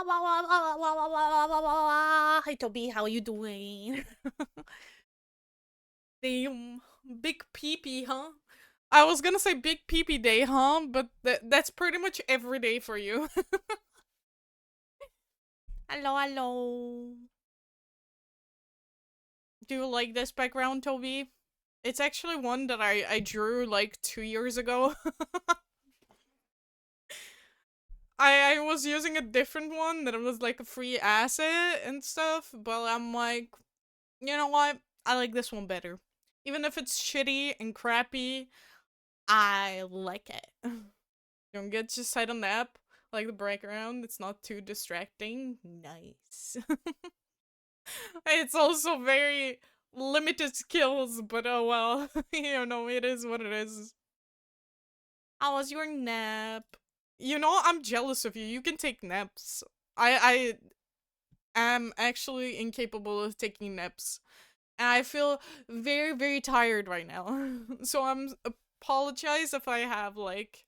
Hi Toby, how you doing? Damn, big peepee, huh? I was gonna say big peepee day, huh? But that's pretty much every day for you. Hello, hello. Do you like this background, Toby? It's actually one that I drew like 2 years ago. I was using a different one that was like a free asset and stuff, but I'm like, you know what? I like this one better. Even if it's shitty and crappy, I like it. Don't get just side on the app, like the background. It's not too distracting. Nice. It's also very limited skills, but oh well. You know, it is what it is. How was your nap? You know, I'm jealous of you. You can take naps. I am actually incapable of taking naps. And I feel very, very tired right now. So I'm apologize if I have like,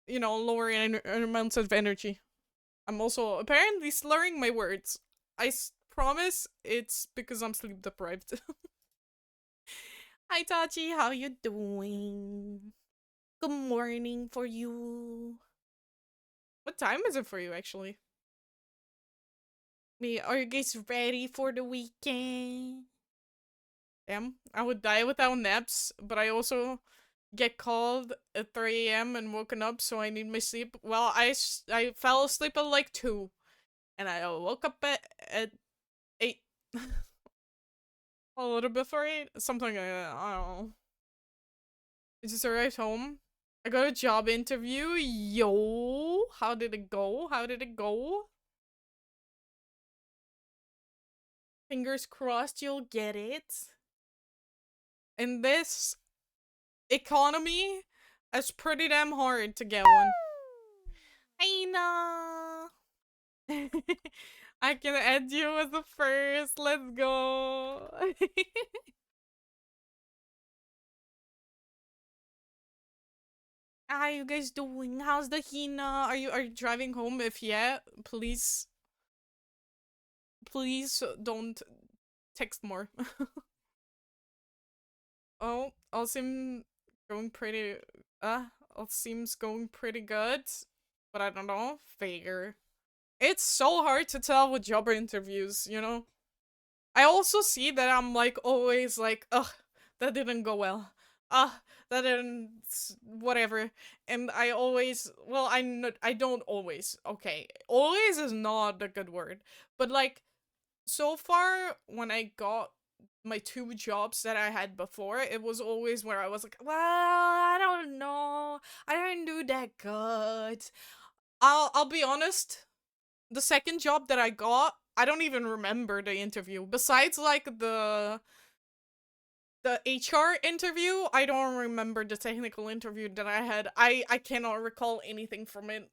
you know, lower amounts of energy. I'm also apparently slurring my words. Promise it's because I'm sleep deprived. Hi Tachi, how you doing? Good morning for you. What time is it for you actually? Me, are you guys ready for the weekend? Damn, I would die without naps, but I also get called at 3 a.m. and woken up, so I need my sleep. Well, I fell asleep at like 2, and I woke up at 8. A little before 8? Something like that. I don't know. I just arrived home. I got a job interview. Yo! How did it go? How did it go? Fingers crossed you'll get it. In this economy, it's pretty damn hard to get one. Aina! I can add you as the first. Let's go. How you guys doing? How's the Hina? Are you driving home? If yeah, please don't text more. Oh, all seem going pretty all seems going pretty good. But I don't know. Figure. It's so hard to tell with job interviews, you know? I also see that I'm like always like, ugh, that didn't go well. That didn't whatever. And I always, well, I don't always. Okay, always is not a good word, but like so far when I got my 2 jobs that I had before, it was always where I was like, well, I don't know, I didn't do that good. I'll be honest, the second job that I got, I don't even remember the interview. Besides like the HR interview, I don't remember the technical interview that I had. I cannot recall anything from it.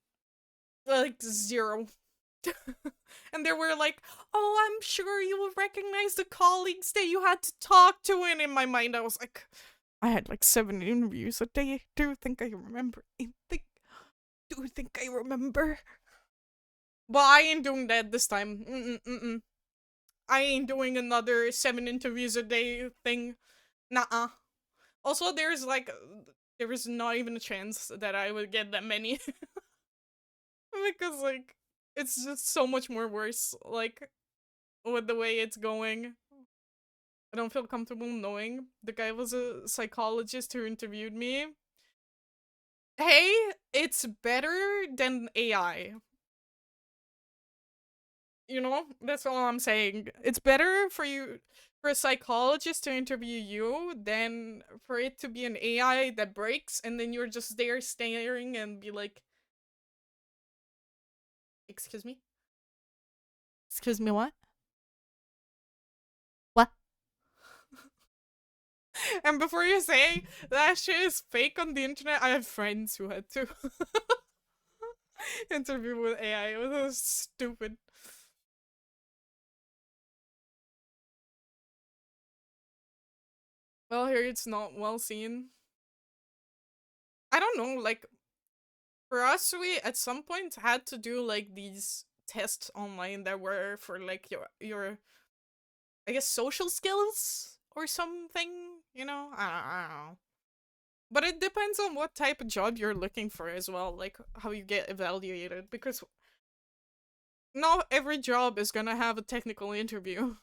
Like zero. And they were like, "Oh, I'm sure you will recognize the colleagues that you had to talk to." And in my mind, I was like, I had like 7 interviews a day. Do you think I remember anything? Do you think I remember? Well, I ain't doing that this time. Mm-mm. I ain't doing another 7 interviews a day thing. Nah. Also, there is not even a chance that I would get that many. Because, like, it's just so much more worse, like, with the way it's going. I don't feel comfortable knowing the guy was a psychologist who interviewed me. Hey, it's better than AI. You know, that's all I'm saying. It's better for a psychologist to interview you than for it to be an AI that breaks and then you're just there staring and be like, "Excuse me? Excuse me, what? What?" And before you say that shit is fake on the internet, I have friends who had to interview with AI. It was stupid. Well, here it's not well seen. I don't know, like, for us, we at some point had to do like these tests online that were for like your I guess social skills or something, you know? I don't know. But it depends on what type of job you're looking for as well, like how you get evaluated, because not every job is gonna have a technical interview.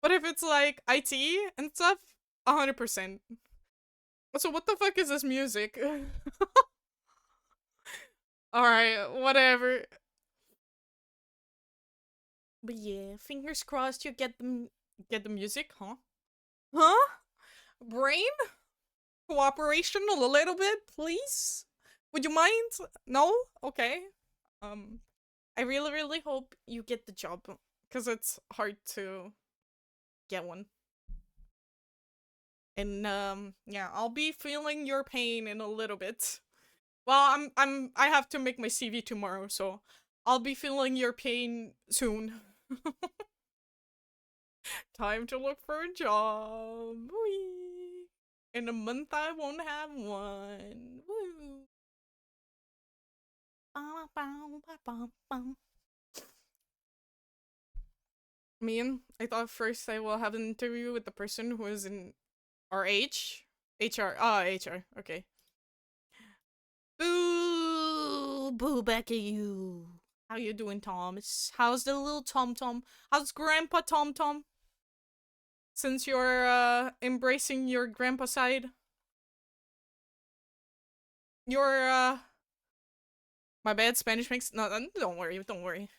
But if it's like IT and stuff, 100%. So what the fuck is this music? Alright, whatever. But yeah, fingers crossed you get the music, huh? Huh? Brain? Cooperation a little bit, please? Would you mind? No? Okay. Um, I really, really hope you get the job, because it's hard to get one. And yeah, I'll be feeling your pain in a little bit. Well, I have to make my CV tomorrow, so I'll be feeling your pain soon. Time to look for a job. Whee! In a month, I won't have one. Woo! I thought first I will have an interview with the person who is in RH. HR. Ah, HR. Okay. Boo! Boo back at you. How you doing, Thomas? How's the little Tom Tom? How's Grandpa Tom Tom? Since you're embracing your grandpa side. Your my bad Spanish makes no don't worry, don't worry.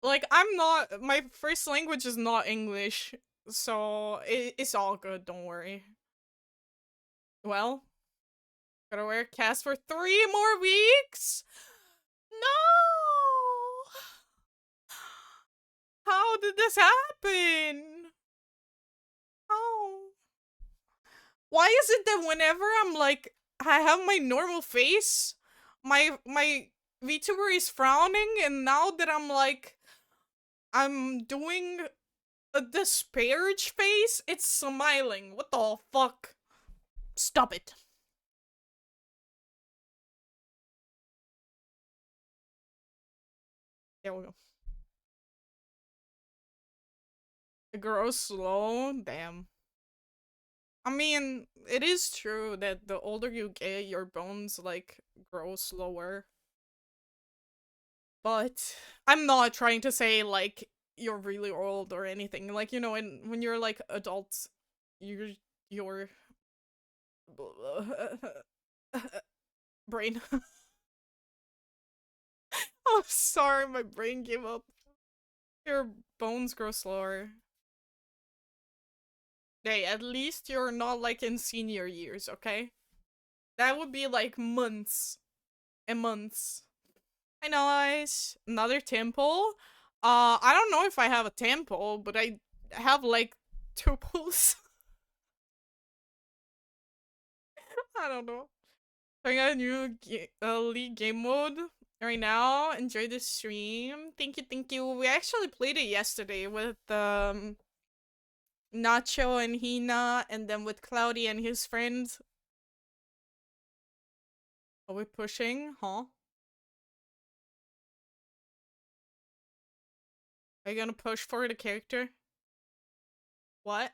Like I'm not my first language is not English, so it's all good, don't worry. Well, gotta wear a cast for 3 more weeks? No! How did this happen? How? Why is it that whenever I'm like I have my normal face, my VTuber is frowning, and now that I'm like I'm doing a disparage face, it's smiling. What the fuck? Stop it. There we go. It grows slow? Damn. I mean, it is true that the older you get, your bones, like, grow slower. But I'm not trying to say, like, you're really old or anything. Like, you know, when you're, like, adults, your brain. Oh, sorry, my brain gave up. Your bones grow slower. Hey, at least you're not like in senior years, okay? That would be like months and months. Hi, nice. Another temple? I don't know if I have a temple, but I have like tuples. I don't know. Trying out a new League game mode right now. Enjoy the stream. Thank you, thank you. We actually played it yesterday with Nacho and Hina, and then with Cloudy and his friends. Are we pushing? Huh? Are you gonna push for the character? What?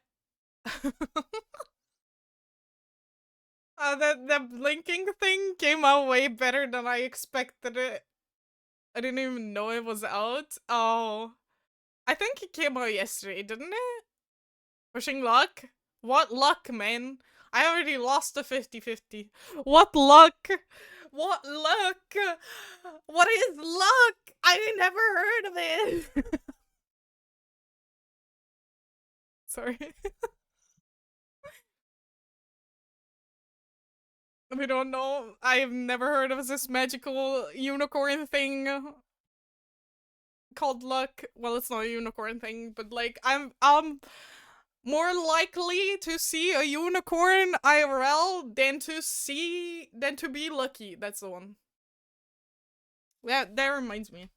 That blinking thing came out way better than I expected it. I didn't even know it was out. Oh. I think it came out yesterday, didn't it? Pushing luck? What luck, man? I already lost the 50-50. What luck? What luck? What is luck? I never heard of it. Sorry. We don't know. I've never heard of this magical unicorn thing called luck. Well, it's not a unicorn thing, but like I'm more likely to see a unicorn IRL than to be lucky. That's the one. That reminds me.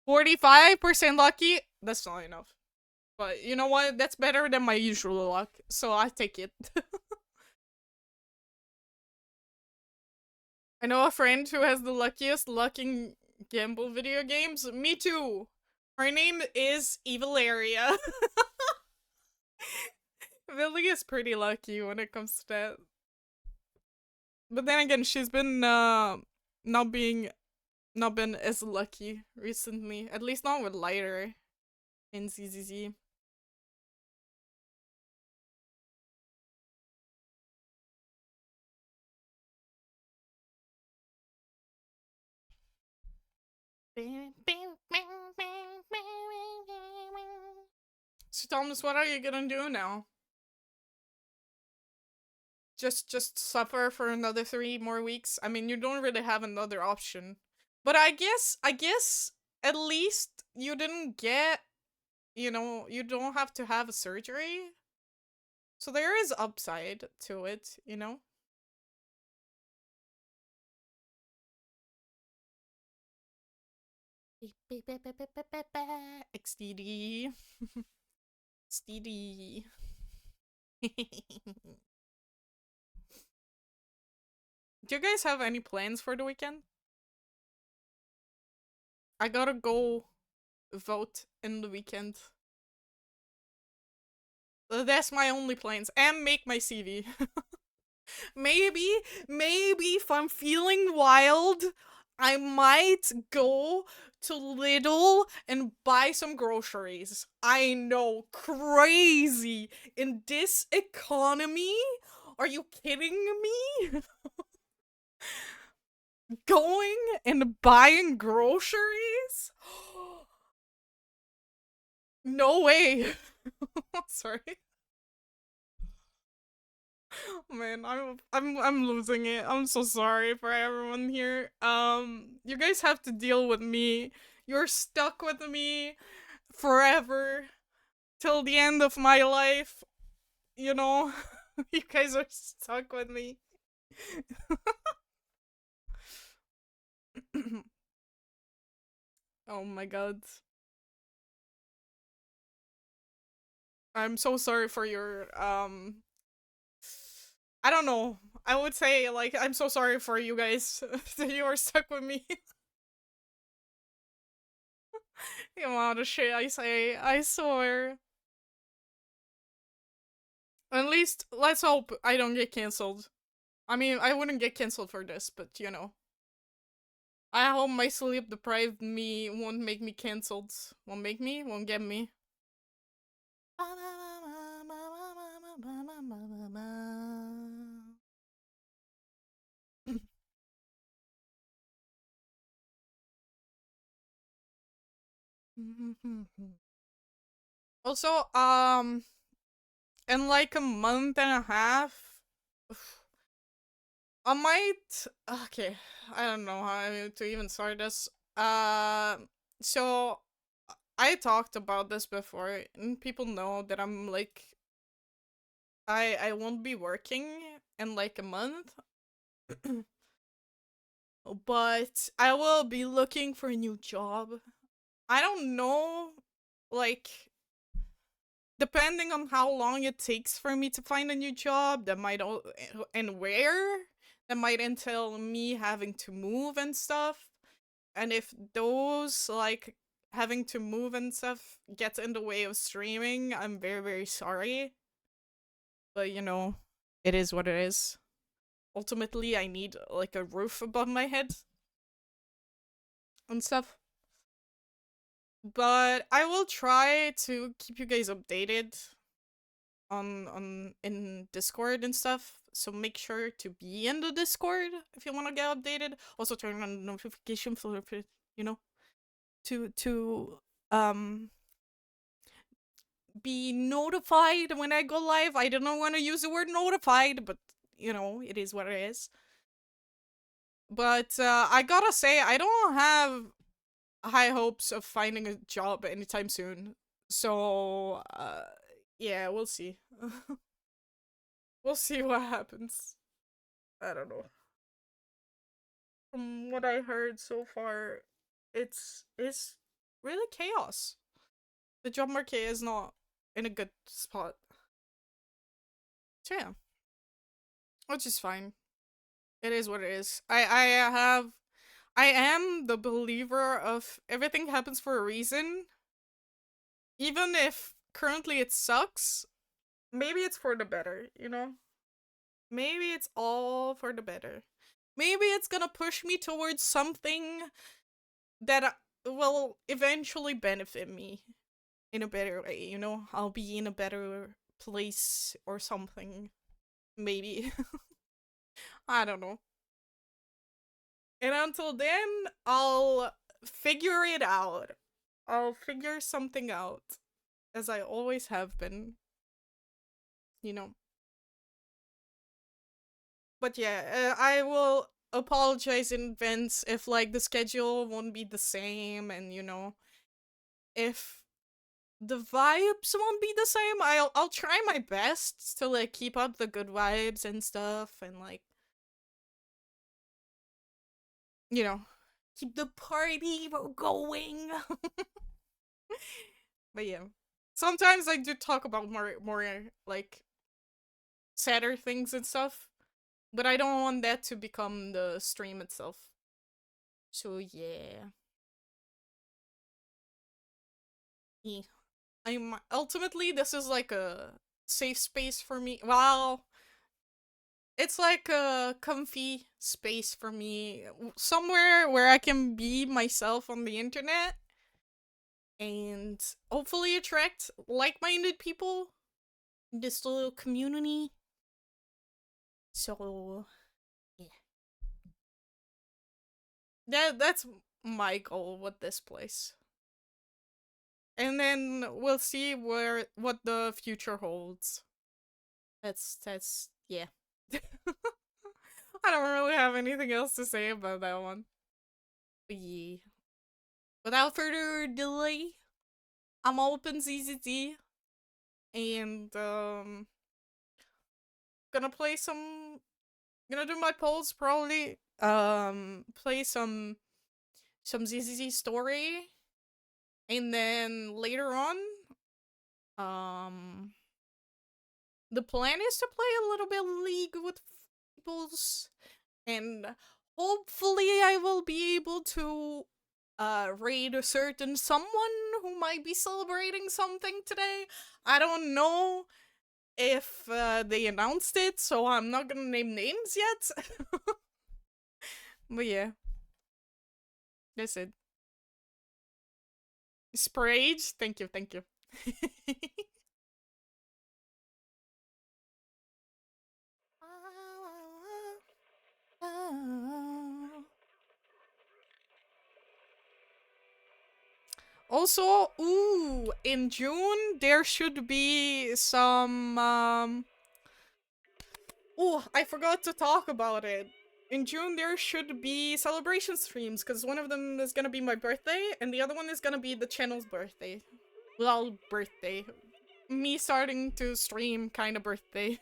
45% lucky? That's not enough. But you know what? That's better than my usual luck, so I take it. I know a friend who has the luckiest luck in gamble video games. Me too. Her name is Evalaria. Villy is pretty lucky when it comes to that. But then again, she's been not being not been as lucky recently. At least not with lighter in ZZZ. So Thomas, what are you gonna do now? Just suffer for another 3 more weeks? I mean, you don't really have another option. But I guess at least you didn't get, you don't have to have a surgery. So there is upside to it, you know? XDD. XDD. Do you guys have any plans for the weekend? I gotta go vote in the weekend. That's my only plans. And make my CV. maybe, maybe if I'm feeling wild, I might go to Lidl and buy some groceries. I know, crazy. In this economy? Are you kidding me? Going and buying groceries? No way. Sorry. Man, I'm losing it. I'm so sorry for everyone here. You guys have to deal with me. You're stuck with me forever till the end of my life. You know, you guys are stuck with me. Oh my god. I'm so sorry for your I don't know. I would say like I'm so sorry for you guys that you are stuck with me. The amount of shit I say, I swear. At least let's hope I don't get cancelled. I mean, I wouldn't get cancelled for this, but you know. I hope my sleep deprived me won't make me cancelled. Won't make me? Won't get me. Also, in like a month and a half, I might. Okay, I don't know how to even start this. So I talked about this before, and people know that I'm like, I won't be working in like a month, but I will be looking for a new job. I don't know, like, depending on how long it takes for me to find a new job, that might and where, that might entail me having to move and stuff. And if those like having to move and stuff gets in the way of streaming, I'm very very sorry. But you know, it is what it is. Ultimately, I need like a roof above my head and stuff. But I will try to keep you guys updated on in Discord and stuff. So make sure to be in the Discord if you want to get updated. Also turn on the notification for you know to um be notified when I go live. I don't want to use the word notified, but you know, it is what it is. But I gotta say, I don't have high hopes of finding a job anytime soon. So, yeah, we'll see. We'll see what happens. I don't know. From what I heard so far, it's really chaos. The job market is not in a good spot. So yeah, which is fine. It is what it is. I am the believer of everything happens for a reason. Even if currently it sucks, maybe it's for the better, you know? Maybe it's all for the better. Maybe it's gonna push me towards something that will eventually benefit me in a better way, you know? I'll be in a better place or something. Maybe. I don't know. And until then, I'll figure it out. I'll figure something out, as I always have been, you know. But yeah, I will apologize in advance if like the schedule won't be the same, and you know, if the vibes won't be the same. I'll try my best to like keep up the good vibes and stuff, and like, you know, keep the party going. But yeah, sometimes I do talk about more like sadder things and stuff, but I don't want that to become the stream itself. So yeah. Yeah. I'm ultimately this is like a safe space for me. Well, it's like a comfy space for me, somewhere where I can be myself on the internet and hopefully attract like-minded people in this little community. So, yeah. That's my goal with this place. And then we'll see what the future holds. That's yeah. I don't really have anything else to say about that one. But yeah. Without further delay, I'm open ZZZ and gonna play some gonna do my polls probably. Play some ZZZ story, and then later on, um the plan is to play a little bit League with peoples, and hopefully I will be able to raid a certain someone who might be celebrating something today. I don't know if they announced it, so I'm not gonna name names yet. But yeah, that's it. Sprayed, thank you, thank you. Also, ooh, in June there should be some oh, I forgot to talk about it. In June there should be celebration streams because one of them is gonna be my birthday and the other one is gonna be the channel's birthday. Well, birthday. Me starting to stream kind of birthday.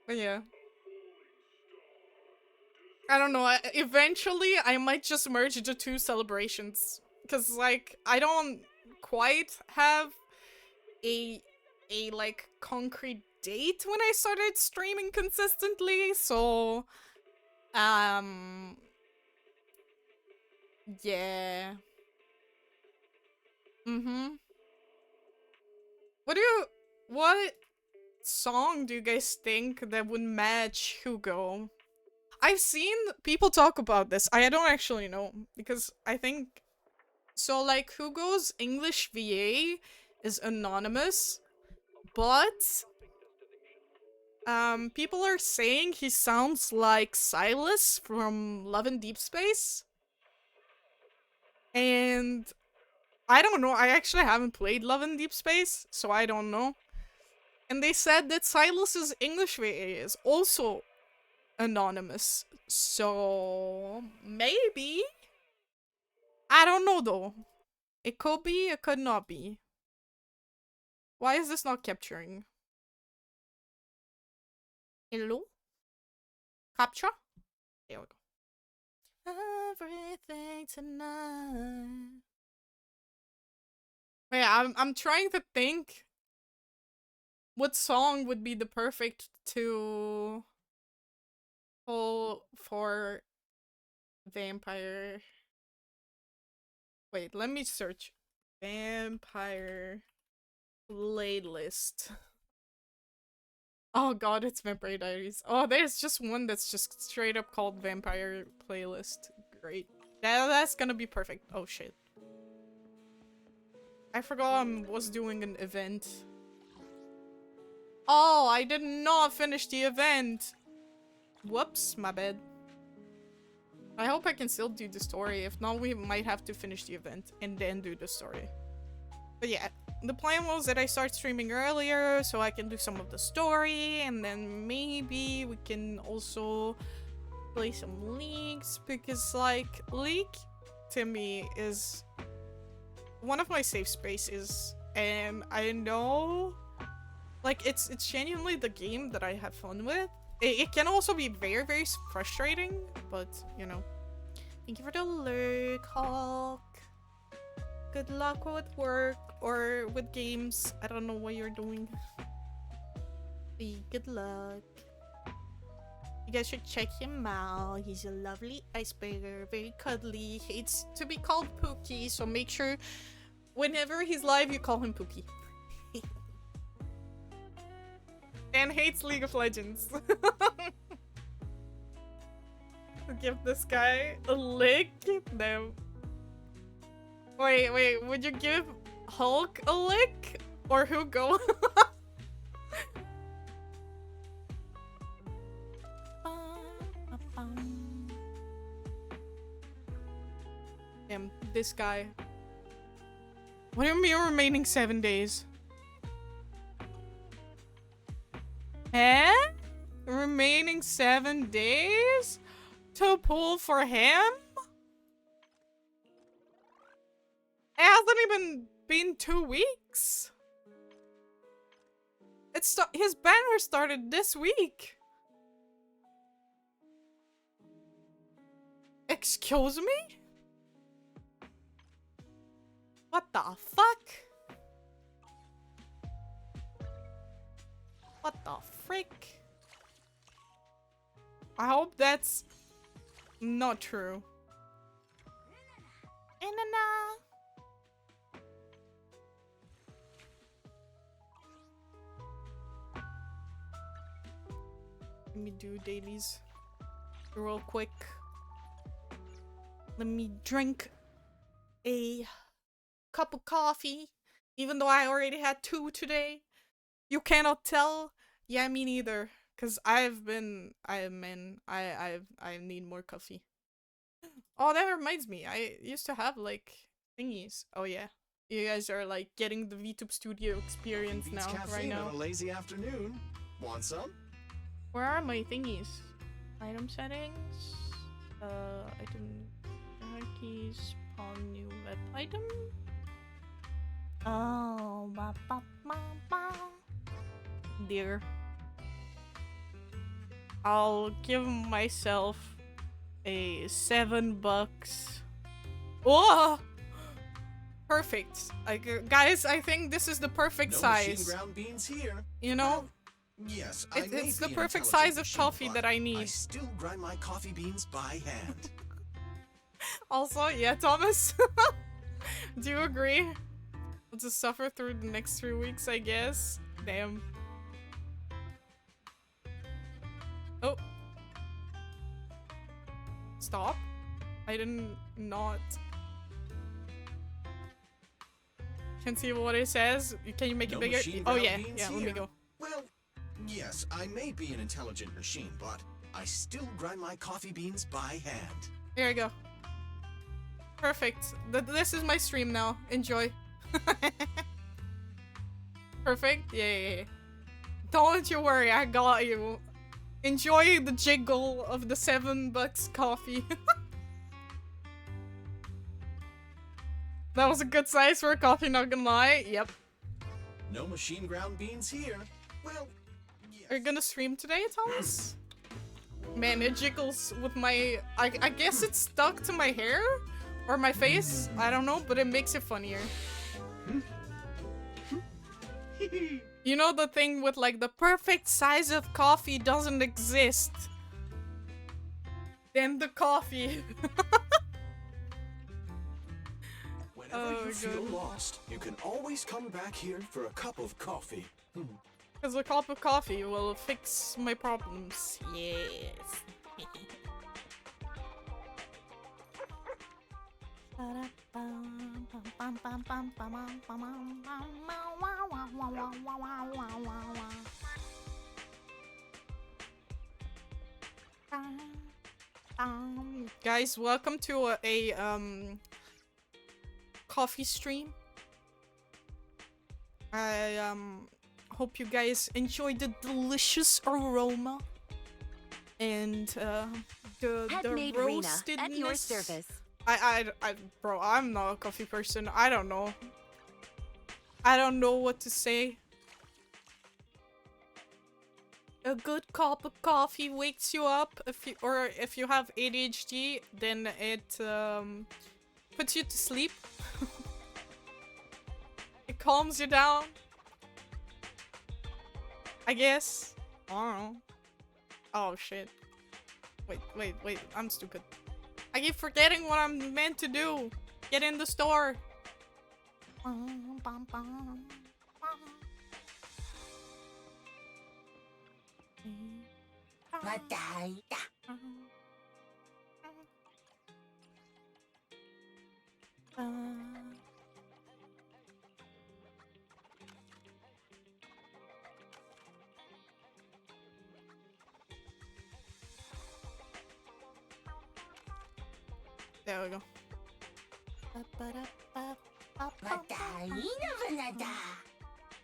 But yeah. I don't know. Eventually, I might just merge the two celebrations because, like, I don't quite have a like concrete date when I started streaming consistently. So, um, yeah. Mm-hmm. What do you? What song do you guys think that would match Hugo? I've seen people talk about this. I don't actually know because I think so. Like Hugo's English VA is anonymous, but people are saying he sounds like Silas from Love in Deep Space, and I don't know. I actually haven't played Love in Deep Space, so I don't know. And they said that Silas's English VA is also anonymous, so maybe I don't know though. It could be, it could not be. Why is this not capturing? Hello? Capture? There we go. Everything tonight. Yeah, I'm trying to think what song would be the perfect to pull for vampire. Wait, let me search. Vampire playlist. Oh god, it's Vampire Diaries. Oh, there's just one that's just straight up called Vampire Playlist. Great. That's gonna be perfect. Oh shit. I forgot I was doing an event. Oh, I did not finish the event. Whoops, my bad. I hope I can still do the story. If not, we might have to finish the event and then do the story. But yeah, the plan was that I start streaming earlier so I can do some of the story, and then maybe we can also play some leagues, because like League to me is one of my safe spaces, and I know like it's genuinely the game that I have fun with. It can also be very, very frustrating, but you know. Thank you for the lurk, Hulk. Good luck with work or with games. I don't know what you're doing. Hey, good luck. You guys should check him out. He's a lovely icebreaker, very cuddly. Hates to be called Pookie, so make sure whenever he's live you call him Pookie. And hates League of Legends. Give this guy a lick? No. Wait, would you give Hulk a lick? Or Hugo? Damn, this guy. What do you mean remaining 7 days? Huh? Remaining 7 days? To pull for him? It hasn't even been 2 weeks. His banner started this week. Excuse me? What the fuck? What the frick? I hope that's not true. Let me do dailies real quick. Let me drink a cup of coffee, even though I already had 2 today. You cannot tell? Yeah, me neither. Cause I need more coffee. Oh, that reminds me. I used to have like thingies. Oh yeah, you guys are like getting the VTube Studio experience now, right now. On a lazy afternoon. Want some? Where are my thingies? Item settings. Item keys. Spawn new web item. Oh, dear. I'll give myself a $7. Oh, perfect. Guys, I think this is the perfect size. Ground beans here. You know, yes, it's the perfect size of coffee that I need. I still grind my coffee beans by hand. Also, yeah, Thomas. Do you agree? I'll just suffer through the next 3 weeks, I guess. Damn. Oh. Stop. I didn't not. Can't see what it says. Can you make it bigger? Oh yeah, yeah, let me go. Well, yes, I may be an intelligent machine, but I still grind my coffee beans by hand. Here I go. Perfect. This is my stream now. Enjoy. Perfect. Yeah. Don't you worry, I got you. Enjoy the jiggle of the $7 coffee. That was a good size for a coffee, not gonna lie. Yep. No machine ground beans here. Well, yes. Are you gonna stream today, Thomas? Man, it jiggles with my... I guess it's stuck to my hair? Or my face? I don't know, but it makes it funnier. You know the thing with like the perfect size of coffee doesn't exist. Then the coffee. Whenever you feel lost, you can always come back here for a cup of coffee. Because a cup of coffee will fix my problems. Yes. Guys, welcome to a coffee stream. I hope you guys enjoy the delicious aroma and the roastedness. At your service. Bro, I'm not a coffee person. I don't know. I don't know what to say. A good cup of coffee wakes you up. If you have ADHD, then it puts you to sleep. It calms you down. I guess. I don't know. Oh shit. Wait. I'm stupid. I keep forgetting what I'm meant to do. Get in the store. There we go.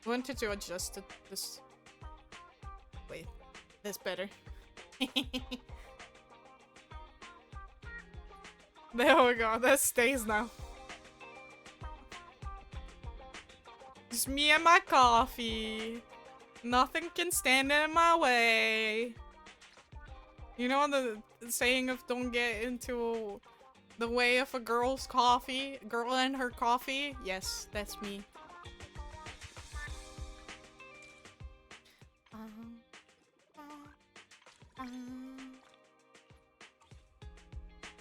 Wanted to adjust it. This. Wait, that's better. There we go. That stays now. Just me and my coffee. Nothing can stand in my way. You know the saying of don't get into the way of a girl's coffee? Girl and her coffee? Yes, that's me.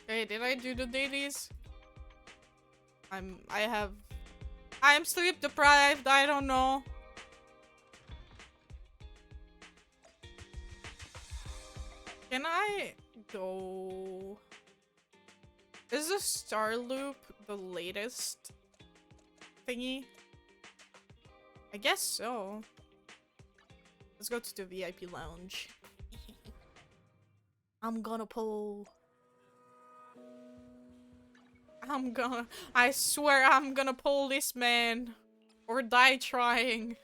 Hey, did I do the dailies? I'm sleep deprived, I don't know. Can I go? Is the Star Loop the latest thingy? I guess so. Let's go to the VIP lounge. I'm gonna pull. I swear I'm gonna pull this man. Or die trying.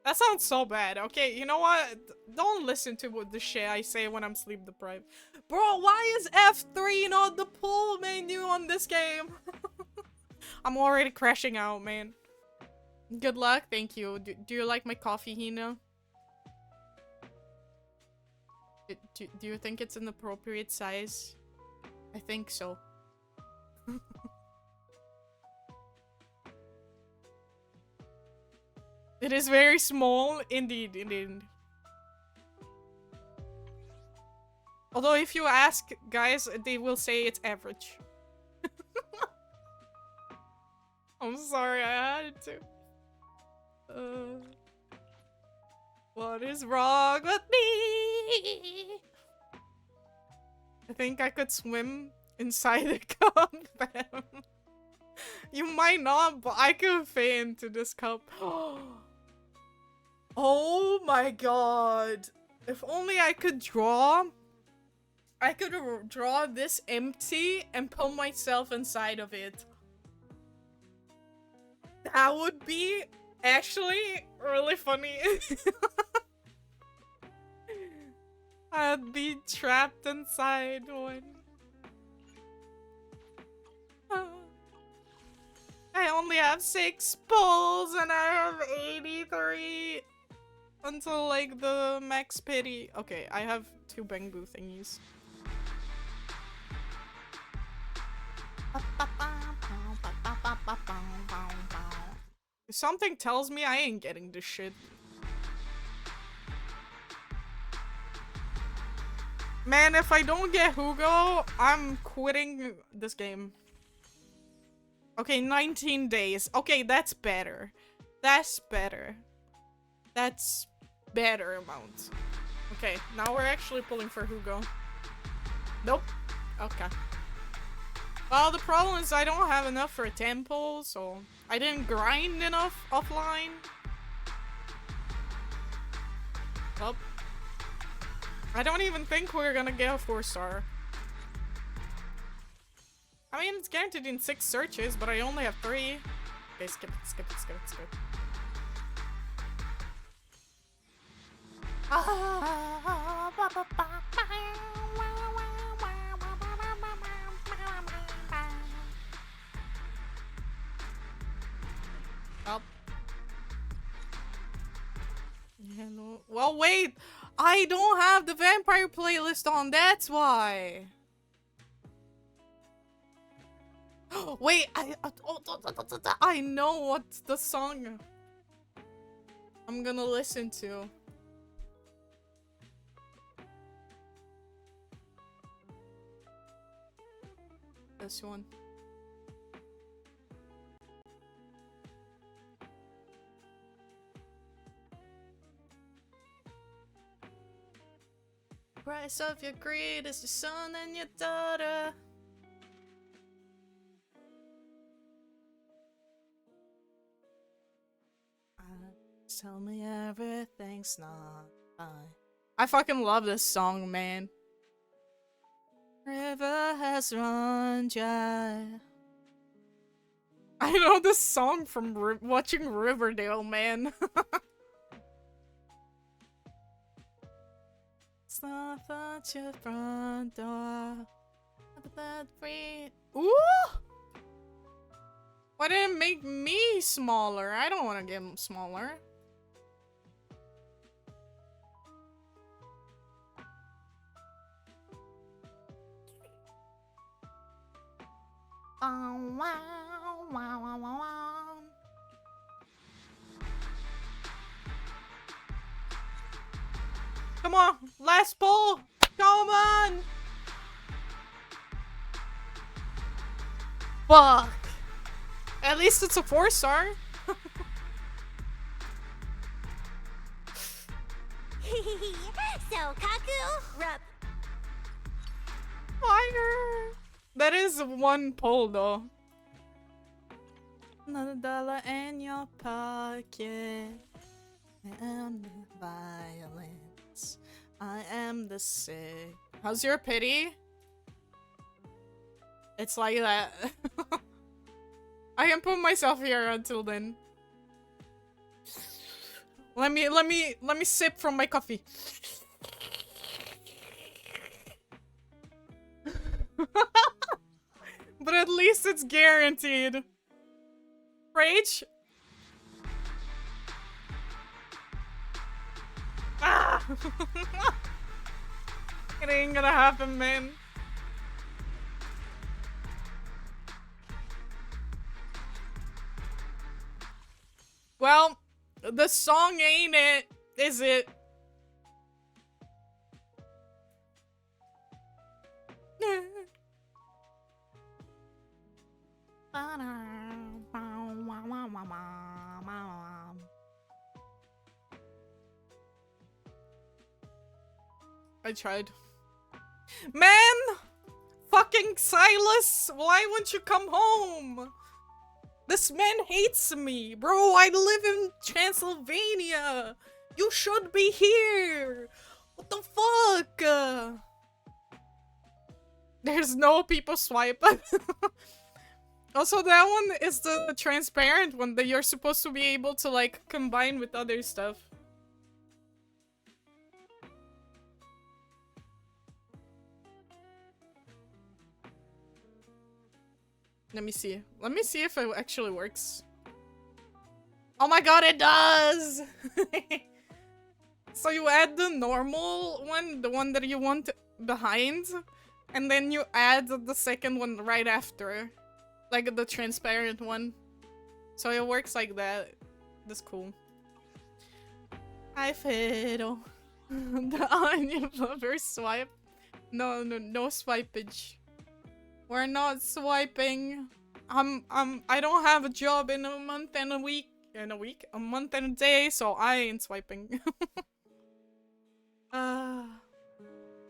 That sounds so bad. Okay, you know what? Don't listen to what the shit I say when I'm sleep deprived. Bro, why is F3 not the pull menu on this game? I'm already crashing out, man. Good luck. Thank you. Do you like my coffee, Hina? Do you think it's an appropriate size? I think so. It is very small, indeed. Although if you ask guys, they will say it's average. I'm sorry, I had to. What is wrong with me? I think I could swim inside a cup. You might not, but I could fit into this cup. Oh my god. If only I could draw. I could draw this empty and put myself inside of it. That would be actually really funny. I'd be trapped inside one. I only have 6 pulls and I have 83 until like the max pity. Okay, I have 2 bamboo thingies. Something tells me I ain't getting this shit. Man, if I don't get Hugo, I'm quitting this game. Okay, 19 days. Okay, that's better. That's better. That's better amount. Okay, now we're actually pulling for Hugo. Nope. Okay. Well, the problem is I don't have enough for a temple, so I didn't grind enough offline. Well, I don't even think we're gonna get a 4-star. I mean, it's guaranteed in 6 searches, but I only have 3. Okay, skip it, skip it, skip it, skip it. Oh. Hello. Well, wait! I don't have the vampire playlist on, that's why! Wait, I know what the song I'm gonna listen to. This one. Price of your greed is your son and your daughter. Tell me everything's not fine. I fucking love this song, man. River has run dry. I know this song from watching Riverdale, man. Stop at your front door. That free. Ooh! Why did it make me smaller? I don't want to get smaller. Wow, wow, wow, wow. Come on, last pull. Come on. Fuck. At least it's a 4-star. So Kaku, rub. Fire. That is one pull though. Another dollar in your pocket. I am the violence. I am the sick. How's your pity? It's like that. I can put myself here until then. Let me sip from my coffee. But at least it's guaranteed. Rage? Ah! It ain't gonna happen, man. Well, the song ain't it, is it? I tried. Man! Fucking Silas! Why won't you come home? This man hates me! Bro, I live in Transylvania! You should be here! What the fuck? There's no people swipe. Also, that one is the transparent one that you're supposed to be able to, like, combine with other stuff. Let me see. Let me see if it actually works. Oh my god, it does! So you add the normal one, the one that you want behind, and then you add the second one right after. Like the transparent one. So it works like that. That's cool. I fiddle. The onion lover swipe. No swipage. We're not swiping. I don't have a job in a month and a week. A month and a day, so I ain't swiping. I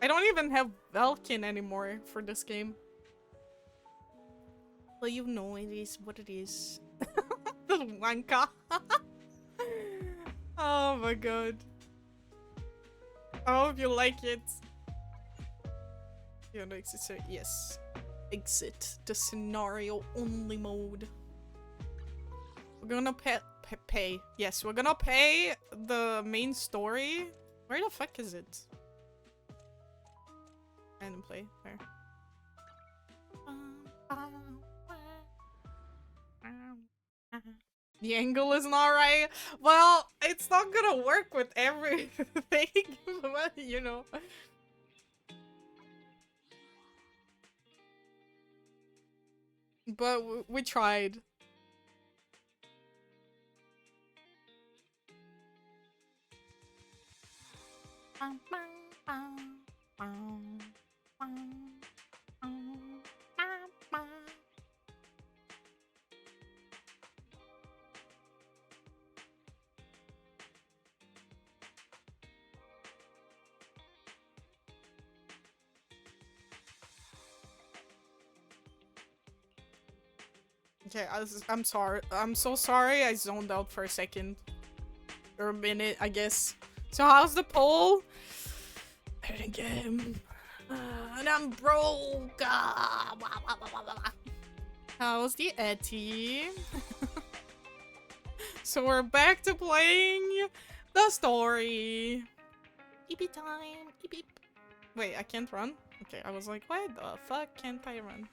don't even have Velkin anymore for this game. Well, you know it is what it is. The wanka. Oh my god. I hope you like it. You want to exit? So yes. Exit the scenario only mode. We're gonna pay. Yes, we're gonna pay the main story. Where the fuck is it? Random play. Where? The angle is not right. Well, it's not gonna work with everything, but you know. But we tried. Okay, I'm sorry. I'm so sorry I zoned out for a second. Or a minute, I guess. So how's the poll? Better than game. And I'm broke. How's the Etty? So we're back to playing the story. Eepy time. Eep eep. Wait, I can't run? Okay, I was like, why the fuck can't I run?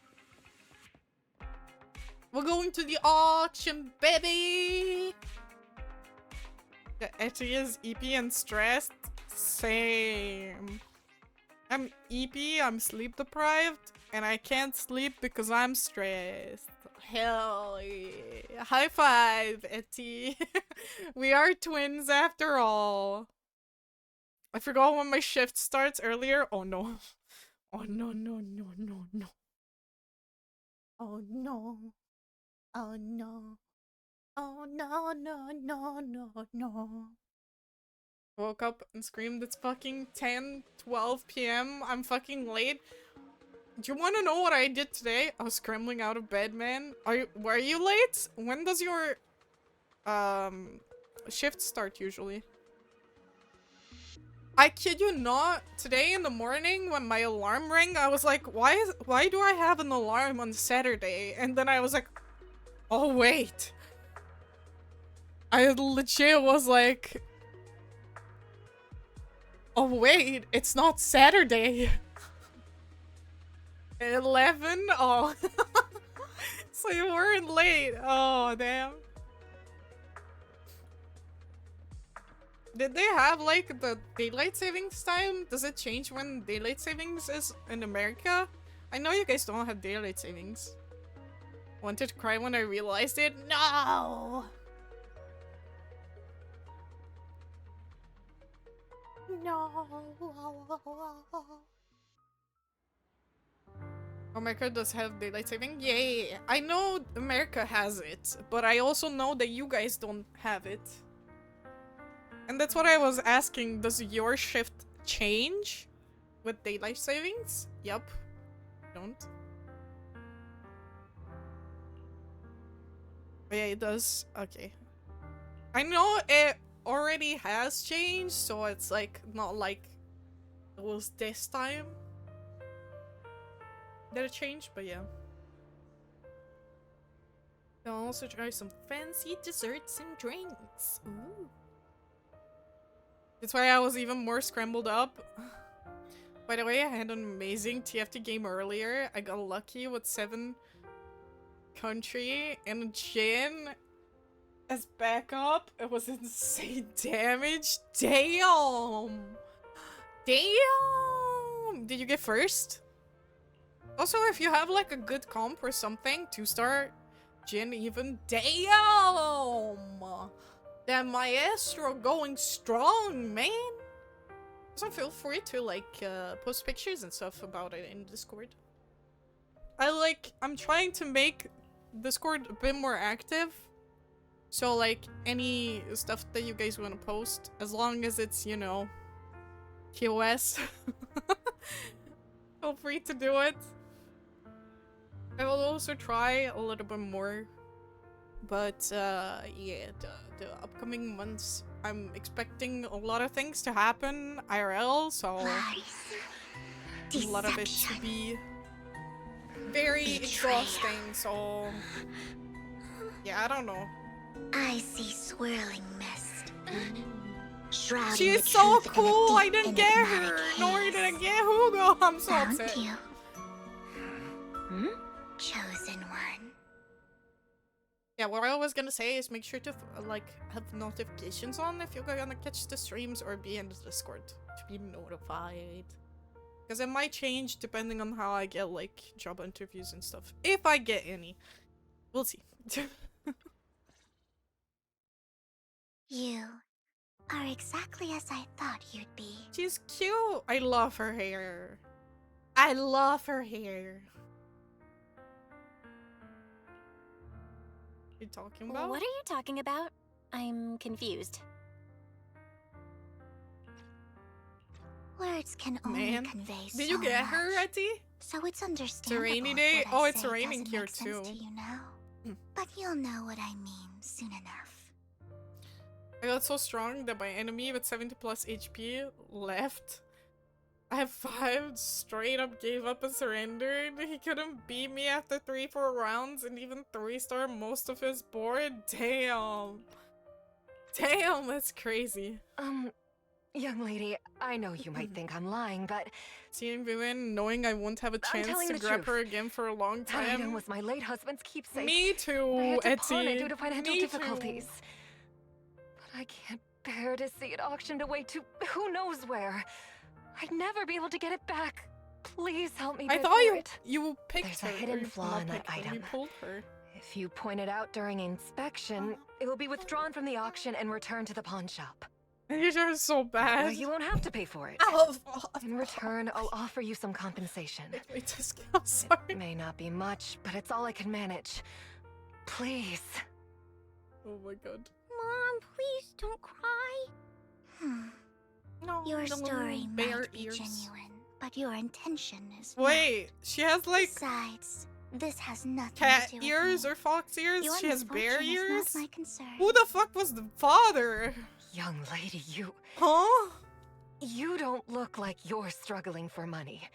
We're going to the auction, baby! The Etty is eepy and stressed. Same. I'm eepy, I'm sleep deprived, and I can't sleep because I'm stressed. Hell yeah. High five, Etty. We are twins after all. I forgot when my shift starts earlier. Oh no. Oh no, no, no, no, no. Oh no. Oh no. Oh no, no, no, no, no. Woke up and screamed, it's fucking 10, 12 p.m. I'm fucking late. Do you want to know what I did today? I was scrambling out of bed, man. Were you late? When does your shift start usually? I kid you not, today in the morning when my alarm rang, I was like, why do I have an alarm on Saturday? And then I was like, oh wait. I legit was like, oh wait, it's not Saturday. 11? Oh. So you weren't late. Oh, damn. Did they have like the daylight savings time? Does it change when daylight savings is in America? I know you guys don't have daylight savings. Wanted to cry when I realized it. No! No. America does have daylight saving? Yay! I know America has it, but I also know that you guys don't have it. And that's what I was asking. Does your shift change with daylight savings? Yup. Don't. Oh, yeah, it does. Okay. I know it already has changed, so it's like not like it was this time that it changed, but yeah. I'll also try some fancy desserts and drinks. Ooh. That's why I was even more scrambled up. By the way, I had an amazing TFT game earlier. I got lucky with 7 country and a gin as backup. It was insane damage. Damn! Damn! Did you get first? Also, if you have like a good comp or something, 2-star gin even. Damn! That maestro going strong, man! So feel free to like post pictures and stuff about it in Discord. I'm trying to make Discord a bit more active. So like any stuff that you guys want to post, as long as it's, you know, TOS, feel free to do it. I will also try a little bit more. But yeah, the upcoming months, I'm expecting a lot of things to happen IRL, so a lot of it to be very exhausting, so yeah, I don't know. I see swirling mist. Shrouding She the is so truth in a cool! I deep didn't get her! enigmatic Nor haze. did I get Hugo! I'm so Found upset. you. Chosen one. Yeah, what I was gonna say is make sure to like have notifications on if you're gonna catch the streams or be in the Discord to be notified. Because it might change depending on how I get like job interviews and stuff. If I get any. We'll see. You are exactly as I thought you'd be. She's cute. I love her hair. I love her hair. What are you talking about? What are you talking about? I'm confused. Words can only Man, convey so did you get her, much. Etty? So it's understandable. rainy if day? what Oh, I it's say raining doesn't here make sense too. To you now. But you'll know what I mean soon enough. I got so strong that my enemy with 70 plus HP left. I have 5, straight up gave up and surrendered. He couldn't beat me after 3-4 rounds and even 3-star most of his board. Damn. Damn, that's crazy. Young lady, I know you might think I'm lying, but Seeing Vivian, knowing I won't have a I'm chance telling to the grab her truth. again for a long that item time. was my late husband's keepsake. Me I too, had to pawn it Etty. due to financial Me difficulties. too. But I can't bear to see it auctioned away to who knows where. I'd never be able to get it back. Please help me I bid thought for you picked There's her. a hidden or you- flaw not in that picked her, You item. pulled her. If you point it out during inspection, it will be withdrawn from the auction and returned to the pawn shop. These are so Where bad. you won't have to pay for it. Oh, In return, I'll offer you some compensation. wait, just I'm sorry. It may not be much, but it's all I can manage. Please. Oh my god. Mom, please don't cry. No, Your the little story bear might be ears. genuine, but your intention is Wait, she has not. like Besides, this has nothing cat to do ears with me. or fox ears? Your She has bear misfortune ears? is not my concern. Who the fuck was the father? Young lady, Huh? you don't look like you're struggling for money.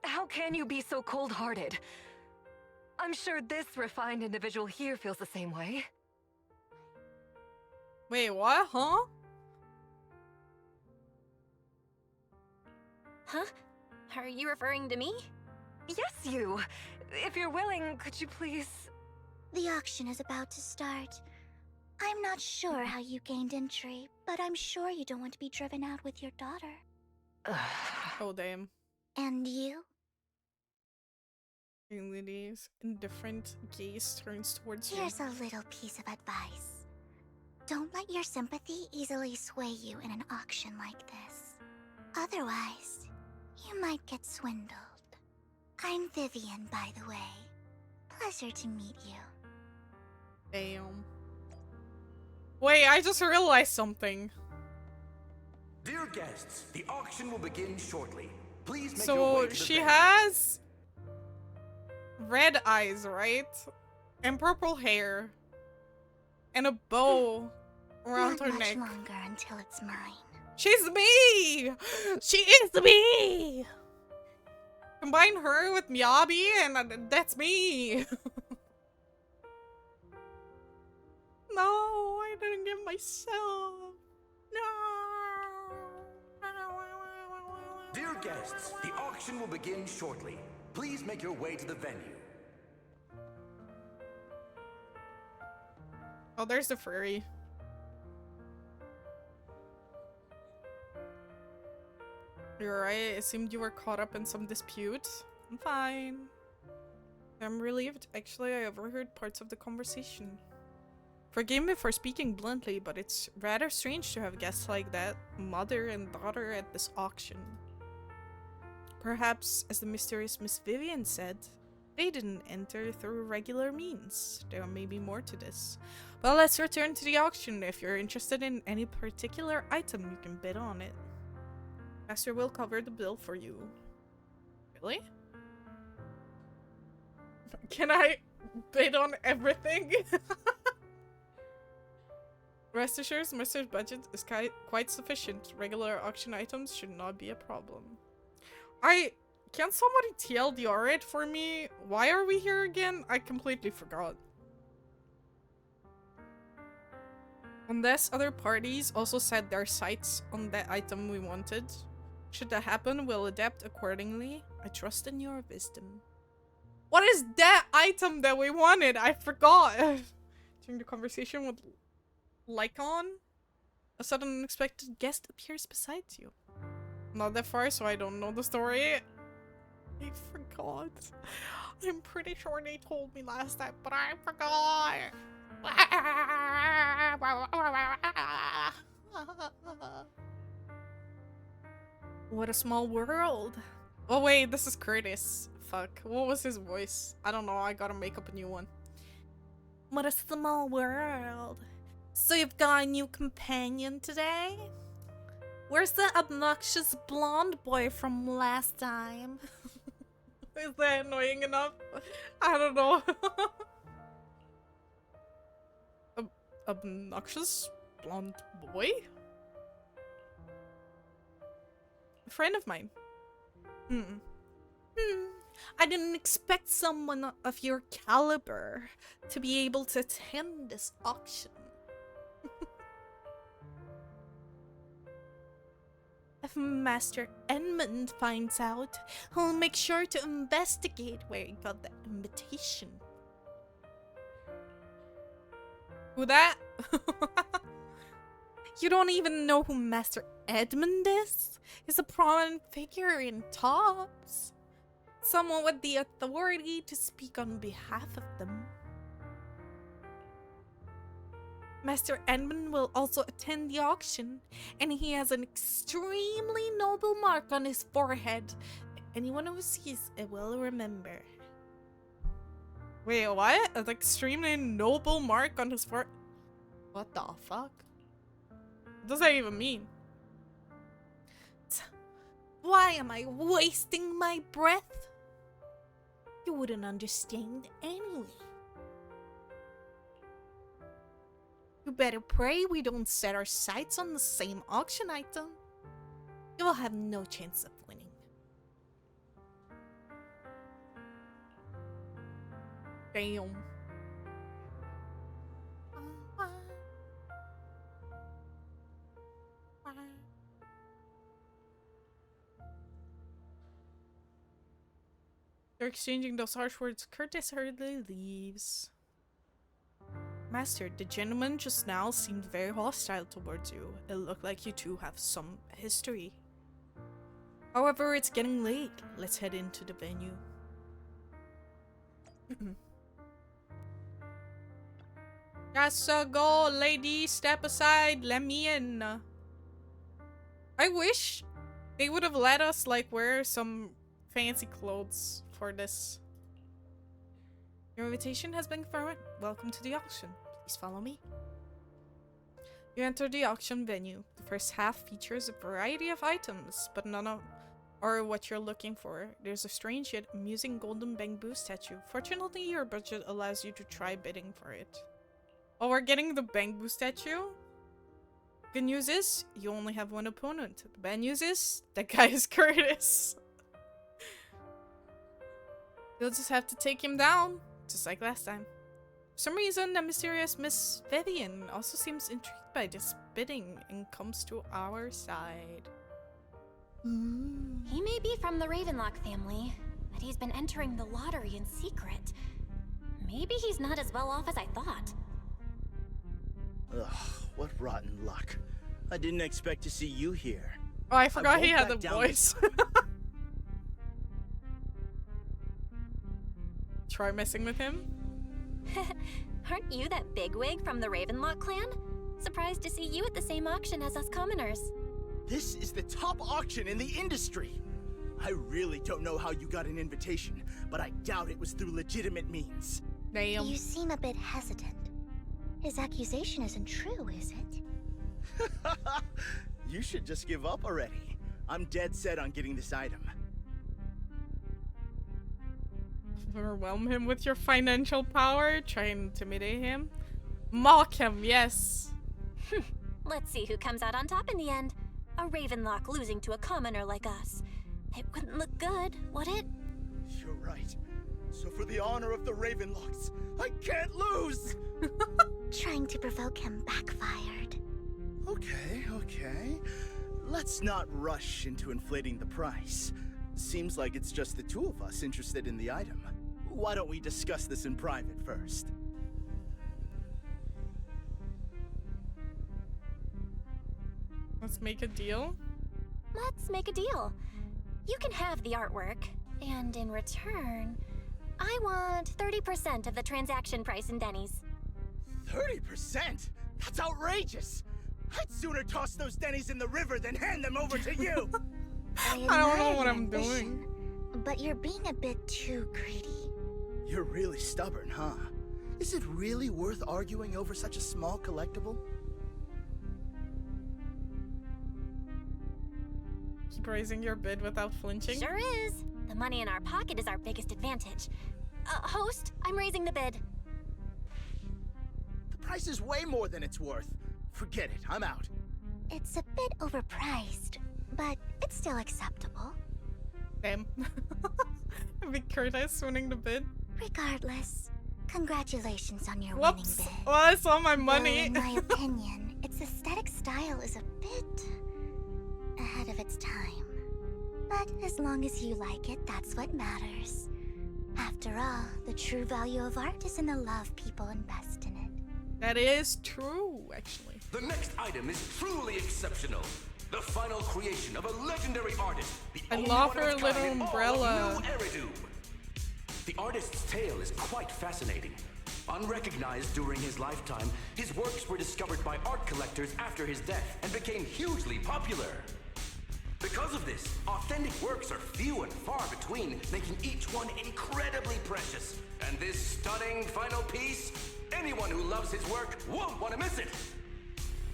How can you be so cold-hearted? I'm sure this refined individual here feels the same way. Wait, what? Huh? Huh? Are you referring to me? Yes, you. If you're willing, could you please... The auction is about to start. I'm not sure how you gained entry, but I'm sure you don't want to be driven out with your daughter. Oh damn. And you? Ladies, indifferent gaze turns towards you. Here's a little piece of advice. Don't let your sympathy easily sway you in an auction like this. Otherwise, you might get swindled. I'm Vivian, by the way. Pleasure to meet you. Damn. Wait, I just realized something. Dear guests, the auction will begin shortly. Please make your So way to the she venue. has red eyes, right? And purple hair. And a bow around Not her much neck. longer until it's mine. She's me! She is me! Combine her with Miyabi and that's me! No, I didn't get myself. No. Dear guests, the auction will begin shortly. Please make your way to the venue. Oh, there's the furry. You're right, it seemed you were caught up in some dispute. I'm fine. I'm relieved. Actually, I overheard parts of the conversation. Forgive me for speaking bluntly, but it's rather strange to have guests like that, mother and daughter, at this auction. Perhaps, as the mysterious Miss Vivian said, they didn't enter through regular means. There may be more to this. Well, let's return to the auction. If you're interested in any particular item, you can bid on it. Master will cover the bill for you. Really? Can I bid on everything? Rest assured, Master's budget is quite sufficient. Regular auction items should not be a problem. Can somebody TLDR it for me? Why are we here again? I completely forgot. Unless other parties also set their sights on that item we wanted. Should that happen, we'll adapt accordingly. I trust in your wisdom. What is that item that we wanted? I forgot. During the conversation with Lycon, a sudden unexpected guest appears beside you. Not that far, so I don't know the story. I forgot. I'm pretty sure they told me last time, but I forgot. What a small world. Oh wait, this is Curtis. Fuck. What was his voice? I don't know. I gotta make up a new one. What a small world. So you've got a new companion today? Where's the obnoxious blonde boy from last time? Is that annoying enough? I don't know. Obnoxious blonde boy? A friend of mine. I didn't expect someone of your caliber to be able to attend this auction. If Master Edmund finds out, he'll make sure to investigate where he got the invitation. Who that? You don't even know who Master Edmund is? He's a prominent figure in Tops. Someone with the authority to speak on behalf of them. Master Edmund will also attend the auction, and he has an extremely noble mark on his forehead. Anyone who sees it will remember. Wait, what? An extremely noble mark on his forehead? What the fuck? What does that even mean? Why am I wasting my breath? You wouldn't understand anyway. You better pray we don't set our sights on the same auction item. You will have no chance of winning. Damn. They're exchanging those harsh words. Curtis hurriedly leaves. Master, the gentleman just now seemed very hostile towards you. It looked like you two have some history. However, it's getting late. Let's head into the venue. Yes, go, lady. Step aside. Let me in. I wish they would have let us, like, wear some fancy clothes for this. Your invitation has been confirmed. Welcome to the auction. Please follow me. You enter the auction venue. The first half features a variety of items, but none of are what you're looking for. There's a strange yet amusing golden bamboo statue. Fortunately, your budget allows you to try bidding for it. Oh, we're getting the bamboo statue? Good news is, you only have one opponent. The bad news is, that guy is Curtis. You'll just have to take him down. Just like last time. For some reason, the mysterious Miss Vivian also seems intrigued by this bidding and comes to our side. He may be from the Ravenlock family, but he's been entering the lottery in secret. Maybe he's not as well off as I thought. Ugh, what rotten luck. I didn't expect to see you here. Oh, I forgot he won't had the back down voice. Try messing with him? Aren't you that bigwig from the Ravenlock clan? Surprised to see you at the same auction as us commoners. This is the top auction in the industry. I really don't know how you got an invitation, but I doubt it was through legitimate means. Damn. You seem a bit hesitant. His accusation isn't true, is it? You should just give up already. I'm dead set on getting this item. Overwhelm him with your financial power, try and intimidate him. Mock him, yes. Let's see who comes out on top in the end. A Ravenlock losing to a commoner like us. It wouldn't look good, would it? You're right. So for the honor of the Ravenlocks, I can't lose! Trying to provoke him backfired. Okay. Let's not rush into inflating the price. Seems like it's just the two of us interested in the item. Why don't we discuss this in private first? Let's make a deal. Let's make a deal. You can have the artwork, and in return, I want 30% of the transaction price in Denny's. 30%? That's outrageous! I'd sooner toss those Denny's in the river than hand them over to you! I I don't know admire what your I'm doing. ambition, but you're being a bit too greedy. You're really stubborn, huh? Is it really worth arguing over such a small collectible? Keep raising your bid without flinching. Sure is. The money in our pocket is our biggest advantage. Host, I'm raising the bid. The price is way more than it's worth. Forget it, I'm out. It's a bit overpriced, but it's still acceptable. Damn. Big Curtis winning the bid. Regardless, congratulations on your Whoops. winning bid. Well, I saw my Though, money. in my opinion, its aesthetic style is a bit ahead of its time. But as long as you like it, that's what matters. After all, the true value of art is in the love people invest in it. That is true, actually. The next item is truly exceptional. The final creation of a legendary artist. The I only love one of her its kind little in all of umbrella. New Eridu. The artist's tale is quite fascinating. Unrecognized during his lifetime, his works were discovered by art collectors after his death and became hugely popular. Because of this, authentic works are few and far between, making each one incredibly precious. And this stunning final piece, anyone who loves his work won't want to miss it.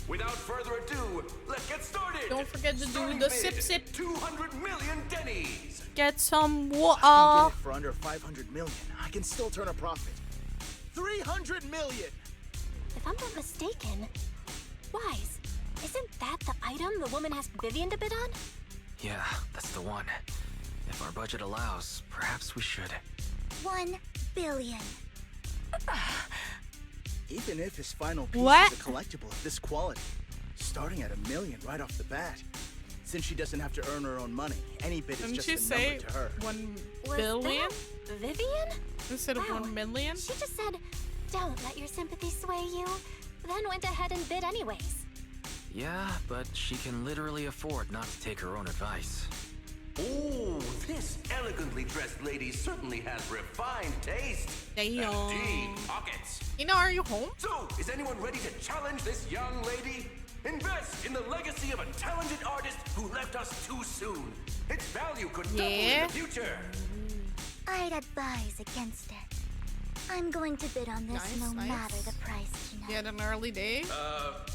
Without further ado, let's get started. Don't forget to do Starting the bid, sip. 200 million Denny's. Get some Get water. it for under 500 million. I can still turn a profit. 300 million! If I'm not mistaken, Wise, isn't that the item the woman asked Vivian to bid on? Yeah, that's the one. If our budget allows, perhaps we should. 1 billion. Even if his final piece What? is a collectible of this quality, starting at $1 million right off the bat. Since she doesn't have to earn her own money, any bid is Didn't just she a say number to her. 1 Was billion that Vivian? instead of Wow. 1 million? She just said, don't let your sympathy sway you, then went ahead and bid anyways. Yeah, but she can literally afford not to take her own advice. Oh, this elegantly dressed lady certainly has refined taste. Damn. And deep pockets. Ina, are you home? So, is anyone ready to challenge this young lady? Invest in the legacy of a talented artist who left us too soon. Its value could double in Yeah. the future. I'd advise against it. I'm going to bid on this Nice, no nice. matter the price tonight. Get an early day.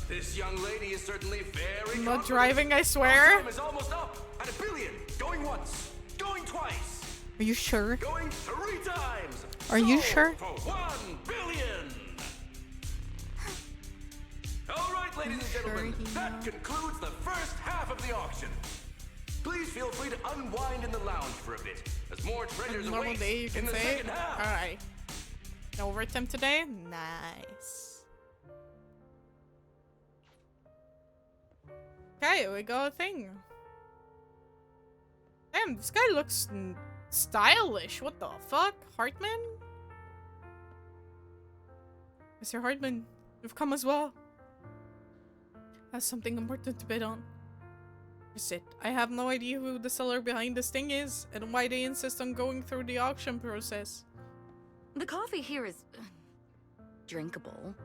This young lady is certainly very I'm not confident. driving, I Our swear. time is almost up at $1 billion. Going once, going twice, Are you sure? going 3 times. Are you Sold sure? For $1 billion. All right, ladies and gentlemen, sure he that knows? concludes the first half of the auction. Please feel free to unwind in the lounge for a bit, as more treasures Normal await day, you in can the say. second half. Alright. No overtime today? Nice. Okay, we got a thing. Damn, this guy looks stylish. What the fuck? Hartman? Mr. Hartman, you've come as well. That's something important to bid on. Is it? I have no idea who the seller behind this thing is, and why they insist on going through the auction process. The coffee here is drinkable.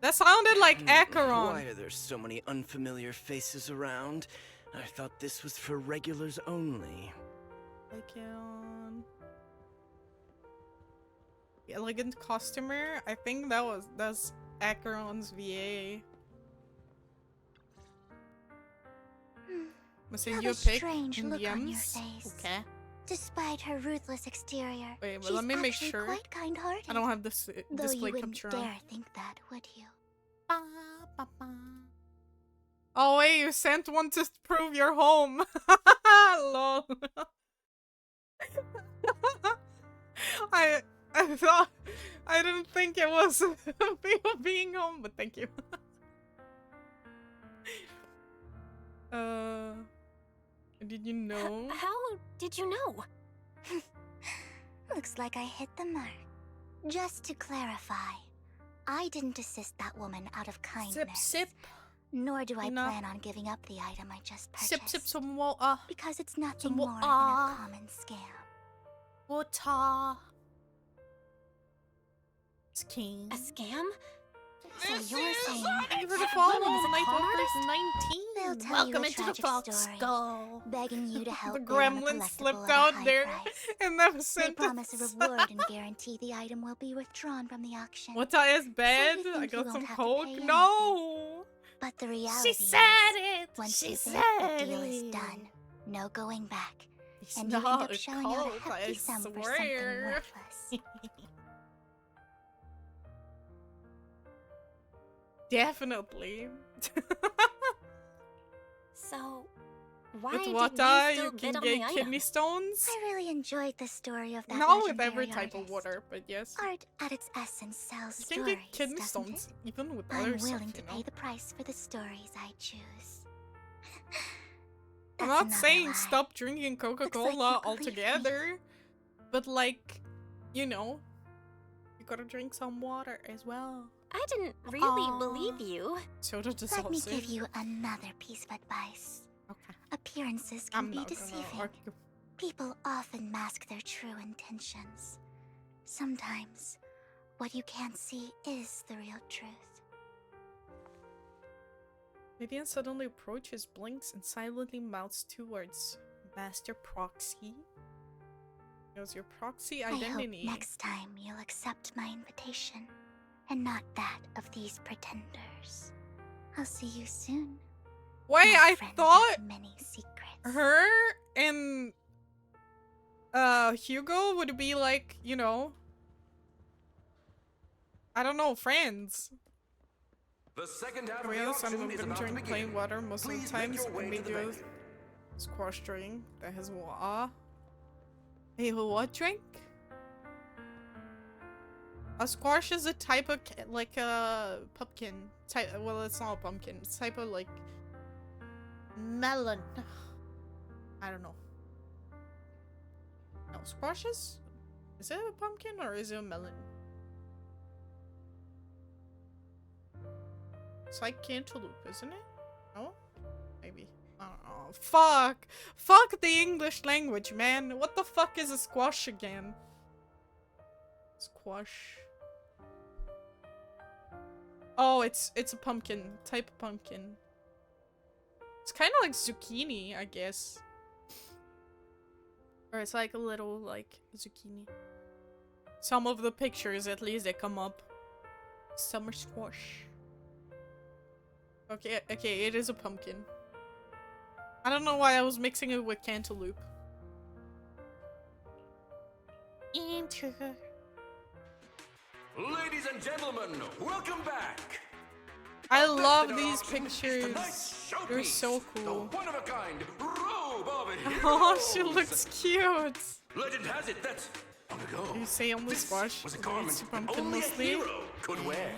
That sounded like Why Acheron. are there so many unfamiliar faces around? I thought this was for regulars only. Acheron. The elegant costumer. I think that's Acheron's VA. I'm send have you a a pic strange in look on your DMs. face. Okay. Despite her ruthless exterior, Wait, but she's let me make actually sure. quite kind-hearted. I don't have this Though display you wouldn't capture on. dare think that, would you? Oh wait, you sent one to prove you're home. Lol. I thought I didn't think it was people being home, but thank you. Did you know? How did you know? Looks like I hit the mark. Just to clarify, I didn't assist that woman out of kindness. Sip, sip. Nor do I Enough. plan on giving up the item I just purchased. Sip, sip some water. Because it's nothing Some more than a water. common scam. Water. Skin. A scam? So This you're is- saying Thank you for the that follow, woman is a con Nightwalkers artist? They'll tell Welcome you a into the tragic Fox story, Skull. begging you to help The bid on a gremlin collectible slipped at a out high there price. and never They sent promise a us. reward and guarantee the item will be withdrawn from the auction. What is bad? So you I think you got won't some have to coke. pay No. But the reality She is, said it. once She you said think the deal is it. done, no going back. It's And you end not up a shelling out a cult, hefty I sum for something swear. worthless. Definitely. So, why With did water, you still you can bid on get the kidney item? stones. I really enjoyed the story of that Not with every legendary type of artist. water, but yes. Art at its essence sells You can stories, get kidney doesn't stones it? even with I'm other stuff, willing you to know? pay the price for the stories I choose. I'm That's not another saying lie. stop drinking Coca-Cola you believe me. altogether, but like, you know, you gotta drink some water as well. I didn't really Aw. believe you. So does the Let me sausage. give you another piece of advice. Okay. Appearances can I'm be not deceiving. gonna argue. People often mask their true intentions. Sometimes, what you can't see is the real truth. Vivian suddenly approaches, blinks, and silently mouths two words. Master Proxy? Knows your proxy I hope identity. next time you'll accept my invitation, and not that of these pretenders. I'll see you soon. Wait, my I friend thought of many secrets. her and Hugo would be like, you know, I don't know, friends. The second half To of be the honest, I'm auction is about to enjoying begin. plain water most of Please the make times. your way And we to the do venue. squash drink that has water. Hey, what drink? A squash is a type of like a pumpkin type. Well, it's not a pumpkin. It's type of like melon. I don't know. No, squashes? Is it a pumpkin or is it a melon? It's like cantaloupe, isn't it? No? Maybe. I don't know. Fuck! Fuck the English language, man! What the fuck is a squash again? Squash. Oh, it's a pumpkin. Type of pumpkin. It's kind of like zucchini, I guess. Or it's like a little, like, zucchini. Some of the pictures, at least, they come up. Summer squash. Okay, okay, it is a pumpkin. I don't know why I was mixing it with cantaloupe. Enter. Ladies and gentlemen, welcome back. I Up next love in our these auction is tonight's pictures. They're showpiece, so cool. The one-of-a-kind robe of Oh, she heroes. looks cute. Legend has it that long ago, You say on the this squash, was a but garment it's a that pumpkin only mostly. a hero could wear.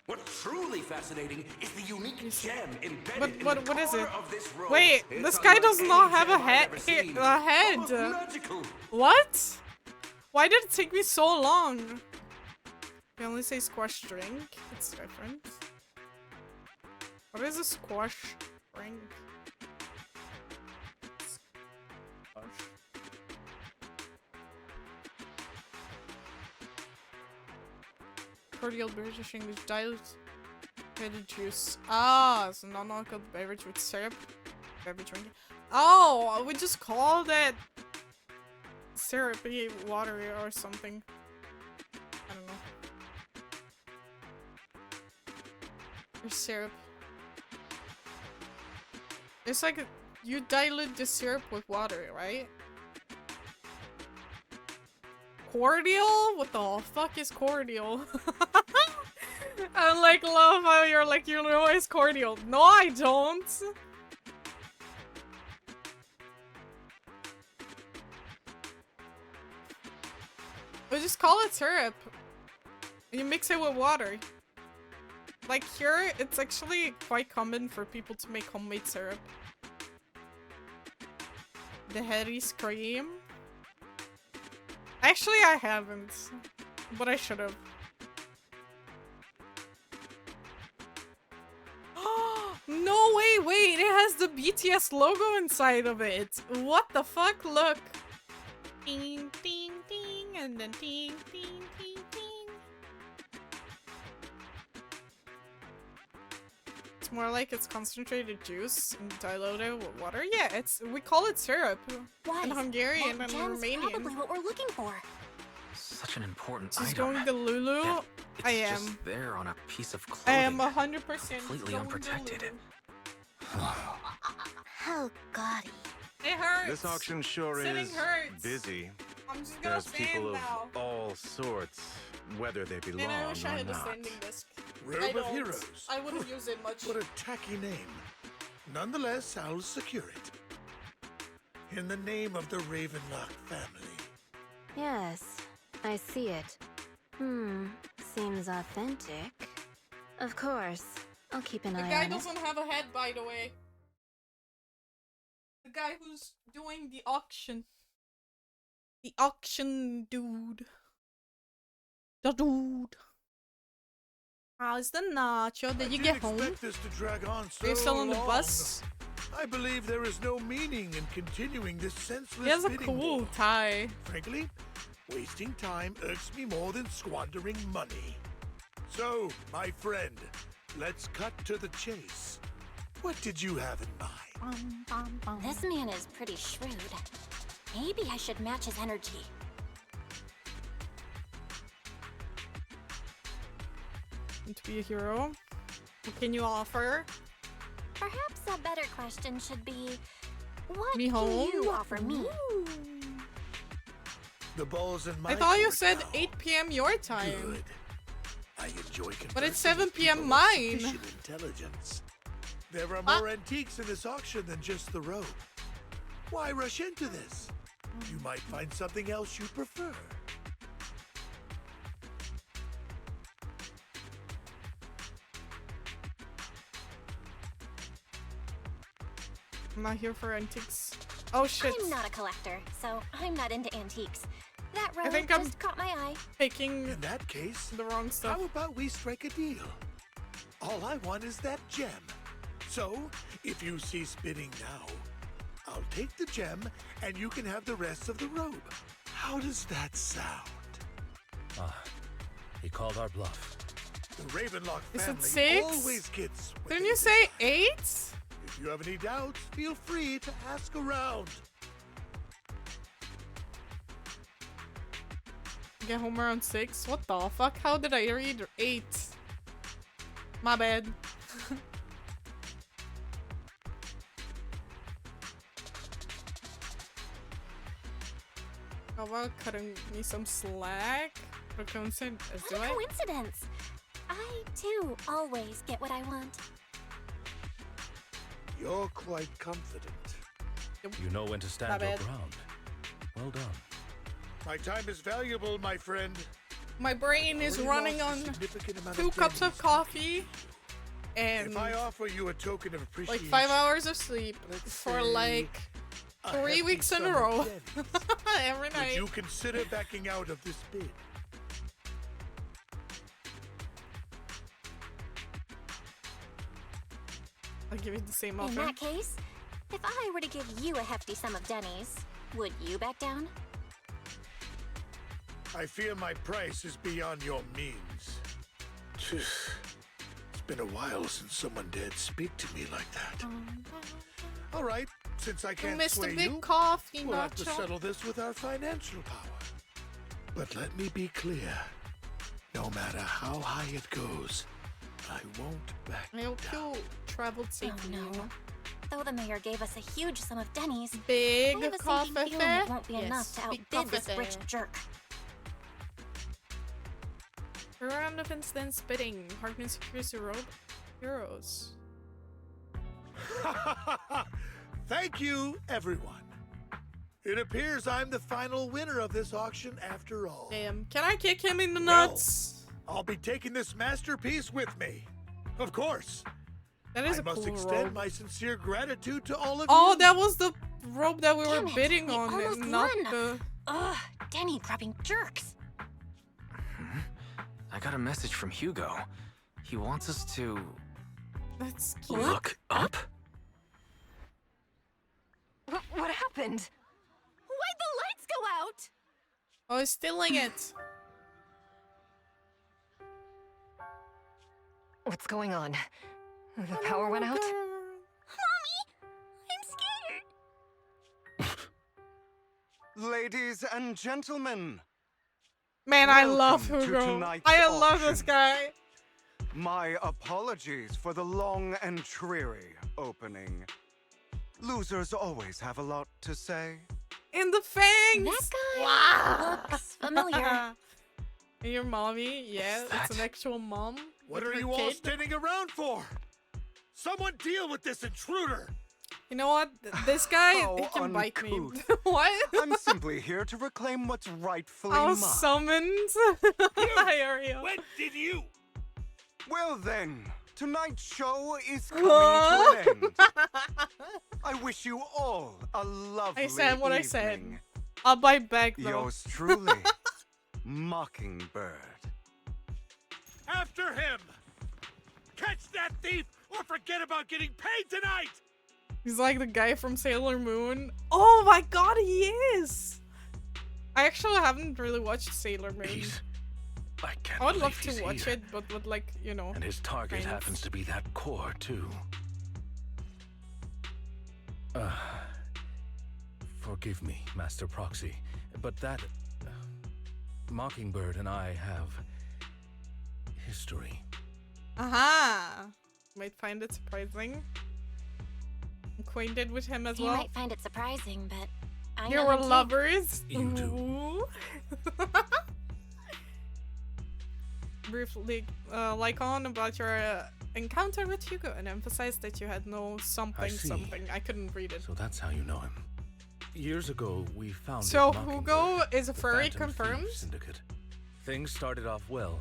What's truly fascinating is the unique gem embedded in what the is it? corner of this robe. Wait, It's this guy unlike does any not have gem a I've head. ever seen. A head. Almost magical. What? Why did it take me so long? They only say squash drink. It's different. What is a squash drink? Squash. cordial British English diluted juice. Ah, it's a non-alcoholic beverage with syrup. Beverage drinking. Oh, we just called it syrupy water or something. I don't know. Or syrup. It's like you dilute the syrup with water, right? Cordial? What the fuck is cordial? I like love how you're like, you know it's cordial. No, I don't. We just call it syrup. And you mix it with water. Like here, it's actually quite common for people to make homemade syrup. The Harry's cream. Actually, I haven't, but I should have. No way, wait, it has the BTS logo inside of it. What the fuck? Look. Ding, ding, ding, and then ding, ding, ding, ding. It's more like it's concentrated juice and diluted with water. Yeah, we call it syrup in Hungarian and Romanian. Probably what we're looking for. Such an important She's item. going to Lulu. Yet it's I am. just there on a piece of I clothing. am 100% completely going unprotected. to Lulu. How gaudy. It hurts. This auction sure Sitting is hurts. busy. I'm just gonna There's stand people now. of all sorts, whether they belong And I wish I or had a not. standing disc. Robe I of don't. Heroes. I wouldn't use it much. What a tacky name. Nonetheless, I'll secure it. In the name of the Ravenlock family. Yes, I see it. Seems authentic. Of course, I'll keep an The eye guy on it. doesn't have a head, by the way. The guy who's doing the auction. The auction dude. The dude. How's the nacho? Did you get home? Expect this to drag on so Are you still on the long. bus? I believe there is no meaning in continuing this senseless He has a bidding cool war. tie. Frankly, wasting time irks me more than squandering money. So, my friend, let's cut to the chase. What did you have in mind? This man is pretty shrewd. Maybe I should match his energy. To be a hero. What can you offer? Perhaps a better question should be, what Me can home? you offer me? The ball's in my I thought you court said now. 8 p.m. your time. Good. I enjoy But it's conversing 7 with p.m. people with mine. sufficient intelligence. There are Ah. more antiques in this auction than just the robe. Why rush into this? You might find something else you prefer. I'm not here for antiques. Oh shit. I'm not a collector, so I'm not into antiques. That robe think I'm- just caught my eye. Picking In that case, the wrong stuff. how about we strike a deal? All I want is that gem. So, if you cease bidding now, I'll take the gem and you can have the rest of the robe. How does that sound? He called our bluff. The Ravenlock Is it family 6? always gets what Didn't they you say 8? If you have any doubts, feel free to ask around. Get home around 6? What the fuck? How did I read 8? My bad. How about cutting me some slack? What coincidence? Do What a I? coincidence! I, too, always get what I want. You're quite confident. You know when to stand Not your bad. ground. Well done. My time is valuable, my friend. My brain is Already running lost a on significant amount 2 cups of pennies. coffee and If I offer you a token of like appreciation, 5 hours of sleep let's for say like a 3 hefty weeks in a sum of row. pennies, Every would night. you consider backing out of this bid? I'll give you the same In offer. that case, if I were to give you a hefty sum of Denny's, would you back down? I fear my price is beyond your means. It's been a while since someone dared speak to me like that. All right, since I can't Mr. sway Big you, Coffee we'll have to Nacho. settle this with our financial power. But let me be clear. No matter how high it goes, I won't back I hope you traveled safely. Oh no. Though the mayor gave us a huge sum of Denny's, Big I have a coffee sinking feeling fair? it won't be Yes, enough to big outbid this coffee rich fair. jerk. A round of instant spitting. Hartman secures the robe. Heroes. Thank you, everyone. It appears I'm the final winner of this auction after all. Damn. Can I kick him in the nuts? I'll be taking this masterpiece with me. Of course. That is I a must cool extend robe. my sincere gratitude to all of Oh, you. that was the robe that we were Damn it, bidding we on, almost and not won. the. Ugh, Denny grabbing jerks. I got a message from Hugo. He wants us to That's cute. look up? What happened? Why'd the lights go out? Oh, he's stealing it. What's going on? The power went out? Mommy, I'm scared. Ladies and gentlemen, Man, I love welcome to Hugo. tonight's I love this auction. guy. My apologies for the long and dreary opening. Losers always have a lot to say. And the fangs. That guy Wow. looks familiar. And your mommy, yeah, it's an actual mom. What with are her you all kid. standing around for? Someone deal with this intruder. You know what? This guy, How he can bite me. uncouth. What? I'm simply here to reclaim what's rightfully I mine. was summoned. Hi, Ariel. When did you? Well then, tonight's show is coming to an end. I wish you all a lovely I said what I evening. said. I'll bite back though. Yours truly, Mockingbird. After him! Catch that thief or forget about getting paid tonight! He's like the guy from Sailor Moon. Oh my god, he is! I actually haven't really watched Sailor Moon. I can't I would love believe to he's watch here. it, but with like, you know. And his target friends. happens to be that core, too. Forgive me, Master Proxy, but that... Mockingbird and I have... history. Aha! Might find it surprising. Acquainted with him as You well. might find it surprising, but I You know were him too. lovers. You too. Ooh. Briefly, like on about your encounter with Hugo and emphasize that you had no something see. something. I couldn't read it. So that's how you know him. Years ago, we founded So Mockingbird, Hugo is a the furry, Phantom Thieves confirmed? Syndicate. Things started off well.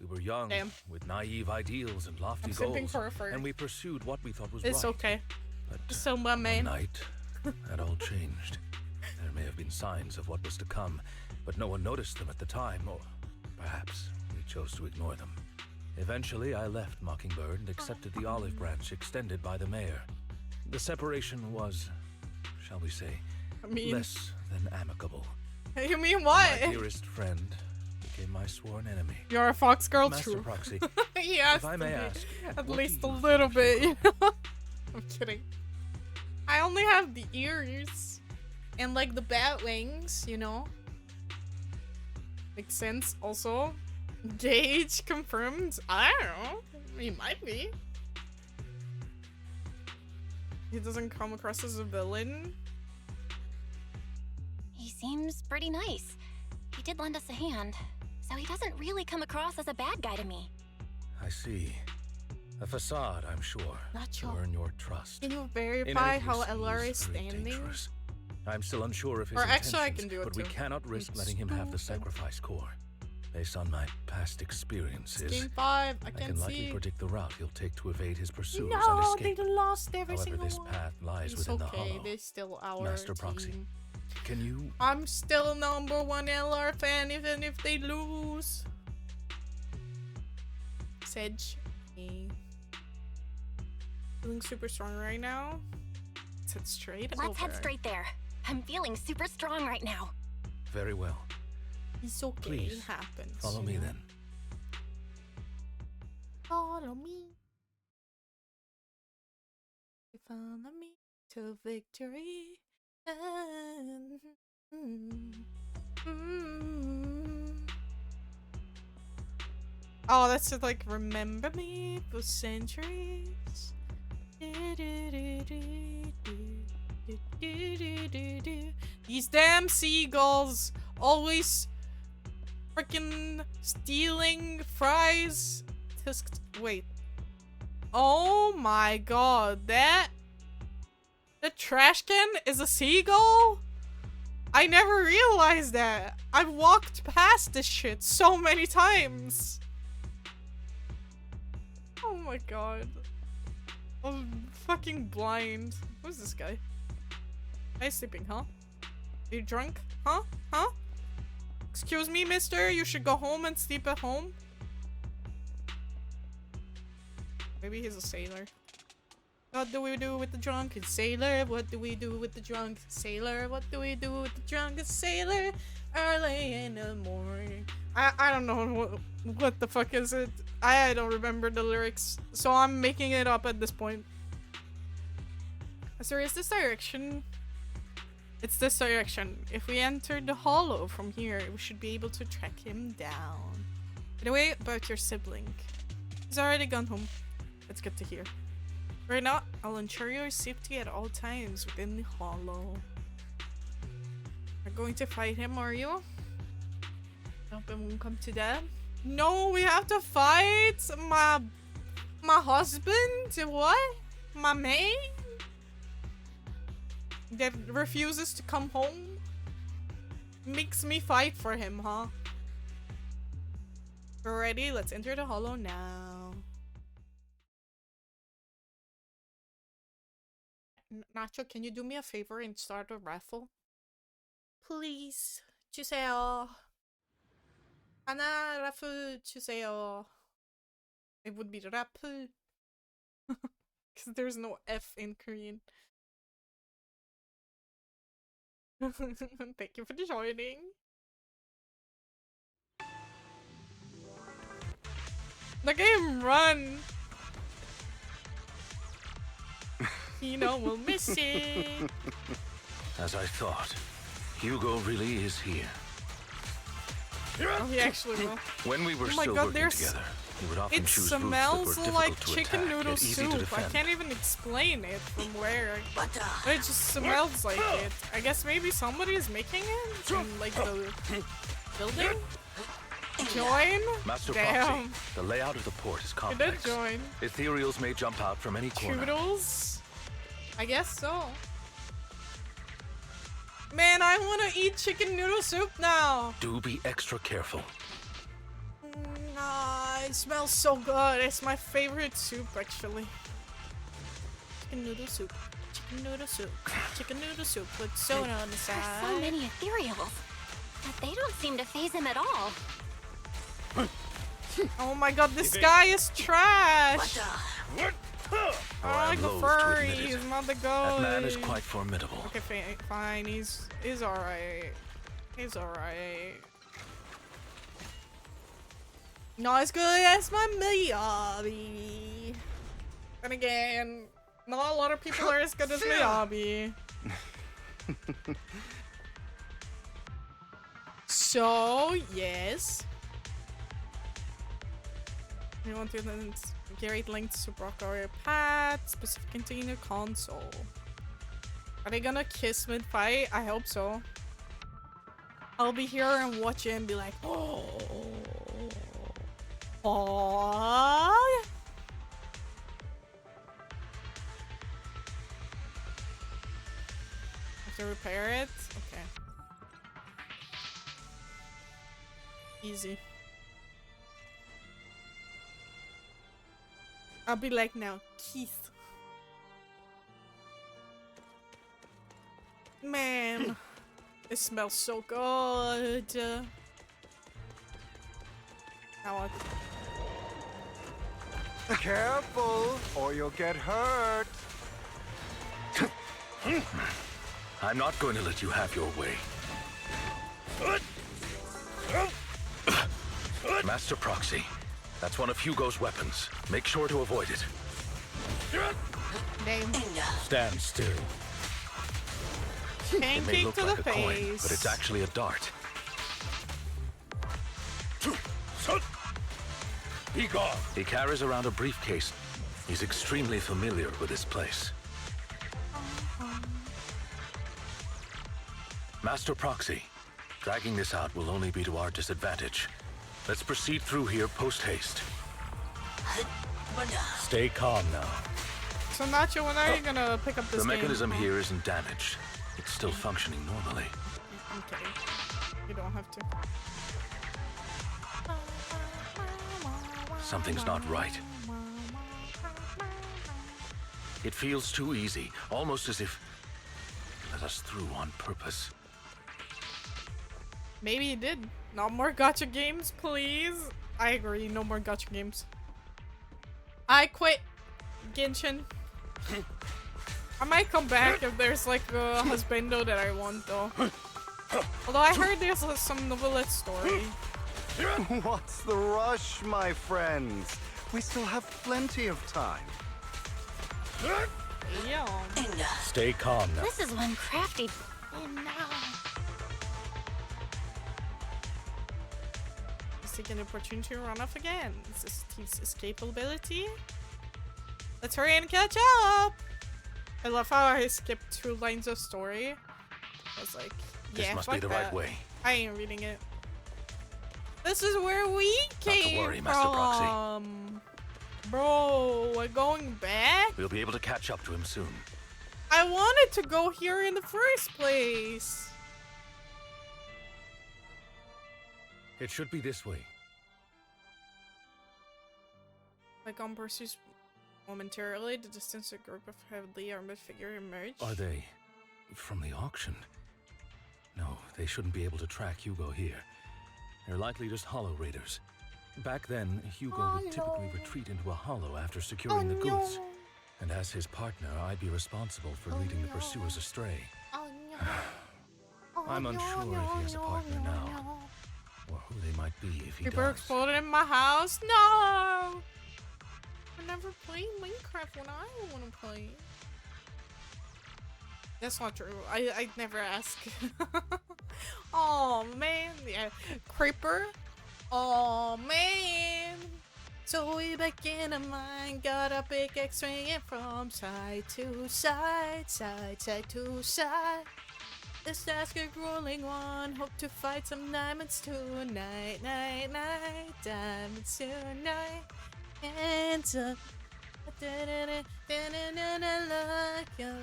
We were young, Damn. with naive ideals and lofty I'm simping goals, for a furry. and we pursued what we thought was It's right. okay. But So my one man. night, that all changed. There may have been signs of what was to come, but no one noticed them at the time, or perhaps we chose to ignore them. Eventually, I left Mockingbird and accepted the olive branch extended by the mayor. The separation was, shall we say, I mean, less than amicable. you mean what? My dearest friend became my sworn enemy. You're a fox girl, Master true. Proxy, Yes, if I may ask, at what least do a you little think of bit. Hugo? You know? I'm kidding. I only have the ears and like the bat wings, you know. Makes sense. Also, Gage confirmed. I don't know. He might be. He doesn't come across as a villain. He seems pretty nice. He did lend us a hand, so he doesn't really come across as a bad guy to me. I see. A facade, I'm sure, Not to sure. earn your trust. Can you verify how Innocuous, LR he is very standing? dangerous. I'm still unsure of his Or intentions, actually, I can do it but we too. cannot risk It's letting him have the stupid. sacrifice core. Based on my past experiences, Game 5, I I can can likely see. predict the route he'll take to evade his pursuers and No, they escape. lost every However, single this one. path lies It's within the okay, hollow. they're still our Master Proxy, team. can you... I'm still #1 LR fan even if they lose. Sedge. Me. Feeling super strong right now. Let's head straight Let's over. head straight there. I'm feeling super strong right now. Very well. It's okay, Please, it happens. follow you me know? then. Follow me. Follow me to victory. Oh, that's just like remember me for centuries. These damn seagulls always freaking stealing fries. Wait. Oh my god, the trash can is a seagull? I never realized that. I've walked past this shit so many times. Oh my god. I'm fucking blind. Who's this guy? Are you sleeping, huh? Are you drunk? Huh? Huh? Excuse me, mister? You should go home and sleep at home? Maybe he's a sailor. What do we do with the drunken sailor? What do we do with the drunk sailor? What do we do with the drunken sailor? Early in the morning. I don't know what the fuck is it. I don't remember the lyrics, so I'm making it up at this point. So is this direction? It's this direction. If we enter the hollow from here, we should be able to track him down. By the way, about your sibling. He's already gone home. That's good to hear. Right now, I'll ensure your safety at all times within the hollow. Are going to fight him, are you? Hope it won't come to that. No, we have to fight my husband? What? My man? That refuses to come home? Makes me fight for him, huh? Ready? Let's enter the hollow now. Nacho, can you do me a favor and start a raffle? Please. 주세요. 하나 raffle 주세요. It would be raffle. Because there's no F in Korean. Thank you for joining. The game run. Kino will miss it. As I thought, Hugo really is here. Oh, he actually will. When we were oh my still God, working together, he would often it choose routes that were smells difficult like to chicken attack, noodle yet easy to soup. I defend. can't even explain it from where. But it just smells like it. I guess maybe somebody is making it in like the building. Join? Master Damn. Proxy, the layout of the port is complex. did join. Ethereals may jump out from any corner. Toodles? I guess so. Man, I want to eat chicken noodle soup now. Do be extra careful. It smells so good. It's my favorite soup, actually. Chicken noodle soup. Chicken noodle soup. Chicken noodle soup with soda on the side. There's so many ethereals, but they don't seem to phase him at all. Oh my god, this guy is trash! I like the furry, he's not the That man good. is quite formidable. Okay, fine, he's alright. He's alright. Not as good as my Miyabi. And again, not a lot of people are as good as Miyabi. So, yes. We want to create links to Brockari pad, specific container console. Are they gonna kiss mid-fight? I hope so. I'll be here and watch it and be like, oh. Oh. Have to repair it? Okay. Easy. I'll be like, now, Keith. Man, it smells so good. Now what? Careful, or you'll get hurt. I'm not going to let you have your way. Master Proxy, That's one of Hugo's weapons. Make sure to avoid it. Damn. Stand still. It may Pancake look to like the a coin, face. but it's actually a dart. Be gone. He carries around a briefcase. He's extremely familiar with this place. Master Proxy, dragging this out will only be to our disadvantage. Let's proceed through here post-haste. Stay calm now. So Nacho, when are you gonna pick up this The game? mechanism here isn't damaged. It's still functioning normally. I'm kidding. You don't have to. Something's not right. It feels too easy, almost as if let us through on purpose. Maybe he did. Not more gacha games, please. I agree, no more gacha games. I quit Genshin. I might come back if there's like a husbando that I want though. Although I heard there's some novelette story. What's the rush, my friends? We still have plenty of time. Yeah. Stay calm now. This is one crafty. Oh no. Seeking an opportunity to run off again. Is this Steve's escapability? Let's hurry and catch up! I love how I skipped 2 lines of story. I was like, yeah, This must fuck be the that. right way. I ain't reading it. This is where we came worry, Master Proxy. from. Bro, we're going back? We'll be able to catch up to him soon. I wanted to go here in the first place. It should be this way. Like on pursues momentarily, the distance a group of heavily armored figures emerged. Are they from the auction? No, they shouldn't be able to track Hugo here. They're likely just hollow raiders. Back then, Hugo would typically retreat into a hollow after securing the goods. And as his partner, I'd be responsible for leading the pursuers astray. I'm unsure if he has a partner now, or who they might be if he People does. exploded in my house. No! I never played Minecraft when I want to play. That's not true. I never ask. Oh man, yeah. Creeper. Oh man. So we back in the mine, got a pickaxe swinging from side to side, side to side. This task a grueling one. Hope to fight some diamonds tonight, night, night, diamonds tonight. Hands up. Like a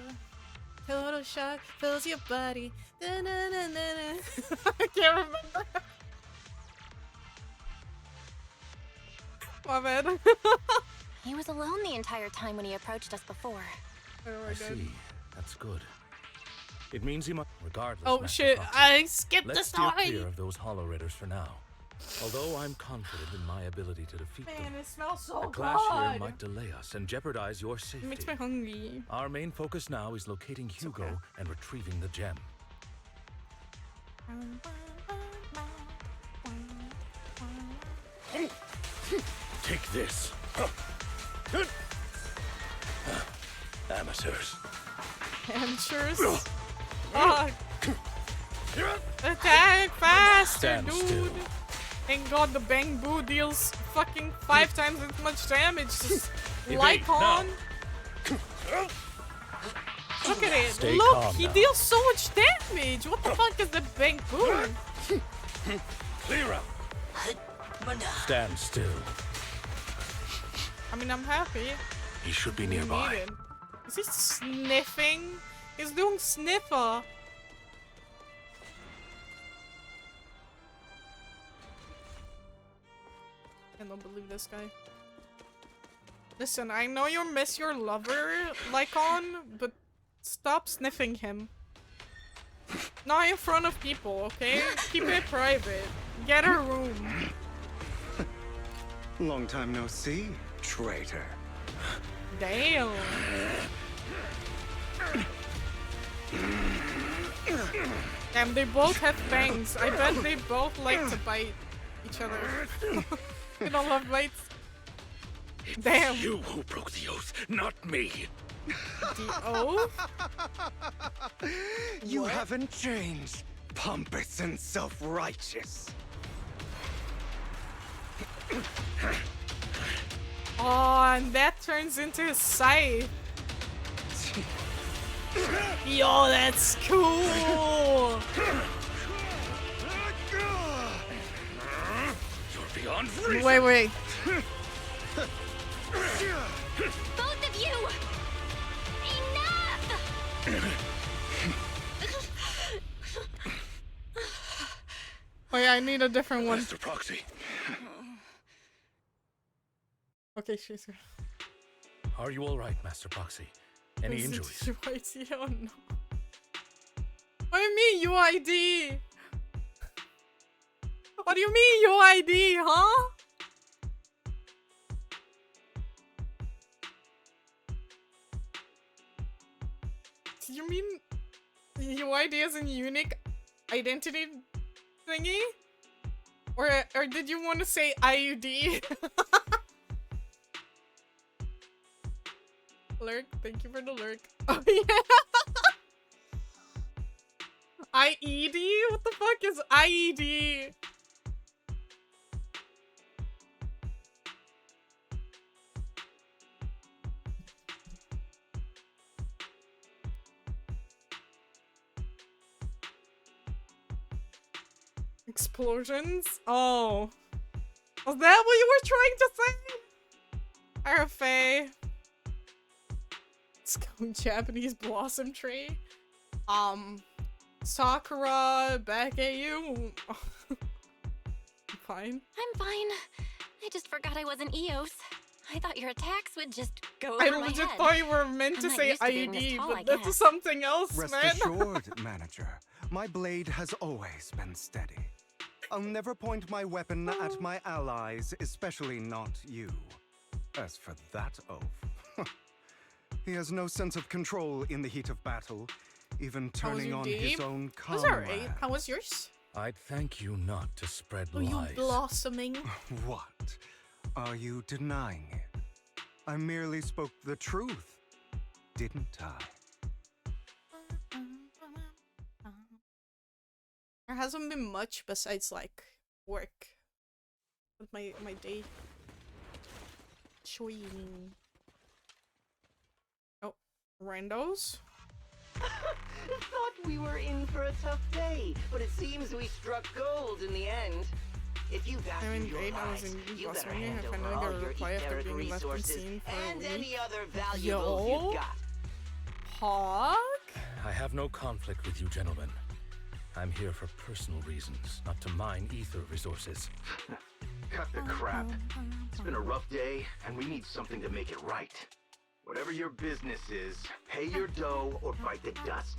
total shock fills your body. I can't remember. My bad. He was alone the entire time when he approached us before. I see. That's good. It means he must, regardless. Oh Master shit! Proxy, I skipped the let's steer story. clear of those hollow raiders for now. Although I'm confident in my ability to defeat Man, them, it smells so a good. clash here might delay us and jeopardize your It safety. makes me hungry. Our main focus now is locating Hugo and retrieving the gem. Take this. Amateurs. Amateurs. Fuck. Attack faster, Stand dude. still. Thank God the Bang Boo deals fucking 5 times as much damage. Just Evade, like on. Look at it. Stay Look, calm he now. deals so much damage. What the fuck is the Bang Boo? Clear up. Stand still. I mean, I'm happy. He should be We nearby. need it. Is he sniffing? He's doing sniffer. I don't believe this guy. Listen, I know you miss your lover, Lycon, but stop sniffing him. Not in front of people, okay? Keep it private. Get a room. Long time no see, traitor. Damn. Damn, they both have fangs. I bet they both like to bite each other. They don't love bites. Damn. You who broke the oath, not me. The oath? You haven't changed, pompous and self-righteous. Oh, and that turns into a scythe. Yo, that's cool. You're beyond reason. Wait. Both of you! Wait, I need a different one. Master Proxy. Okay, she's good. Are you all right, Master Proxy? Any injuries? UID? Oh no. What do you mean UID? What do you mean UID, huh? Do you mean UID as a unique identity thingy? Or did you want to say IUD? Lurk, thank you for the lurk. Oh yeah. IED? What the fuck is IED? Explosions? Oh. Was that what you were trying to say? RFA. Let's go Japanese blossom tree. Sakura, back at you. I'm fine. I'm fine. I just forgot I wasn't Eos. I thought your attacks would just go over my head. I just thought you were meant to say IUD, but that's something else, Rest man. assured, manager. My blade has always been steady. I'll never point my weapon at my allies, especially not you. As for that oaf, he has no sense of control in the heat of battle, even turning on his own comrade. Was alright. How was yours? I'd thank you not to spread Oh, lies. you blossoming. What? Are you denying it? I merely spoke the truth, didn't I? There hasn't been much besides like work with my day. Showing. Oh, randos. Thought we were in for a tough day, but it seems we struck gold in the end. If you value your lives, you better hand over all your etheric resources and any other valuables you've got. Hog? I have no conflict with you, gentlemen. I'm here for personal reasons, not to mine ether resources. Cut the crap. It's been a rough day, and we need something to make it right. Whatever your business is, pay your dough or bite the dust.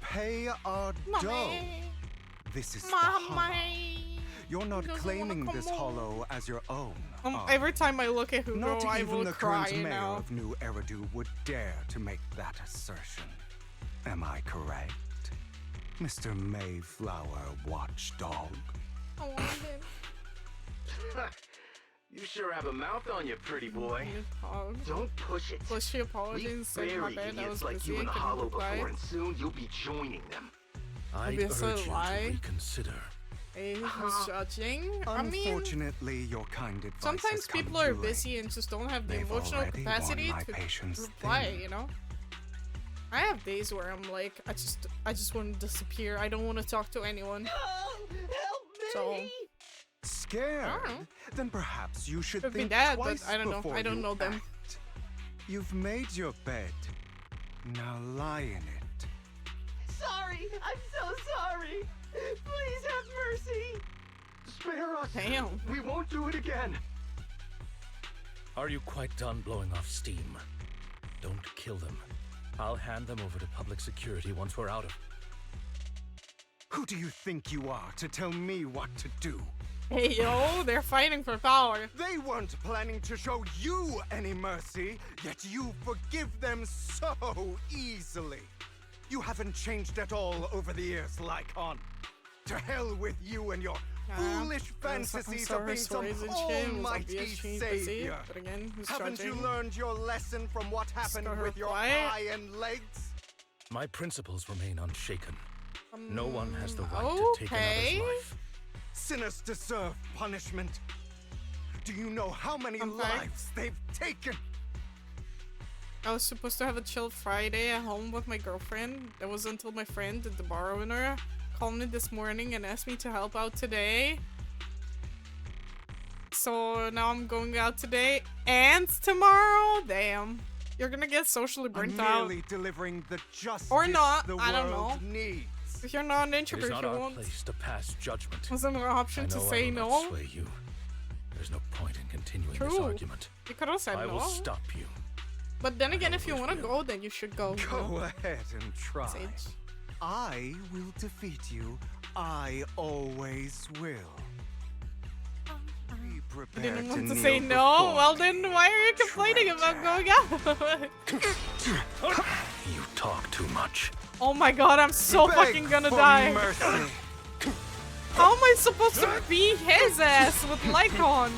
Pay our dough. This is Mommy. You're not claiming this hollow as your own. Every time I look at Hugo, not I even will the cry current mayor now. of New Eridu would dare to make that assertion. Am I correct, Mr. Mayflower Watchdog? I want him. You sure have a mouth on you, pretty boy. Don't push it. Well, she apologized and said my bad. I was like busy. you I in the couldn't hollow reply. before, and soon you'll be joining them. I'd Obviously, urge you lie. to reconsider. Hey, who's judging? I mean, Unfortunately, your kind advice sometimes has come people are too busy and just don't have the They've emotional already capacity worn my to patience reply, thin. you know? I have days where I'm like, I just want to disappear. I don't want to talk to anyone. So, Scared? I don't know. Then perhaps you should Could be think that, but twice I don't know. before I don't you know them. act. You've made your bed. Now lie in it. Sorry, I'm so sorry. Please have mercy. Spare us. Damn. We won't do it again. Are you quite done blowing off steam? Don't kill them. I'll hand them over to public security once we're out of... Who do you think you are to tell me what to do? Hey yo, they're fighting for power. They weren't planning to show you any mercy, yet you forgive them so easily. You haven't changed at all over the years, Lycon. To hell with you and your foolish fantasies of being some almighty savior. But again, who's Haven't you judging? learned your lesson from what happened with your eye and legs? My principles remain unshaken. No one has the right to take another's life. Sinners deserve punishment. Do you know how many lives they've taken? I was supposed to have a chill Friday at home with my girlfriend. That was until my friend, the bar owner, called me this morning and asked me to help out today. So now I'm going out today and tomorrow. Damn. You're gonna get socially burnt out. Merely delivering the justice or not, the I don't know. world needs. If you're not an It introvert, is not you our won't. place to pass judgment. Was there an option to say I will no? not sway you. There's no point in continuing this True. argument. You could have said I no. will stop you. But then again, if you want to go, then you should go. Go ahead and try. Sage. I will defeat you. I always will. Be You prepared didn't want to kneel say no? before Well then, why are you complaining about going out? You talk too much. Oh my god, I'm so Beg fucking gonna for die. mercy. How am I supposed to beat his ass with Lycon?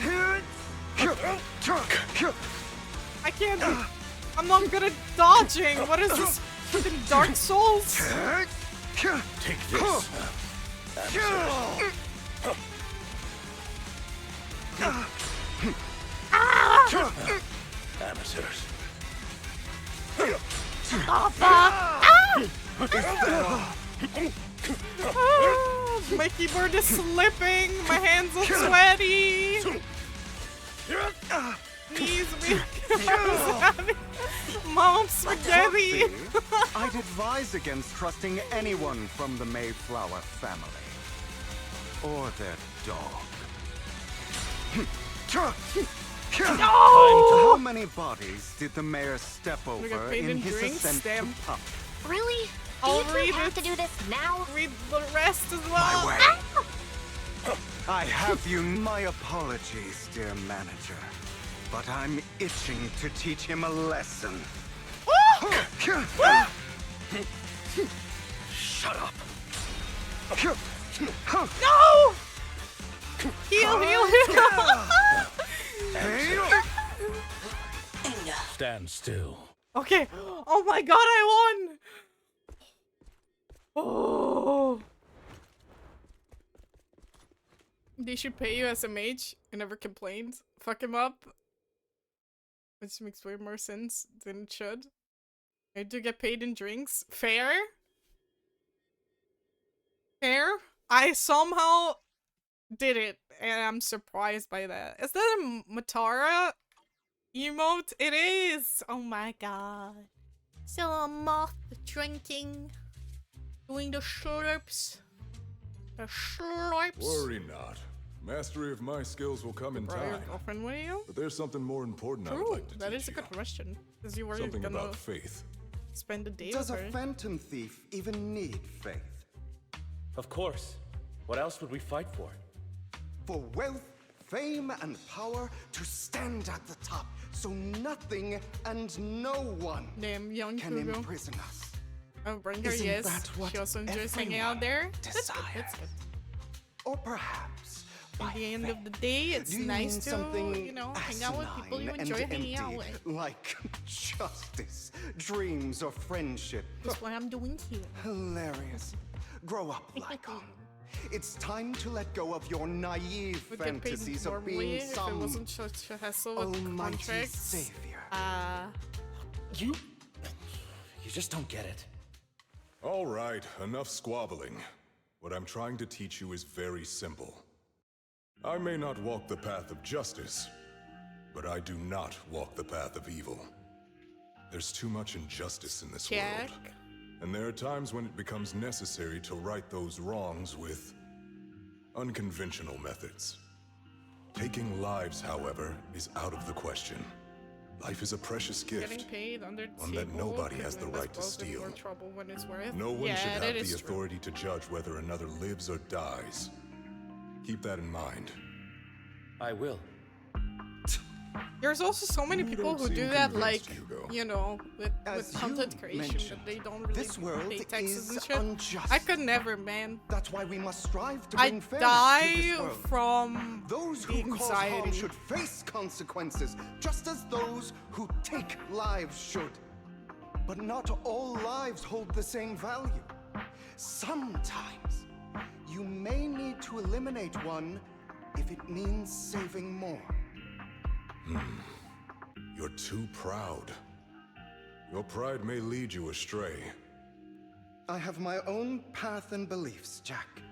I can't. I'm not good at dodging. What is this? Freaking Dark Souls? Take this. Amateurs. Oh fuck! My keyboard is slipping. My hands are sweaty. Knees weak. Mom spaghetti. I'd advise against trusting anyone from the Mayflower family. Or their dog. No! How many bodies did the mayor step We got over paid in in his drinks, ascent damn. to power? Really? I'll Do you read two have it. to do this now? Read the rest as well. My way. I have you. My apologies, dear manager. But I'm itching to teach him a lesson. Shut up. No! Heal, heal, heal! Stand still. Okay. Oh my god, I won! Oh. They should pay you as a mage. You never complained. Fuck him up. Which makes way more sense than it should. I do get paid in drinks. Fair? Fair? I somehow did it, and I'm surprised by that. Is that a Matara emote? It is! Oh my god. So a moth drinking, doing the slurps. The slurps. Worry not. Mastery of my skills will come in Bro, your time. girlfriend with you? But there's something more important I would True, like to that teach is a you. good question. Because you were Something gonna about faith. spend a day Does a with her. phantom thief even need faith? Of course. What else would we fight for? For wealth, fame, and power to stand at the top, so nothing and no one Damn, young can Hugo. imprison us. Oh, bring her, Isn't yes. that what She also enjoys hanging out there. That's good, that's good. Or perhaps, At the end of the day, it's do you nice mean to, something you know, hang out with people you asinine enjoy and hanging out empty, with. like justice, dreams, or friendship? That's what I'm doing here. Hilarious. Grow up, Lycon. It's time to let go of your naive Would get paid fantasies of normally being if it some wasn't such a hassle with almighty contracts. savior. You just don't get it. All right, enough squabbling. What I'm trying to teach you is very simple. I may not walk the path of justice, but I do not walk the path of evil. There's too much injustice in this world. And there are times when it becomes necessary to right those wrongs with unconventional methods. Taking lives, however, is out of the question. Life is a precious Getting gift, paid under the one that table nobody can has the end us right to both in steal. more trouble when it's worth. No one Yeah, should that have is the true. authority to judge whether another lives or dies. Keep that in mind. I will. There's also so many people who do that, like, you know, with content creation, that they don't really pay taxes and shit. Unjust. I could never, man. That's why we must strive to I bring fairness to die this world. from Those the who cause harm anxiety. should face consequences, just as those who take lives should. But not all lives hold the same value. Sometimes, you may need to eliminate one if it means saving more. You're too proud. Your pride may lead you astray. I have my own path and beliefs, Jack.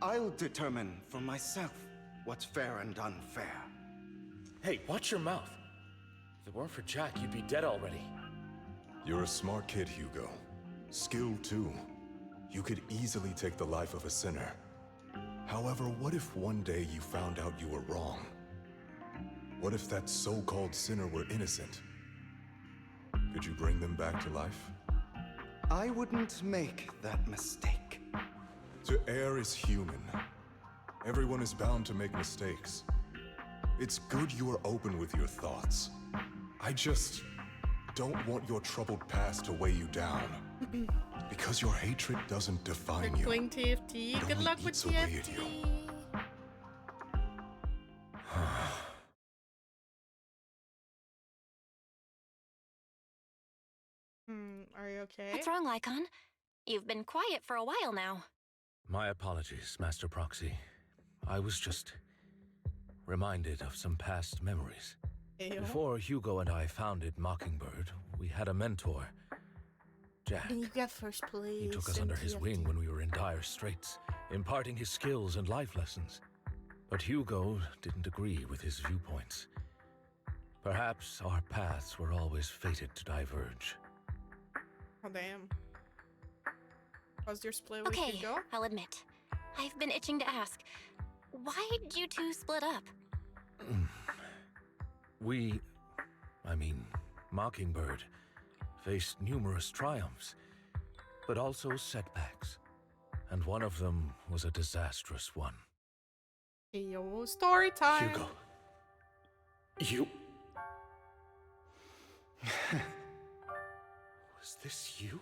I'll determine for myself what's fair and unfair. Hey, watch your mouth. If it weren't for Jack, you'd be dead already. You're a smart kid, Hugo. Skilled too. You could easily take the life of a sinner. However, what if one day you found out you were wrong? What if that so-called sinner were innocent? Could you bring them back to life? I wouldn't make that mistake. To err is human. Everyone is bound to make mistakes. It's good you are open with your thoughts. I just don't want your troubled past to weigh you down. Because your hatred doesn't define you. Playing TFT. It Good only luck with eats away at TFT. you. Are you okay? What's wrong, Lycon? You've been quiet for a while now. My apologies, Master Proxy. I was just reminded of some past memories. Ew. Before Hugo and I founded Mockingbird, we had a mentor, Jack. And you got first place. He took us in under his TFT. wing when we were in dire straits, imparting his skills and life lessons. But Hugo didn't agree with his viewpoints. Perhaps our paths were always fated to diverge. Oh, damn. How's your split with Okay, Hugo? I'll admit. I've been itching to ask. Why did you two split up? Mockingbird, faced numerous triumphs, but also setbacks. And one of them was a disastrous one. Yo, story time. Hugo. You... Was this you?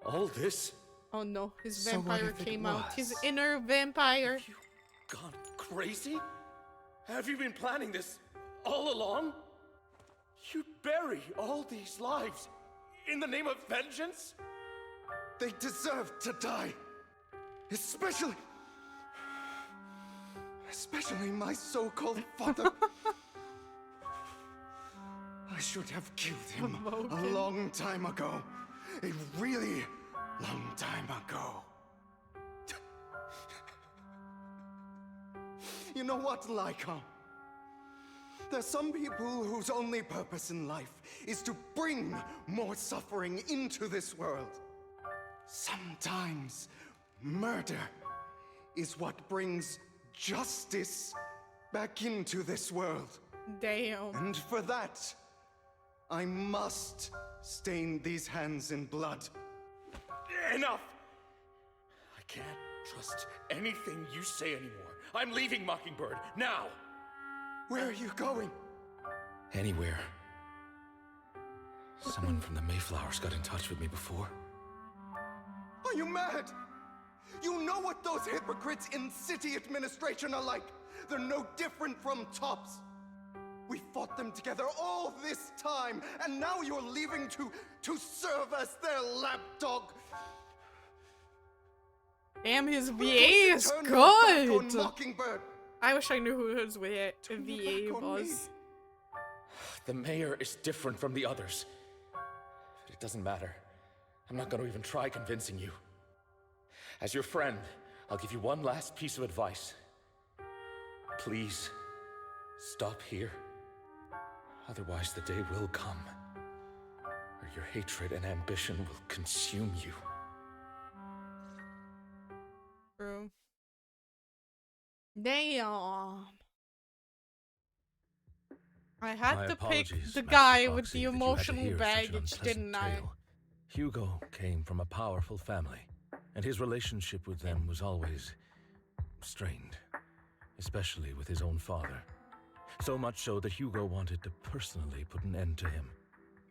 All this? Oh no, his So what vampire if it came out. His was? inner vampire. Gone crazy? Have you been planning this all along? You'd bury all these lives in the name of vengeance? They deserve to die. Especially my so-called father. I should have killed him a long time ago. A really long time ago. You know what, Lycon? There's some people whose only purpose in life is to bring more suffering into this world. Sometimes murder is what brings justice back into this world. Damn. And for that, I must stain these hands in blood. Enough! I can't trust anything you say anymore. I'm leaving Mockingbird, now! Where are you going? Anywhere. Someone from the Mayflowers got in touch with me before. Are you mad? You know what those hypocrites in city administration are like. They're no different from tops. We fought them together all this time, and now you're leaving to serve as their lapdog. Damn, his VA We're going to is turn your back on good. Mockingbird. I wish I knew who his VA was. The mayor is different from the others. But it doesn't matter. I'm not going to even try convincing you. As your friend, I'll give you one last piece of advice. Please, stop here. Otherwise, the day will come where your hatred and ambition will consume you. True. Damn. I had My to pick apologies, the Master guy with Proxy, the that you had to emotional hear such an baggage, unpleasant didn't I? tale. Hugo came from a powerful family, and his relationship with them was always strained, especially with his own father. So much so that Hugo wanted to personally put an end to him.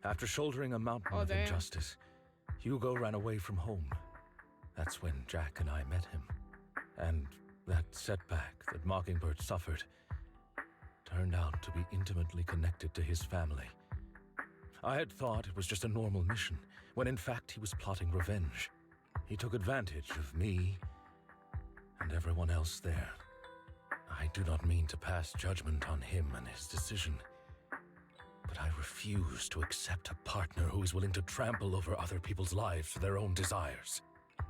After shouldering a mountain of injustice, Hugo ran away from home. That's when Jack and I met him. And that setback that Mockingbird suffered turned out to be intimately connected to his family. I had thought it was just a normal mission, when in fact he was plotting revenge. He took advantage of me and everyone else there. I do not mean to pass judgment on him and his decision, but I refuse to accept a partner who is willing to trample over other people's lives for their own desires.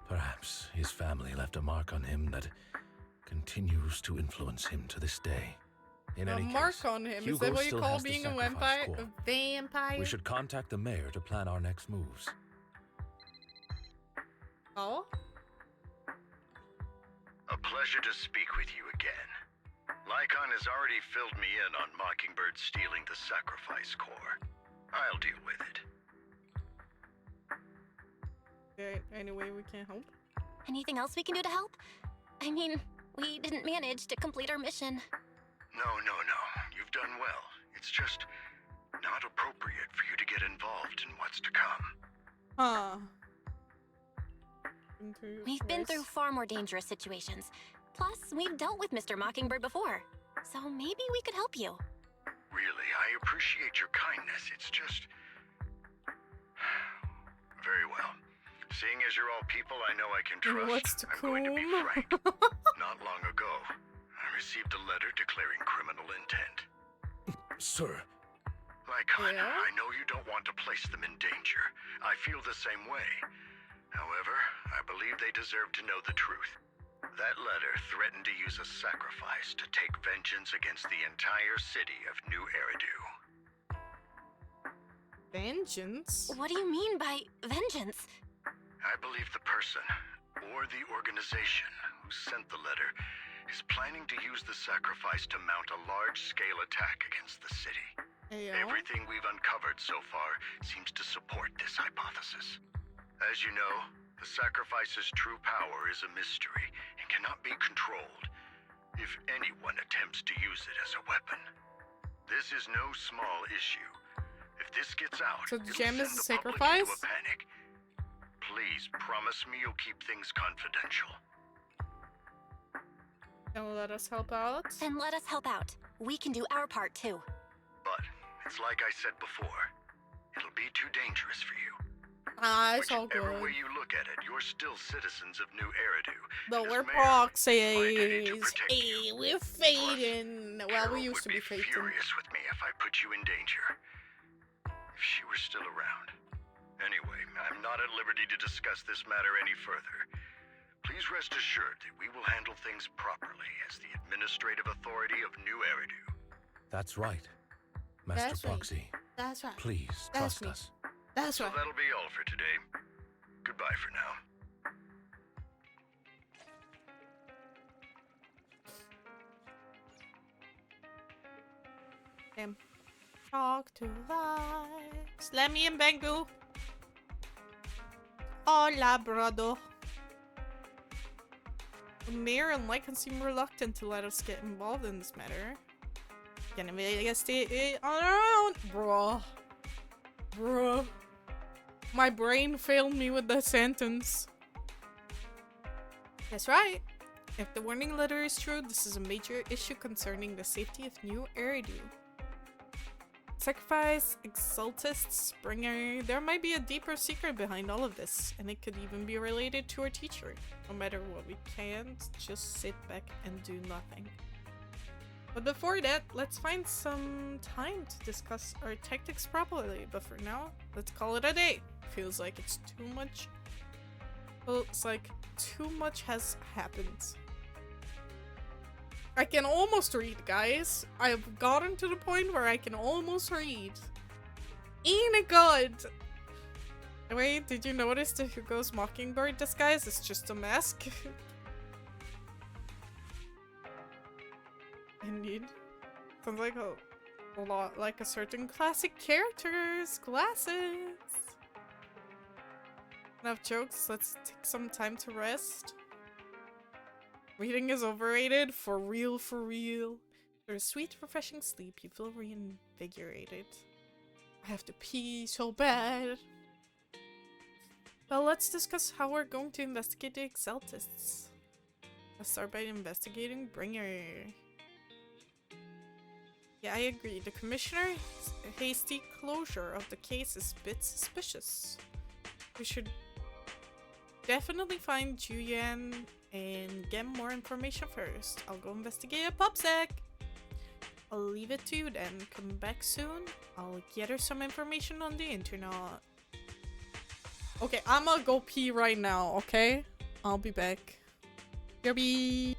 Perhaps his family left a mark on him that continues to influence him to this day. In any mark case, on him? Hugo Is that what you still call has the being a sacrifice vampire? core. A vampire? We should contact the mayor to plan our next moves. Oh? A pleasure to speak with you again. Lycon has already filled me in on Mockingbird stealing the sacrifice core. I'll deal with it. Any way we can help? Anything else we can do to help? I mean, we didn't manage to complete our mission. No. You've done well. It's just not appropriate for you to get involved in what's to come. Huh. We've been through far more dangerous situations. Plus, we've dealt with Mr. Mockingbird before. So maybe we could help you. Really, I appreciate your kindness. It's just... Very well. Seeing as you're all people I know I can trust, I'm going to be frank. Not long ago, I received a letter declaring criminal intent. Sir. Lycon, I know you don't want to place them in danger. I feel the same way. However, I believe they deserve to know the truth. That letter threatened to use a sacrifice to take vengeance against the entire city of New Eridu. Vengeance? What do you mean by vengeance? I believe the person, or the organization, who sent the letter is planning to use the sacrifice to mount a large-scale attack against the city. Everything we've uncovered so far seems to support this hypothesis. As you know, the sacrifice's true power is a mystery and cannot be controlled if anyone attempts to use it as a weapon. This is no small issue. If this gets out, so the it'll gem send is a the public sacrifice? into a panic. Please promise me you'll keep things confidential. And let us help out? Then let us help out. We can do our part too. But it's like I said before, it'll be too dangerous for you. It's all good. Whichever way you look at it, you're still citizens of New Eridu. But we're proxies. Hey, we're Phaeton. Well, we used to be Phaeton. Furious with me if I put you in danger. If she were still around. Anyway, I'm not at liberty to discuss this matter any further. Please rest assured that we will handle things properly as the administrative authority of New Eridu. That's right. Master Proxy. That's right. Please trust us. That's right. So that'll be all for today. Goodbye for now. Talk to lives. Let me in, Bengu. Hola, brother. The mayor and Lycon seem reluctant to let us get involved in this matter. Can investigate it on our own. Bruh. My brain failed me with that sentence. That's right. If the warning letter is true, this is a major issue concerning the safety of New Eridu. Sacrifice, Exaltist, Springer, there might be a deeper secret behind all of this, and it could even be related to our teacher. No matter what, we can't just sit back and do nothing. But before that, let's find some time to discuss our tactics properly, but for now, let's call it a day. Feels like it's too much. Well, it's like too much has happened. I can almost read, guys. I've gotten to the point where I can almost read. Ain't it good? Wait, did you notice that Hugo's Mockingbird disguise is just a mask? Indeed. Sounds like a lot like a certain classic character's glasses. Enough jokes, let's take some time to rest. Reading is overrated, for real, for real. For a sweet, refreshing sleep, you feel reinvigorated. I have to pee so bad. Well, let's discuss how we're going to investigate the Excel tests. Let's start by investigating Bringer. Yeah, I agree. The commissioner's hasty closure of the case is a bit suspicious. We should definitely find Julian and get more information first. I'll go investigate a PubSec. I'll leave it to you then. Come back soon. I'll get her some information on the internet. Okay, I'm gonna go pee right now, okay? I'll be back. Kirby!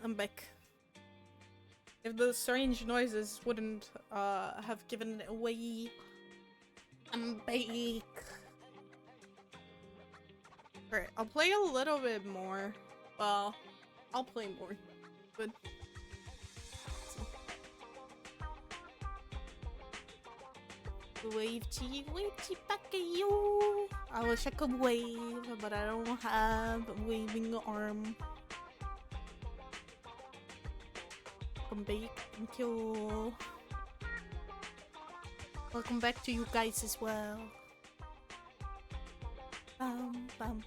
I'm back. If the strange noises wouldn't have given it away, I'm back. Alright, I'll play a little bit more. Well, I'll play more. But wave back at you. I wish I could wave, but I don't have a waving arm. Welcome back, thank you. Welcome back to you guys as well. I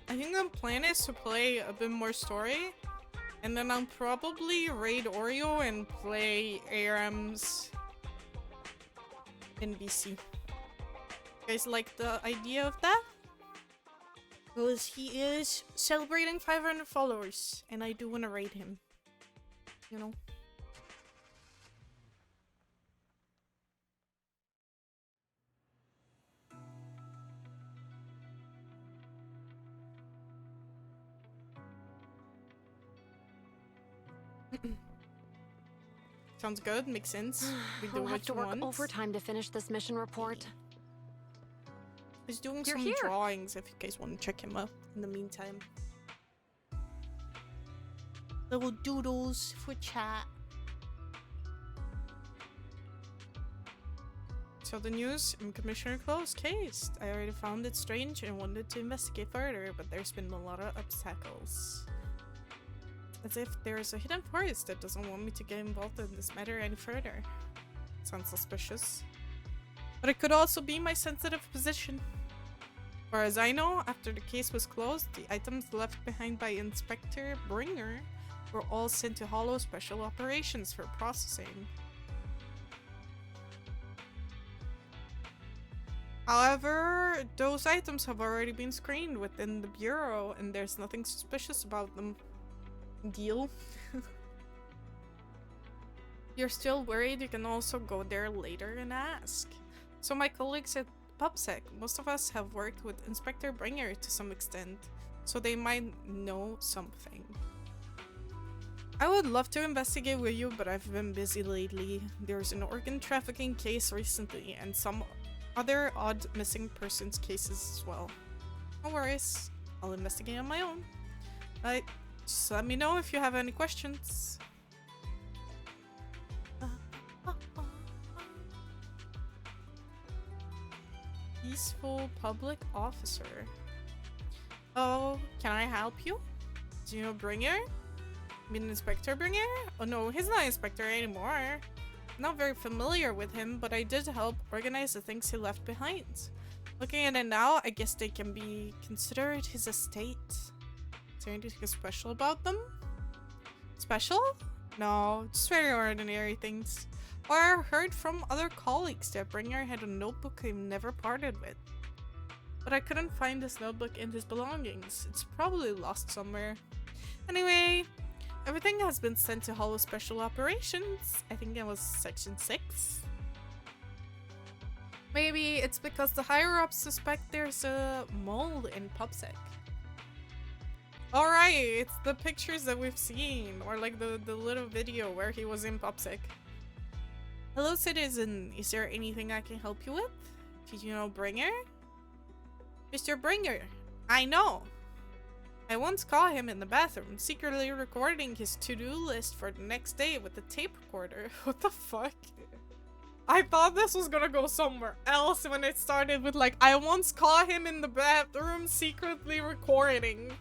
think the plan is to play a bit more story, and then I'll probably raid Oreo and play ARM's NBC. You guys like the idea of that? Because he is celebrating 500 followers, and I do want to raid him. You know? Sounds good, makes sense. We do We'll what have to you work want. overtime to finish this mission report. He's doing You're some here. drawings if you guys want to check him out in the meantime. Little doodles for chat. So the news, Commissioner closed case. I already found it strange and wanted to investigate further, but there's been a lot of obstacles. As if there's a hidden force that doesn't want me to get involved in this matter any further. Sounds suspicious. But it could also be my sensitive position. As far as I know, after the case was closed, the items left behind by Inspector Bringer were all sent to Hollow Special Operations for processing. However, those items have already been screened within the Bureau and there's nothing suspicious about them. Deal? You're still worried? You can also go there later and ask. So my colleagues at PubSec, most of us have worked with Inspector Bringer to some extent, so they might know something. I would love to investigate with you, but I've been busy lately. There's an organ trafficking case recently and some other odd missing persons cases as well. No worries, I'll investigate on my own. Just let me know if you have any questions. Peaceful public officer. Oh, can I help you? Do you know Bringer? You mean Inspector Bringer? Oh no, he's not Inspector anymore. Not very familiar with him, but I did help organize the things he left behind. Looking at it now, I guess they can be considered his estate. Is there anything special about them? Special? No, just very ordinary things. Or I heard from other colleagues that Bringer had a notebook he never parted with. But I couldn't find this notebook in his belongings. It's probably lost somewhere. Anyway, everything has been sent to Hollow Special Operations. I think it was Section 6. Maybe it's because the higher-ups suspect there's a mole in PubSec. Alright, it's the pictures that we've seen, or like the little video where he was in PubSec. Hello, citizen. Is there anything I can help you with? Did you know Bringer? Mr. Bringer, I know. I once caught him in the bathroom, secretly recording his to-do list for the next day with the tape recorder. What the fuck? I thought this was gonna go somewhere else when it started with like, I once caught him in the bathroom secretly recording.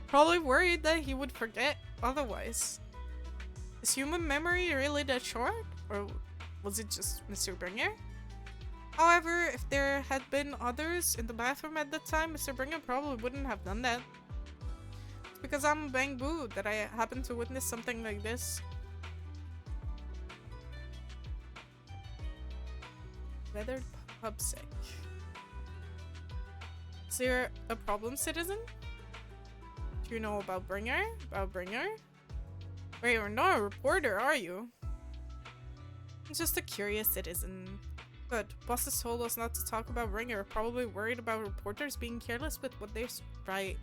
Probably worried that he would forget otherwise. Is human memory really that short? Or was it just Mr. Bringer? However, if there had been others in the bathroom at the time, Mr. Bringer probably wouldn't have done that. It's because I'm a bang boo that I happened to witness something like this. Weathered PubSec. Is there a problem, citizen? Do you know about Bringer? About Bringer? Wait, you're not a reporter, are you? I'm just a curious citizen. Good. Bosses told us not to talk about Bringer, probably worried about reporters being careless with what they write.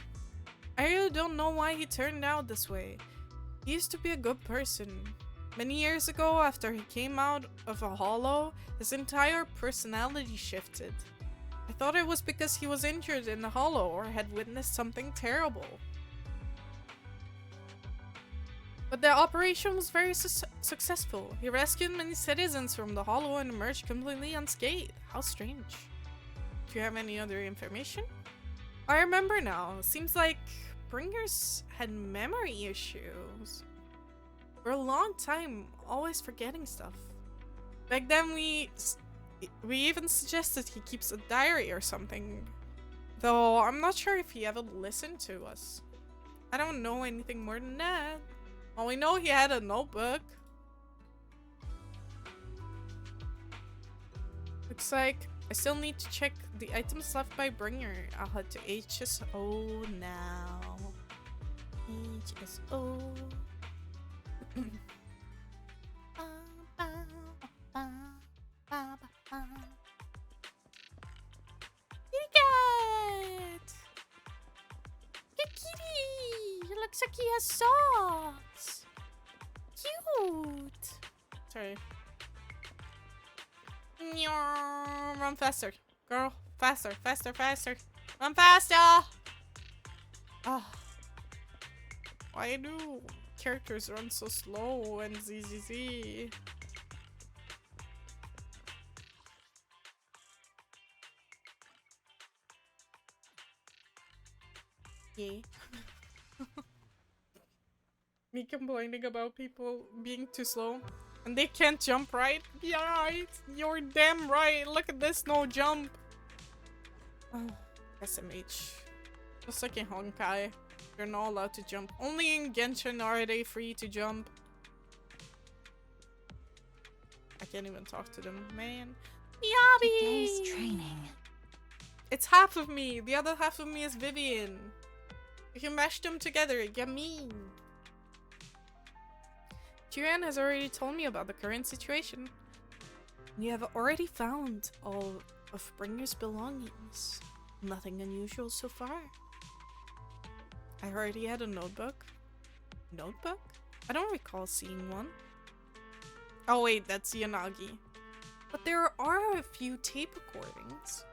I really don't know why he turned out this way. He used to be a good person. Many years ago, after he came out of a hollow, his entire personality shifted. I thought it was because he was injured in the hollow or had witnessed something terrible. But the operation was very successful. He rescued many citizens from the hollow and emerged completely unscathed. How strange. Do you have any other information? I remember now. Seems like Bringers had memory issues. For a long time, always forgetting stuff. Back then we even suggested he keeps a diary or something. Though I'm not sure if he ever listened to us. I don't know anything more than that. Well, we know he had a notebook. Looks like I still need to check the items left by Bringer. I'll head to HSO now. HSO. Kitty cat! Kitty! It looks like he has socks. Cute. Sorry. Run faster, girl. Faster, faster, faster. Run faster! Oh. Why do characters run so slow in ZZZ? Yeah. Me complaining about people being too slow. And they can't jump right? Yeah, right. You're damn right. Look at this, no jump. Oh, SMH. Just like in Honkai. You're not allowed to jump. Only in Genshin are they free to jump. I can't even talk to them, man. Yabi! Today's training. It's half of me. The other half of me is Vivian. If you mash them together, you mean. Tyrion has already told me about the current situation. You have already found all of Bringer's belongings. Nothing unusual so far. I heard he had a notebook. Notebook? I don't recall seeing one. Oh wait, that's Yanagi. But there are a few tape recordings.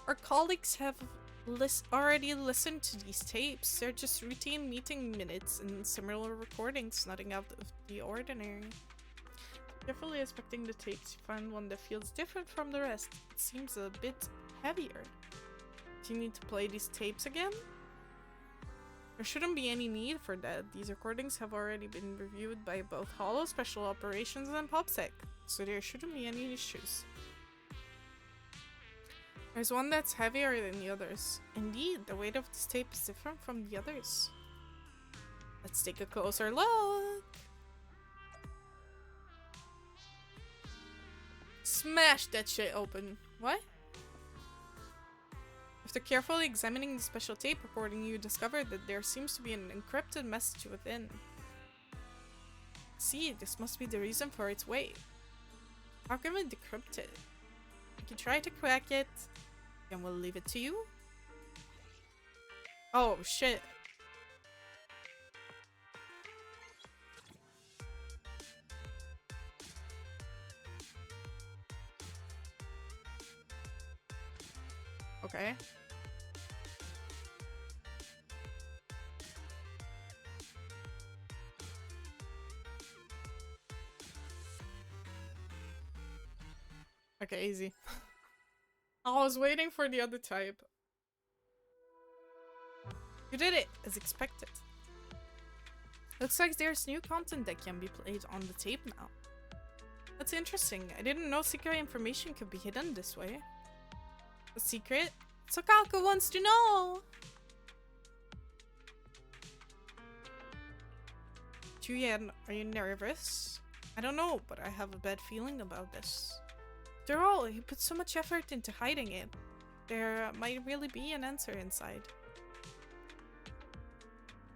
Our colleagues have already listened to these tapes. They're just routine meeting minutes and similar recordings, nothing out of the ordinary. Carefully inspecting the tapes, you find one that feels different from the rest. It seems a bit heavier. Do you need to play these tapes again? There shouldn't be any need for that. These recordings have already been reviewed by both Hollow Special Operations and PopSec, so there shouldn't be any issues. There's one that's heavier than the others. Indeed, the weight of this tape is different from the others. Let's take a closer look. Smash that shit open. What? After carefully examining the special tape recording, you discover that there seems to be an encrypted message within. See, this must be the reason for its weight. How can we decrypt it? We can try to crack it, and we'll leave it to you. Oh shit. Okay. Okay, easy. I was waiting for the other type. You did it, as expected. Looks like there's new content that can be played on the tape now. That's interesting. I didn't know secret information could be hidden this way. A secret? Sokaku wants to know! Julian, are you nervous? I don't know, but I have a bad feeling about this. After all, he put so much effort into hiding it. There might really be an answer inside.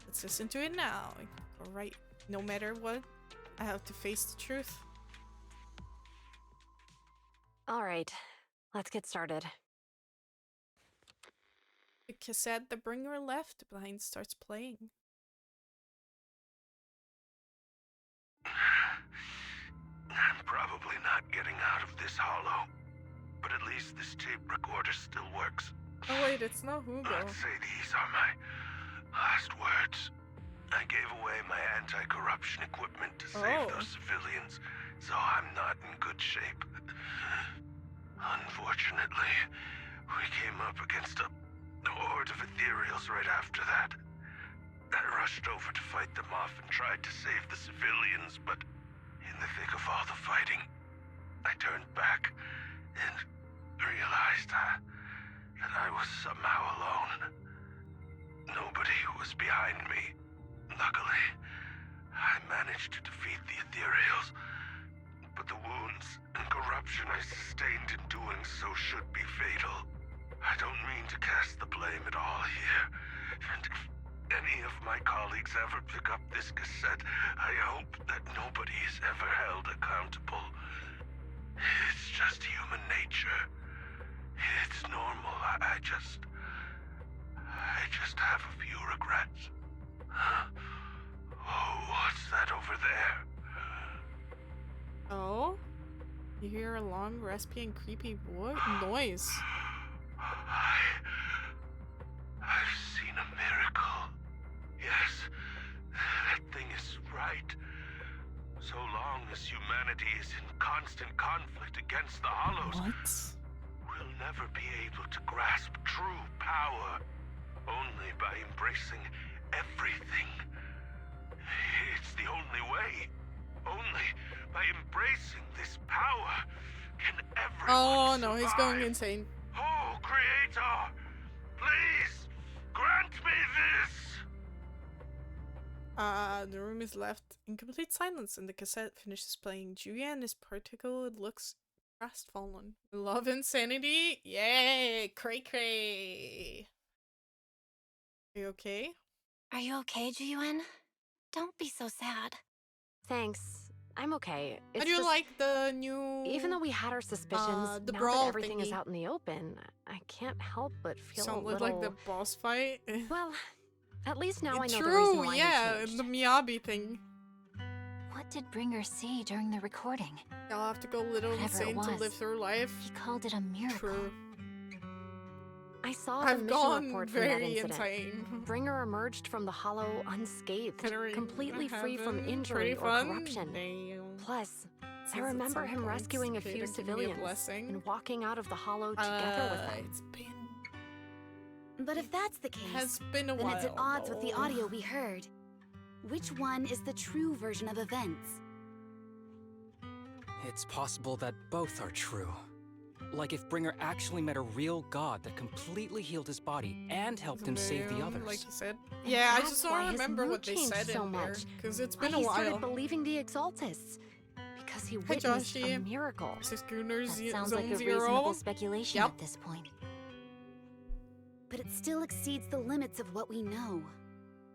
Let's listen to it now. Alright, no matter what, I have to face the truth. Alright, let's get started. The cassette the bringer left behind starts playing. I'm probably not getting out of this hollow, but at least this tape recorder still works. Oh wait, it's not Hugo. Let's say these are my last words. I gave away my anti-corruption equipment to save those civilians, so I'm not in good shape. Unfortunately, we came up against a horde of ethereals right after that. I rushed over to fight them off and tried to save the civilians, but in the thick of all the fighting, I turned back and realized that I was somehow alone. Nobody was behind me. Luckily, I managed to defeat the ethereals, but the wounds and corruption I sustained in doing so should be fatal. I don't mean to cast the blame at all here, and if any of my colleagues ever pick up this cassette, I hope that nobody is ever held accountable. It's just human nature. It's normal. I just have a few regrets. Oh, what's that over there? Oh? You hear a long, raspy, and creepy noise. I've seen a miracle. Yes, that thing is right. So long as humanity is in constant conflict against the Hollows, we'll never be able to grasp true power. Only by embracing everything. It's the only way. Only by embracing this power can everyone Oh no, survive. he's going insane. Oh, Creator, please grant me this. The room is left in complete silence, and the cassette finishes playing. Julian is particularly looks crestfallen. Love insanity? Yay! Cray cray! Are you okay? Are you okay, Jiyuan? Don't be so sad. Thanks. I'm okay. How It's do you just, like the new... even though we had our suspicions, the now brawl that everything is thingy? out in the open, I can't help but feel a Sounded little... like the boss fight. Well, at least now I know True, the reason why yeah, he changed. the Miyabi thing. What did Bringer see during the recording? I'll have to go a little Whatever it insane to was, live through life. He called it a miracle. True. I saw the I've mission gone report from that very incident. insane. Bringer emerged from the hollow unscathed, Entering completely free from heaven, injury pretty or fun. corruption. Damn. Plus, I Since at remember some him points, rescuing a Creator few can be a civilians blessing. and walking out of the hollow together with them. It's been... But if that's the case, has been a then while, it's at odds with the though. audio we heard. Which one is the true version of events? It's possible that both are true. Like if Bringer actually met a real god that completely healed his body and helped him save the others. Like you said. Yeah, I That's just why don't his remember mood what they changed said so in there. much. Because it's Why been a he started while. believing the Exaltists. Because he Hey, witnessed a Joshi. miracle. This is Schooner That sounds Zone like a Zero. reasonable speculation Yep. at this point. But it still exceeds the limits of what we know.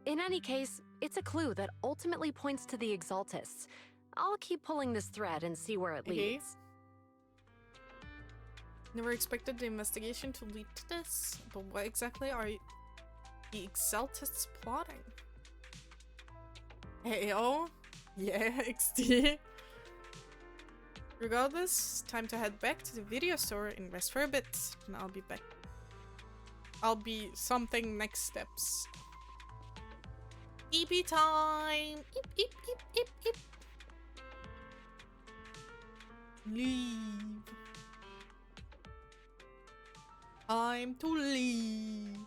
In any case, it's a clue that ultimately points to the Exaltists. I'll keep pulling this thread and see where it Okay. leads. Never expected the investigation to lead to this, but what exactly are the Exaltists plotting? Heyo, yeah, XD. Regardless, time to head back to the video store and rest for a bit, and I'll be back. I'll be something next steps. EP time! Eep, eep, eep, eep, eep. Leave. Time to leave.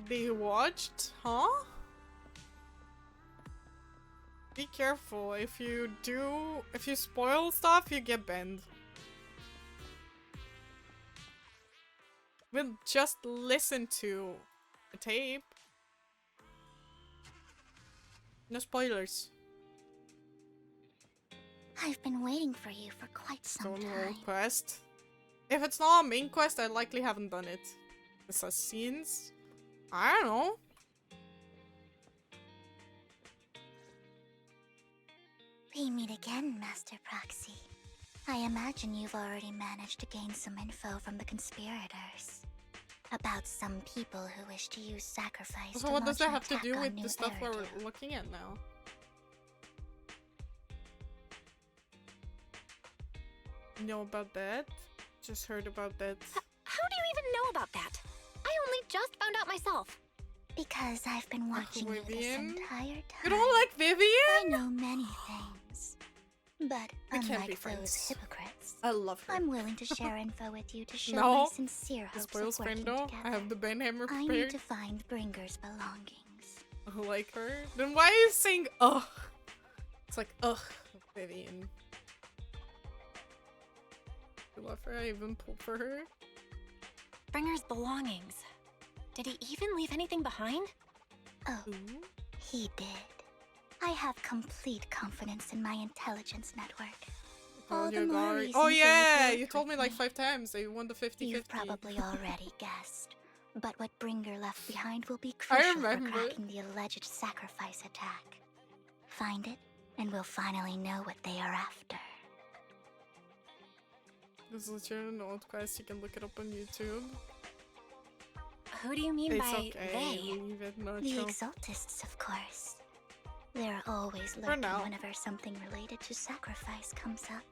They watched? Huh? Be careful. If you spoil stuff, you get banned. We'll just listen to a tape. No spoilers. I've been waiting for you for quite some time. Quest. If it's not a main quest, I likely haven't done it. Assassins? I don't know. We meet again, Master Proxy. I imagine you've already managed to gain some info from the conspirators. About some people who wish to use sacrifice So to what does launch that an have to attack do on with New the stuff Eridu? we're looking at now? Know about that? Just heard about that. How do you even know about that? I only just found out myself. Because I've been watching you this Vivian? entire time. You don't like Vivian? I know many things. But We can't be unlike friends. those hypocrites, I love her. I'm willing to share info with you to show No. my sincere The hopes spoils of working friendo. together. I have the banhammer I need prepared. to find Bringer's belongings. I like her. Then why are you saying ugh? It's like ugh, Vivian. I love her. I even pulled for her. Bringer's belongings. Did he even leave anything behind? Oh, he did. I have complete confidence in my intelligence network. All the more reason Oh for you to yeah, work you told me with like 5 times. They won the 50-50. You've probably already guessed. But what Bringer left behind will be crucial for remember. cracking the alleged sacrifice attack. Find it, and we'll finally know what they are after. This is literally an old quest. You can look it up on YouTube. Who do you mean It's by okay. they? Leave it, The Nacho. Exaltists, of course. They're always For lurking now. whenever something related to sacrifice comes up.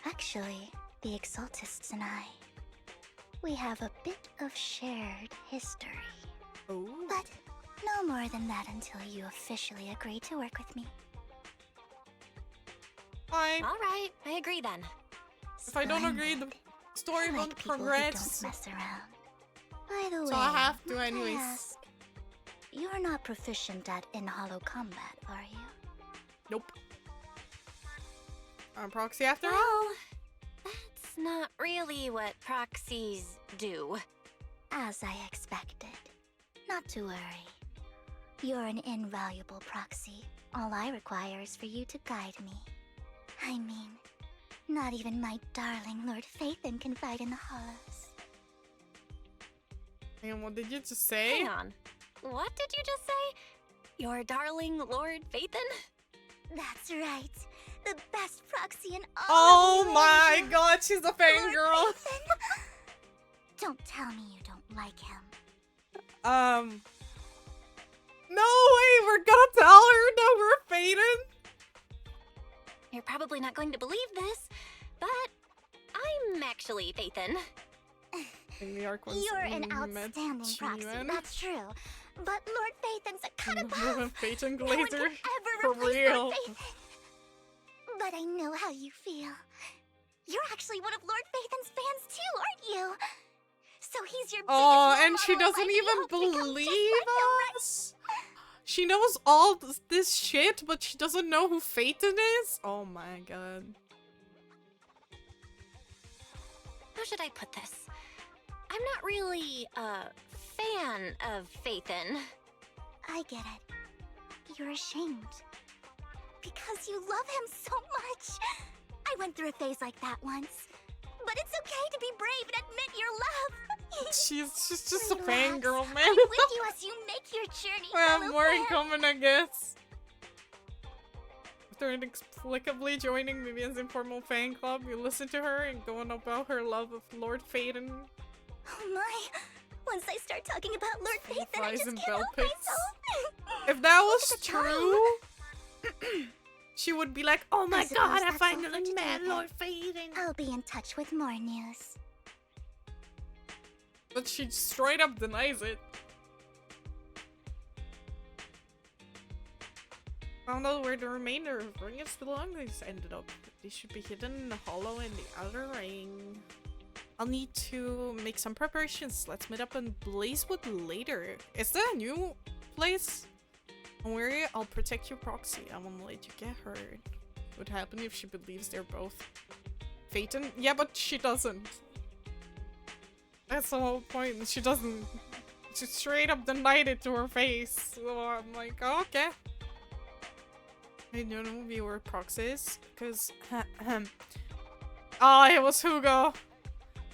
Actually, the Exaltists and I, we have a bit of shared history. Oh. But no more than that until you officially agree to work with me. Fine. All right, I agree then. If I don't agree, the story won't progress. Don't mess around. By the way, So I have to might I anyways. ask, you're not proficient at in-hollow combat, are you? Nope. I'm proxy after all? Well, that's not really what proxies do. As I expected. Not to worry. You're an invaluable proxy. All I require is for you to guide me. I mean, not even my darling Lord Phaethon can fight in the hollows. And what did you just say? Hang on. What did you just say? Your darling Lord Phaethon? That's right. The best proxy in all Oh of my Eurasia. god, she's a fangirl. Don't tell me you don't like him. No way, we're gonna tell her that we're Phaethon? You're probably not going to believe this, but I'm actually Phaethon. You're an outstanding proxy, that's true. But Lord Phaethon's a cut above. Phaethon No one Glazer. can ever For replace real. Lord Phaethon. But I know how you feel. You're actually one of Lord Phaethon's fans too, aren't you? So he's your biggest Oh, role and she model in doesn't life, you even hope to become just believe like him, right? us. She knows all this shit, but she doesn't know who Phaethon is? Oh my god. How should I put this? I'm not really a fan of Phaethon. I get it. You're ashamed. Because you love him so much. I went through a phase like that once. But it's okay to be brave and admit your love. She's just a Relax. fangirl, man. I'm with you as you make your journey. We have fellow more in fan. common, I guess. After inexplicably joining Vivian's informal fan club, you listen to her and go on about her love of Lord Phaethon. Oh my. Once I start talking about Lord Phaethon, I Flies just and can't bell help pits. myself. If that Look was at the true, she would be like, oh my suppose god, I that's all finally for today, met then. Lord Phaethon. I'll be in touch with more news. But she straight up denies it. Found out where the remainder of Ring's belongings ended up. They should be hidden in the hollow in the outer ring. I'll need to make some preparations. Let's meet up in Blazewood later. Is that a new place? Don't worry, I'll protect your proxy. I won't let you get hurt. What would happen if she believes they're both Phaethon? Yeah, but she doesn't. That's the whole point. She doesn't. She straight up denied it to her face. So I'm like, oh, okay. I don't know who your proxy is, because oh, it was Hugo.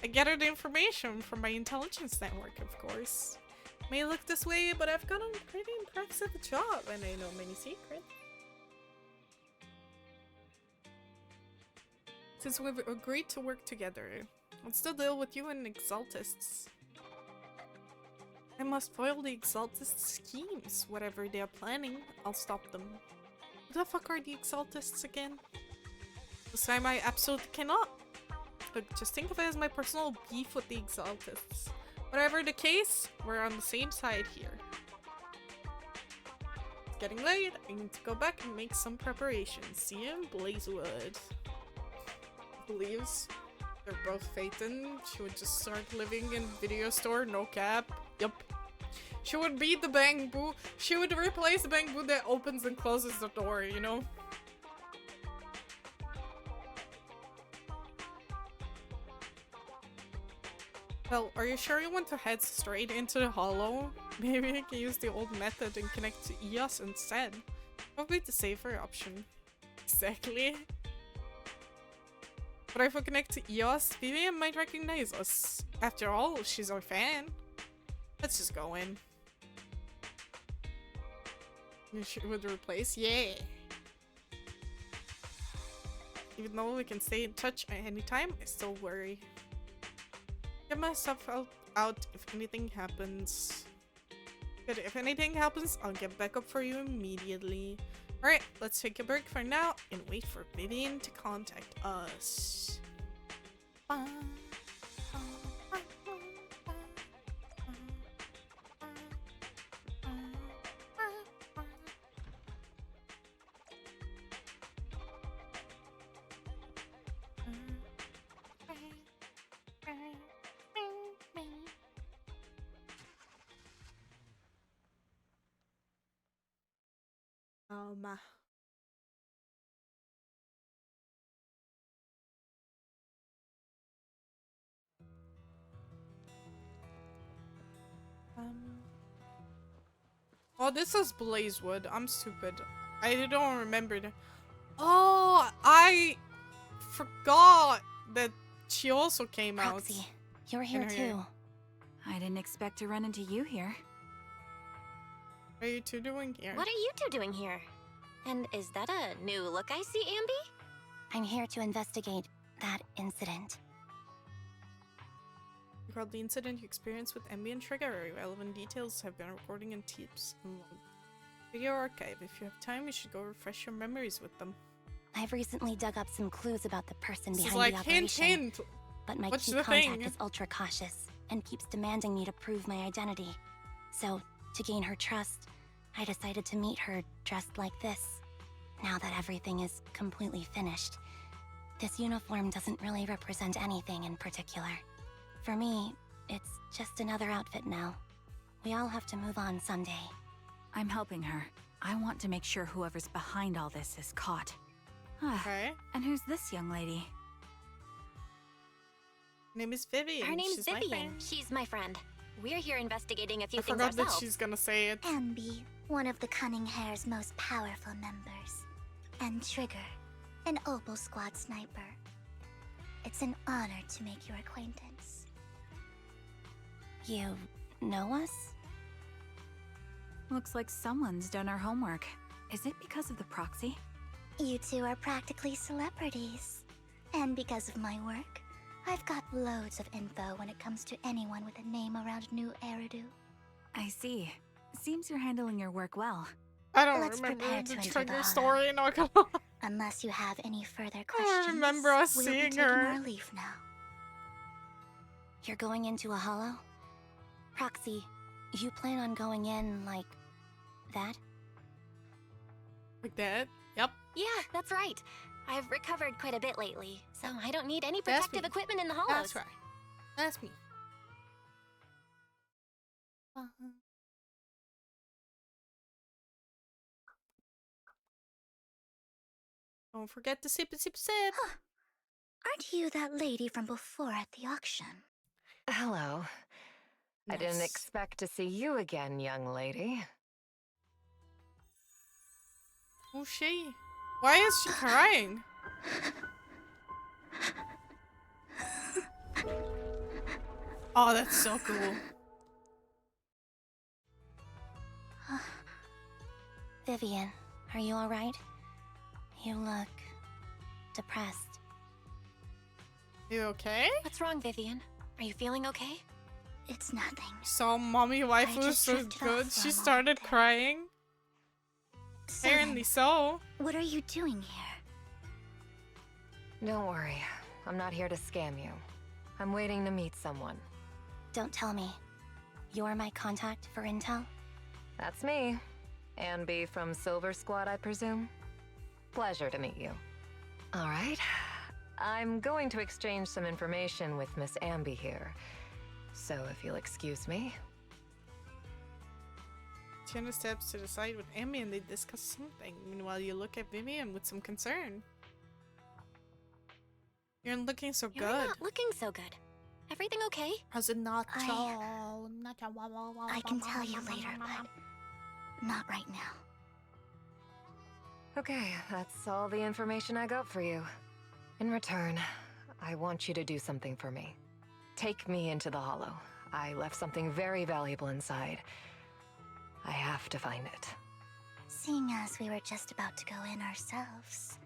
I gathered the information from my intelligence network, of course. May look this way, but I've got a pretty impressive job, and I know many secrets. Since we've agreed to work together, I'll still deal with you and Exaltists. I must foil the Exaltist schemes. Whatever they are planning, I'll stop them. Who the fuck are the Exaltists again? This time I absolutely cannot. Look, just think of it as my personal beef with the Exaltists. Whatever the case, we're on the same side here. It's getting late. I need to go back and make some preparations. See you in Blazewood. Believes they're both Phaethon. She would just start living in video store, no cap. Yup. She would be the bamboo. She would replace the bamboo that opens and closes the door, you know? Well, are you sure you want to head straight into the hollow? Maybe I can use the old method and connect to EOS instead. Probably the safer option. Exactly. But if we connect to EOS, Vivian might recognize us. After all, she's our fan. Let's just go in. She would replace? Yeah! Even though we can stay in touch at any time, I still worry. Get my stuff out if anything happens. Good, if anything happens, I'll get back up for you immediately. Alright, let's take a break for now and wait for Vivian to contact us. calma. Oh, this is Blazewood. I'm stupid. I don't remember the. Oh, I forgot that she also came Proxy, out. you're here too. I didn't expect to run into you here. What are you two doing here? What are you two doing here? And is that a new look I see, Ambi? I'm here to investigate that incident. Recall the incident you experienced with Emby and Trigger. Relevant details have been recording in tapes and log. Video archive. If you have time, you should go refresh your memories with them. I've recently dug up some clues about the person This is behind like the operation. hint. But my What's key the contact thing? is ultra cautious and keeps demanding me to prove my identity. So, to gain her trust, I decided to meet her dressed like this. Now that everything is completely finished, this uniform doesn't really represent anything in particular. For me, it's just another outfit now. We all have to move on someday. I'm helping her. I want to make sure whoever's behind all this is caught. Okay. And who's this young lady? Her name is Vivian. Her name's She's my Vivian. friend. She's my friend. We're here investigating a few I things forgot that ourselves. she's gonna say it. Ambi, one of the Cunning Hair's most powerful members. And Trigger, an Opal Squad sniper. It's an honor to make your acquaintance. You know us? Looks like someone's done our homework. Is it because of the proxy? You two are practically celebrities. And because of my work, I've got loads of info when it comes to anyone with a name around New Eridu. I see. Seems you're handling your work well. I don't Let's remember prepare the to enter Trigger the story, not gonna lie. Unless you have any further I questions, don't remember us we'll be seeing taking her. our leave now. You're going into a hollow? Proxy, you plan on going in like that? Like that? Yep. Yeah, that's right. I've recovered quite a bit lately, so I don't need any That's protective me. equipment in the hollows. That's right. That's me. Don't forget to sip, sip, sip. Aren't you that lady from before at the auction? Hello. I didn't Nice. expect to see you again, young lady. Who's she? Why is she crying? Oh, that's so cool. Vivian, are you alright? You look depressed. You okay? What's wrong, Vivian? Are you feeling okay? It's nothing. So, mommy wife was just so drifted off good. for She a started crying. So Apparently then, so. what are you doing here? Don't worry. I'm not here to scam you. I'm waiting to meet someone. Don't tell me. You're my contact for intel? That's me. Ambi from Silver Squad, I presume? Pleasure to meet you. All right. I'm going to exchange some information with Miss Ambi here. So if you'll excuse me. Tiana steps to the side with Emmy and they discuss something. Meanwhile, you look at Vivian with some concern. You're looking so You're good. not looking so good. Everything okay? How's it not I can tell you later, but not right now. Okay, that's all the information I got for you. In return, I want you to do something for me. Take me into the Hollow. I left something very valuable inside. I have to find it. Seeing as we were just about to go in ourselves,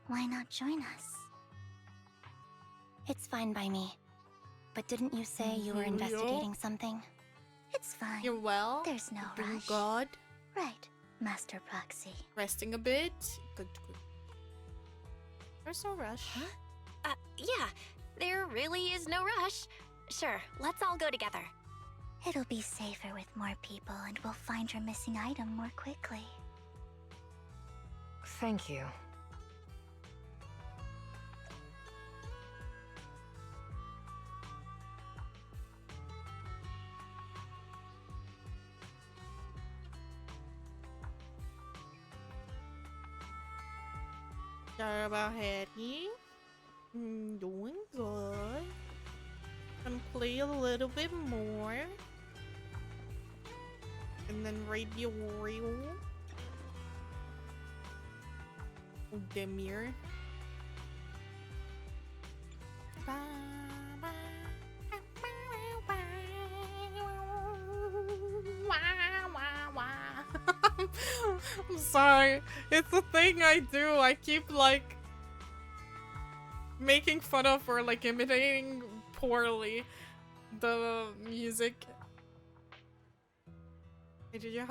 why not join us? It's fine by me. But didn't you say you were investigating something? It's fine. You're well? There's no Doing rush. good? Right, Master Proxy. Resting a bit? Good, good. There's no rush. Huh? Yeah. There really is no rush. Sure, let's all go together. It'll be safer with more people and we'll find your missing item more quickly. Thank you. Sorry about Hattie. Doing good. Gonna play a little bit more. And then radio. Oh, Demir. I'm sorry. It's a thing I do. I keep like making fun of or like imitating poorly the music. Hey, did you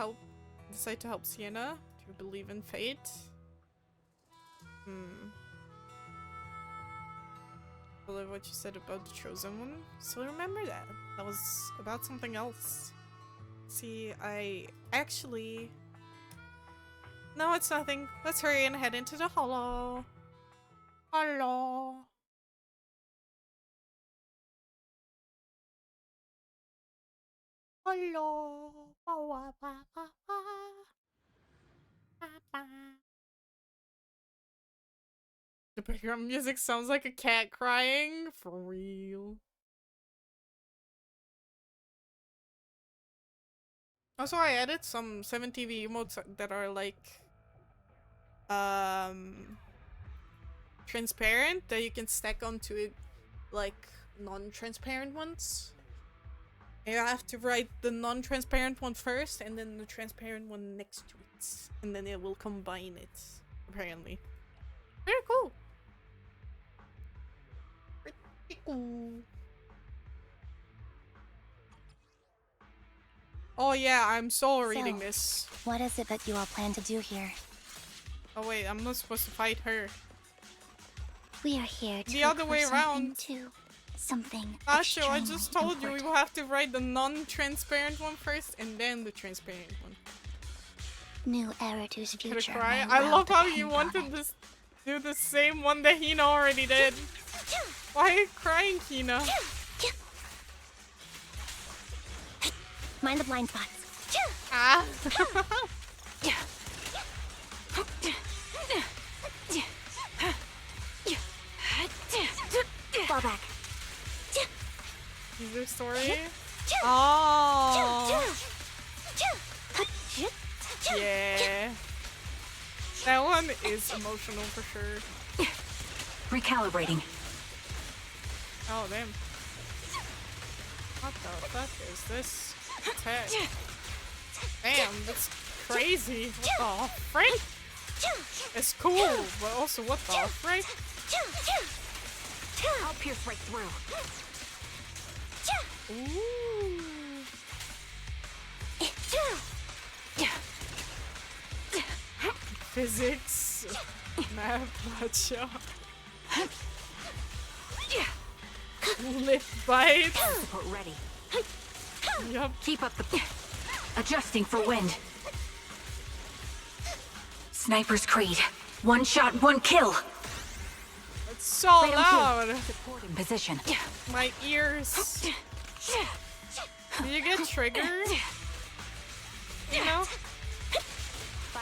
decide to help Sienna? Do you believe in fate? I believe what you said about the chosen one. Still remember that. That was about something else. See, I actually... No, it's nothing. Let's hurry and head into the hollow. Hello. Hello. The background music sounds like a cat crying. For real. Also, I added some 7TV emotes that are like transparent, that you can stack onto it like non-transparent ones. You have to write the non-transparent one first and then the transparent one next to it. And then it will combine it, apparently. Very cool. Pretty cool. Oh yeah, I'm solo reading this. What is it that you all plan to do here? Oh wait, I'm not supposed to fight her. We are here to the other way around. Something. Asho, I just told you we will have to write the non-transparent one first and then the transparent one. New Eratu's future. Cry? I love how you wanted to do the same one that Hina already did. Why are you crying, Hina? Mind the blind spots. Ah. Fall back. Is there story? Oh. Yeah. That one is emotional for sure. Recalibrating. Oh, damn. What the fuck is this attack? Damn, that's crazy. What the frick? It's cool, but also what the frick? I'll pierce right through. Ooh. Physics. Math, gotcha. Lip bite. Support ready. Yup. Keep up the... Adjusting for wind. Sniper's Creed. One shot, one kill. It's so loud. Support in position. My ears. Do you get triggered? You know?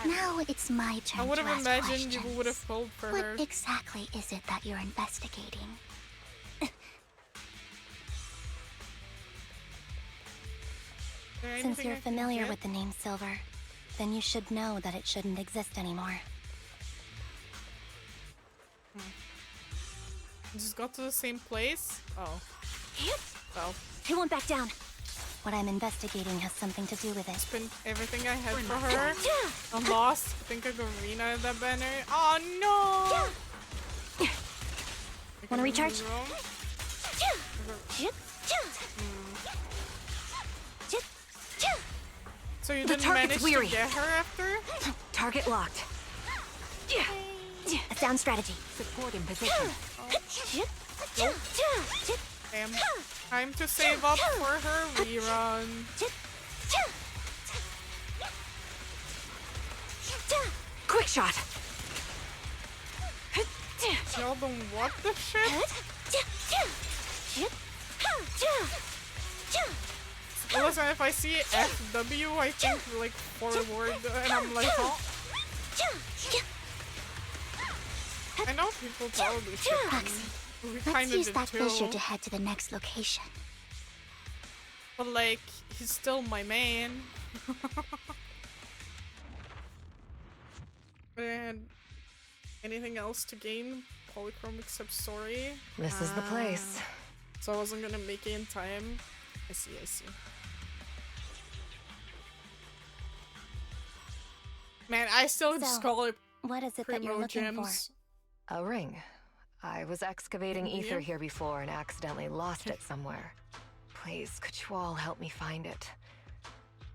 Now it's my turn. I would have imagined questions. you would have pulled for what her. What exactly is it that you're investigating? Since you're familiar with the name Silver, then you should know that it shouldn't exist anymore. Just got to the same place? Oh. Well. I won't back down. What I'm investigating has something to do with it. Spent everything I had for her. I'm lost. I think I got Rena at that banner. Oh no! Wanna recharge? So you didn't manage to get her after? Target locked. A sound strategy. Support in position. Damn. Time to save up for her rerun. Quick shot. Tell them what the shit? Listen, if I see FW, I think like forward, and I'm like, oh. I know people probably chip Proxy, in. We let's kinda use did that too. fissure to head to the next location. But like, he's still my main. And anything else to gain? Polychrome except story? This is the place. So I wasn't gonna make it in time. I see, I see. Man, I still just call it what is it that you're Primo looking Gems. A ring. I was excavating ether here before and accidentally lost it somewhere. Please, could you all help me find it?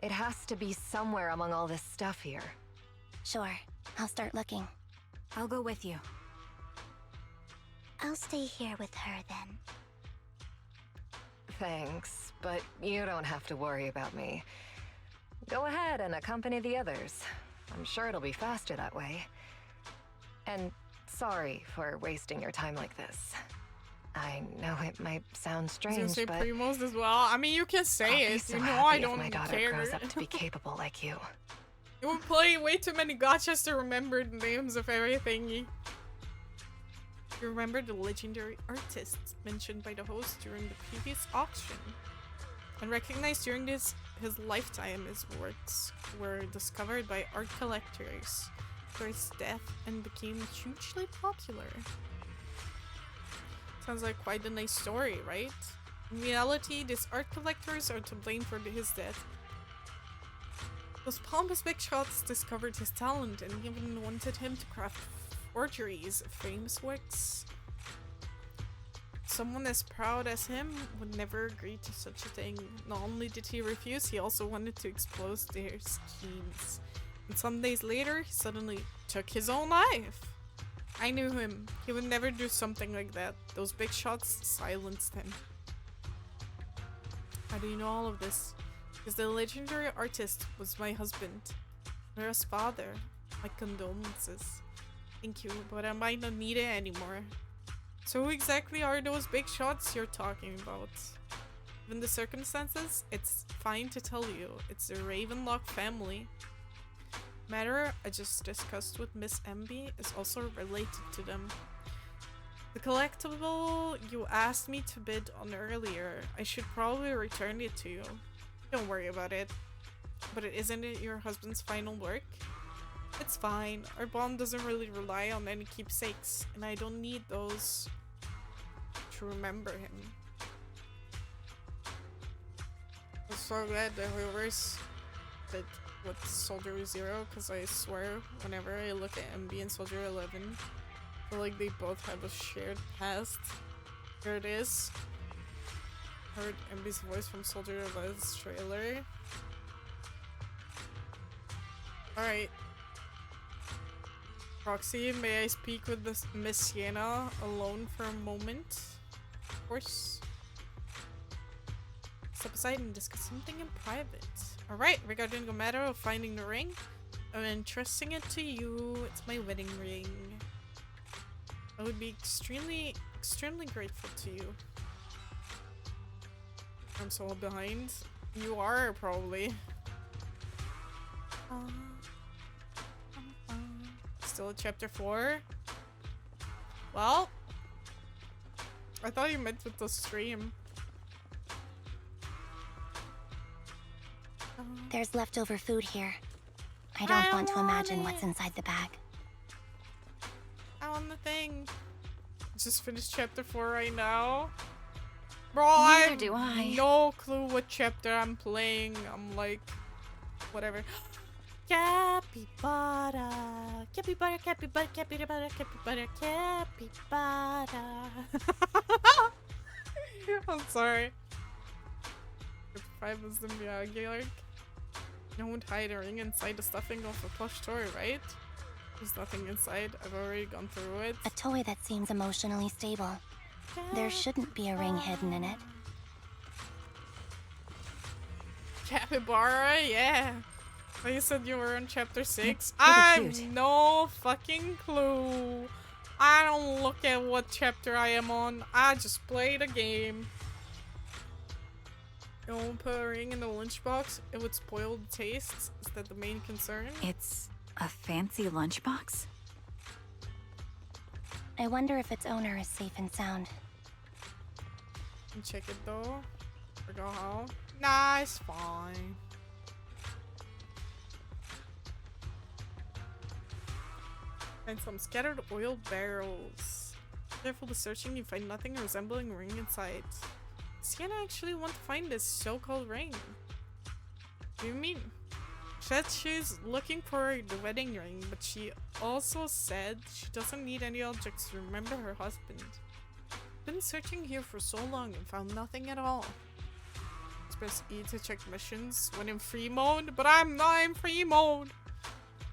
It has to be somewhere among all this stuff here. Sure, I'll start looking. I'll go with you. I'll stay here with her then. Thanks, but you don't have to worry about me. Go ahead and accompany the others. I'm sure it'll be faster that way. And sorry for wasting your time like this. I know it might sound I was strange, gonna say but Primos as well. I mean, you can say I'll be it. so You know happy I if don't my daughter care. grows up to be capable like you. You were playing way too many gotchas to remember the names of everything. You remember the legendary artists mentioned by the host during the previous auction. And recognized during his lifetime, his works were discovered by art collectors for his death and became hugely popular. Sounds like quite a nice story, right? In reality, these art collectors are to blame for his death. Those pompous big shots discovered his talent and even wanted him to craft forgeries of famous works. Someone as proud as him would never agree to such a thing. Not only did he refuse, he also wanted to expose their schemes. And some days later, he suddenly took his own life. I knew him. He would never do something like that. Those big shots silenced him. How do you know all of this? Because the legendary artist was my husband. Nora's father. My condolences. Thank you, but I might not need it anymore. So who exactly are those big shots you're talking about? Given the circumstances, it's fine to tell you. It's the Ravenlock family. Matter I just discussed with Miss Emby is also related to them. The collectible you asked me to bid on earlier, I should probably return it to you. Don't worry about it. But isn't it your husband's final work? It's fine. Our bond doesn't really rely on any keepsakes, and I don't need those to remember him. I'm so glad that whoever's did with Soldier Zero, because I swear whenever I look at MB and Soldier 11, I feel like they both have a shared past. Here it is. Heard MB's voice from Soldier 11's trailer. Alright. Roxy, may I speak with this Miss Sienna alone for a moment? Of course. Step aside and discuss something in private. Alright, regarding the matter of finding the ring, I'm entrusting it to you. It's my wedding ring. I would be extremely grateful to you. I'm so behind. You are, probably. Still at chapter 4? Well, I thought you meant with the stream. There's leftover food here. I don't want to imagine what's inside the bag. I want the thing. Just finished chapter 4 right now. Bro, I have no clue what chapter I'm playing. I'm like, whatever. Capybara, capybara, capybara, capybara, capybara, capybara. I'm sorry. Chapter 5 is the Miyagi arc. No one hide a ring inside the stuffing of a plush toy, right? There's nothing inside. I've already gone through it. A toy that seems emotionally stable. There shouldn't be a ring hidden in it. Capybara, yeah. Like you said, you were on chapter 6. I have no fucking clue. I don't look at what chapter I am on. I just play the game. You won't put a ring in the lunchbox? It would spoil the taste? Is that the main concern? It's a fancy lunchbox? I wonder if its owner is safe and sound. Check it though. Or go home. Nah, it's fine. Find some scattered oil barrels. Careful with searching, you find nothing resembling a ring inside. Sienna actually want to find this so-called ring. What do you mean? She said she's looking for the wedding ring, but she also said she doesn't need any objects to remember her husband. Been searching here for so long and found nothing at all. Press E to check missions when in free mode, but I'm not in free mode.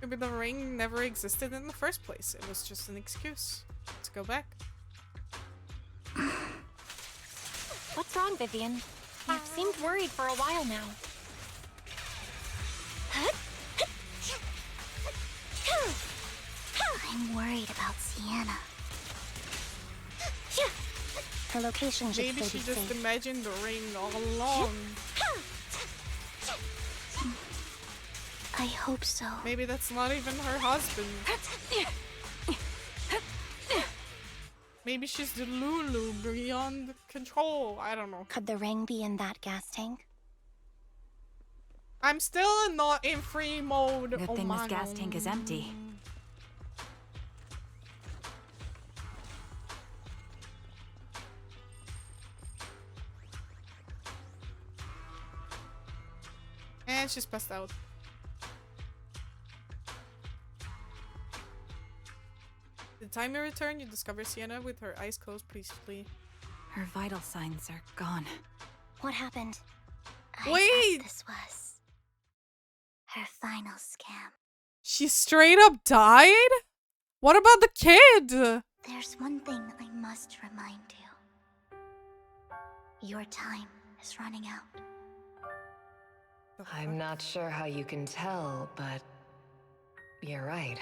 Maybe the ring never existed in the first place. It was just an excuse. Let's go back. What's wrong, Vivian? You've seemed worried for a while now. I'm worried about Sienna. Her location should Maybe still she be just safe. imagined the ring all along. I hope so. Maybe that's not even her husband. Maybe she's the Lulu beyond control. I don't know. Could the ring be in that gas tank? I'm still not in free mode. Good thing this gas tank is empty. And she's passed out. The time you return, you discover Sienna with her eyes closed peacefully. Her vital signs are gone. What happened? I Wait! thought this was her final scam. She straight up died? What about the kid? There's one thing I must remind you. Your time is running out. I'm not sure how you can tell, but you're right.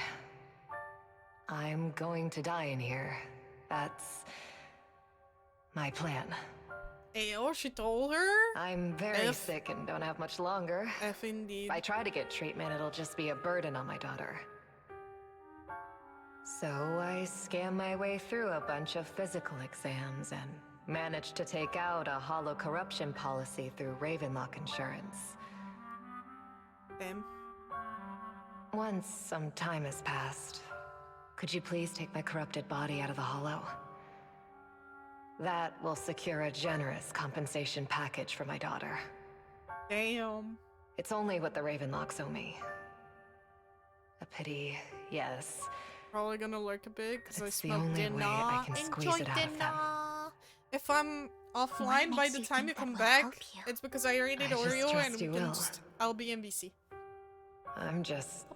I'm going to die in here. That's my plan. Ayo, she told her? I'm very sick and don't have much longer. F indeed. If I try to get treatment, it'll just be a burden on my daughter. So I scam my way through a bunch of physical exams and managed to take out a hollow corruption policy through Ravenlock Insurance. Damn. Once some time has passed, could you please take my corrupted body out of the hollow? That will secure a generous compensation package for my daughter. Damn. It's only what the Ravenlocks owe me. A pity, yes. Probably gonna lurk a bit because I It's the smell only dinner. way I can squeeze Enjoy it out of them. dinner. If I'm offline by makes the you time think you that come will back, help you? it's because I rated I just Oreo trust and you we can will. I'll be MVC. I'm just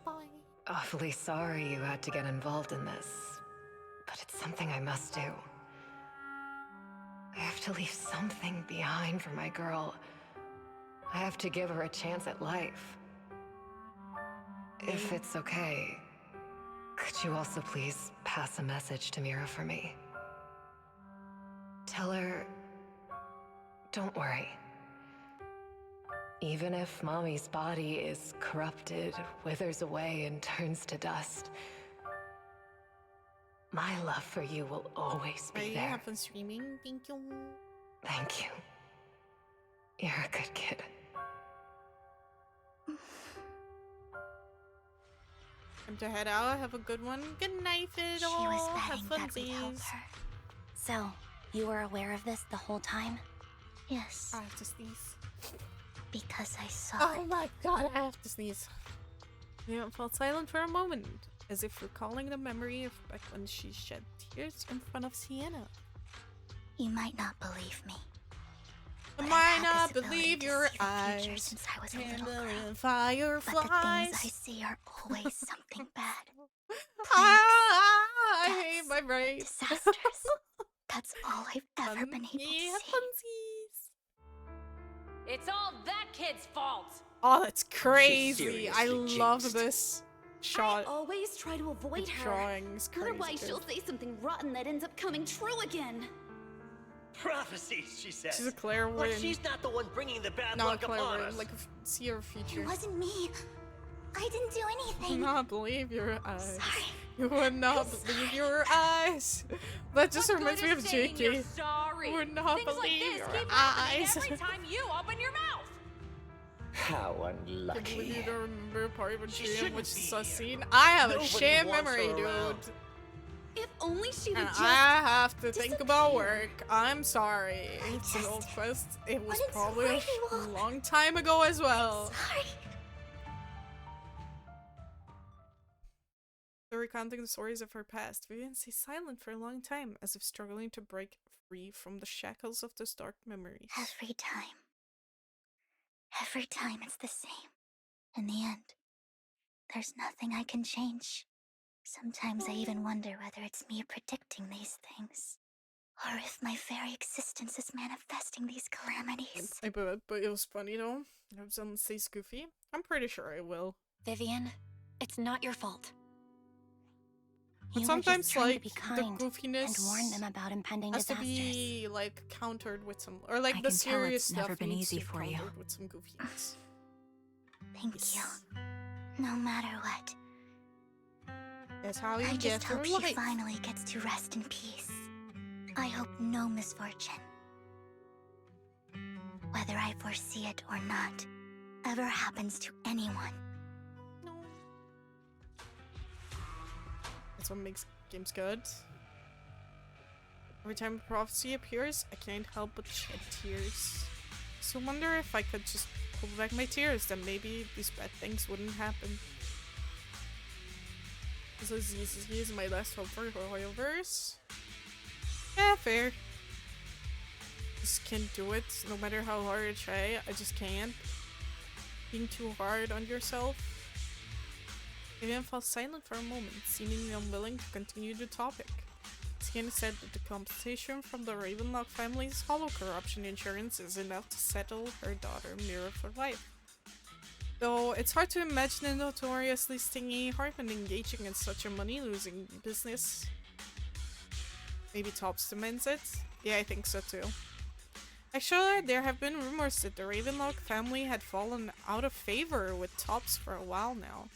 awfully sorry you had to get involved in this. But it's something I must do. I have to leave something behind for my girl. I have to give her a chance at life. If it's okay, could you also please pass a message to Mira for me? Tell her, don't worry. Even if Mommy's body is corrupted, withers away, and turns to dust, my love for you will always be there. Have fun streaming. Thank you. Thank you. You're a good kid. Time to head out. Have a good one. Good night, Fiddle. She was Have betting that would help funsies. her. So, you were aware of this the whole time? Yes, I have to sneeze. because I saw Oh it. my god, I have to sneeze. Yeah, felt silent for a moment, as if recalling the memory of back when she shed tears in front of Sienna. You might not believe me. I but I've might had not this ability believe to your see the future eyes. since I was a little Candle girl. and But the fireflies. things I see are always something bad. I hate deaths, my brain. disasters. That's all I've ever been able to Yeah, see. funsies. It's all that kid's fault. Oh, that's crazy. I seriously love jinxed. this I shot. always try to The avoid her. drawing is crazy. Otherwise, she'll say something rotten that ends up coming true again. Prophecies, she says. She's a clairvoyant. But she's not the one bringing the bad Not luck upon clairvoyant, us. like see her It future. wasn't me. I didn't do Do anything. not believe your eyes. Sorry. You would not believe your eyes. That just reminds me of JK. You would not believe your eyes. Every time you open your mouth. How I can't believe unlucky. you don't remember a part of Sham, which is a scene. I have a sham memory, dude. If only she would And just. I have to think about work. I'm sorry. It's an old quest. It was probably a long time ago as well. Sorry. They're recounting the stories of her past. Vivian stays silent for a long time, as if struggling to break free from the shackles of those dark memories. Every time. Every time it's the same. In the end, there's nothing I can change. Sometimes I even wonder whether it's me predicting these things, or if my very existence is manifesting these calamities. I bet, but it was funny though. I hope someone stays goofy. I'm pretty sure I will. Vivian, it's not your fault. But You were sometimes, just trying like, to be the kind goofiness and warn them about impending has to disasters. be, like, countered with some, or like I the can tell serious it's stuff never been needs easy to be for you. countered with some goofiness. Thank you. No matter what. That's how you I get just through hope she life. finally gets to rest in peace. I hope no misfortune, whether I foresee it or not, ever happens to anyone. No. That's what makes games good. Every time a prophecy appears, I can't help but shed tears. So wonder if I could just pull back my tears, then maybe these bad things wouldn't happen. So ZZZ is my last hope for Royalverse. Yeah, fair. Just can't do it, no matter how hard I try, I just can't. Being too hard on yourself. Vivian fell silent for a moment, seemingly unwilling to continue the topic. Skin said that the compensation from the Ravenlock family's hollow corruption insurance is enough to settle her daughter Mira for life. Though it's hard to imagine a notoriously stingy Hartman engaging in such a money-losing business. Maybe Tops demands it? Yeah, I think so too. Actually, there have been rumors that the Ravenlock family had fallen out of favor with Tops for a while now.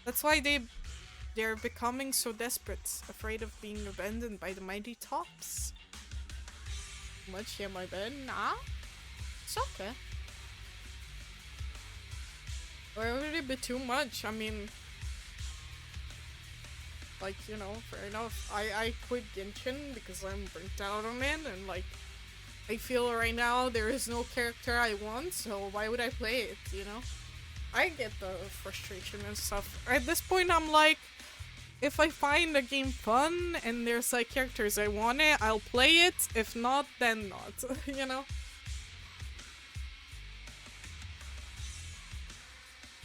That's why they're becoming so desperate, afraid of being abandoned by the mighty Tops. Much in my bed? Nah. It's okay. Or would it be too much? I mean, like, you know, fair enough. I quit Genshin because I'm burnt out on it, and like, I feel right now there is no character I want, so why would I play it, you know? I get the frustration and stuff. At this point, I'm like, if I find the game fun and there's like characters I want it, I'll play it. If not, then not, you know?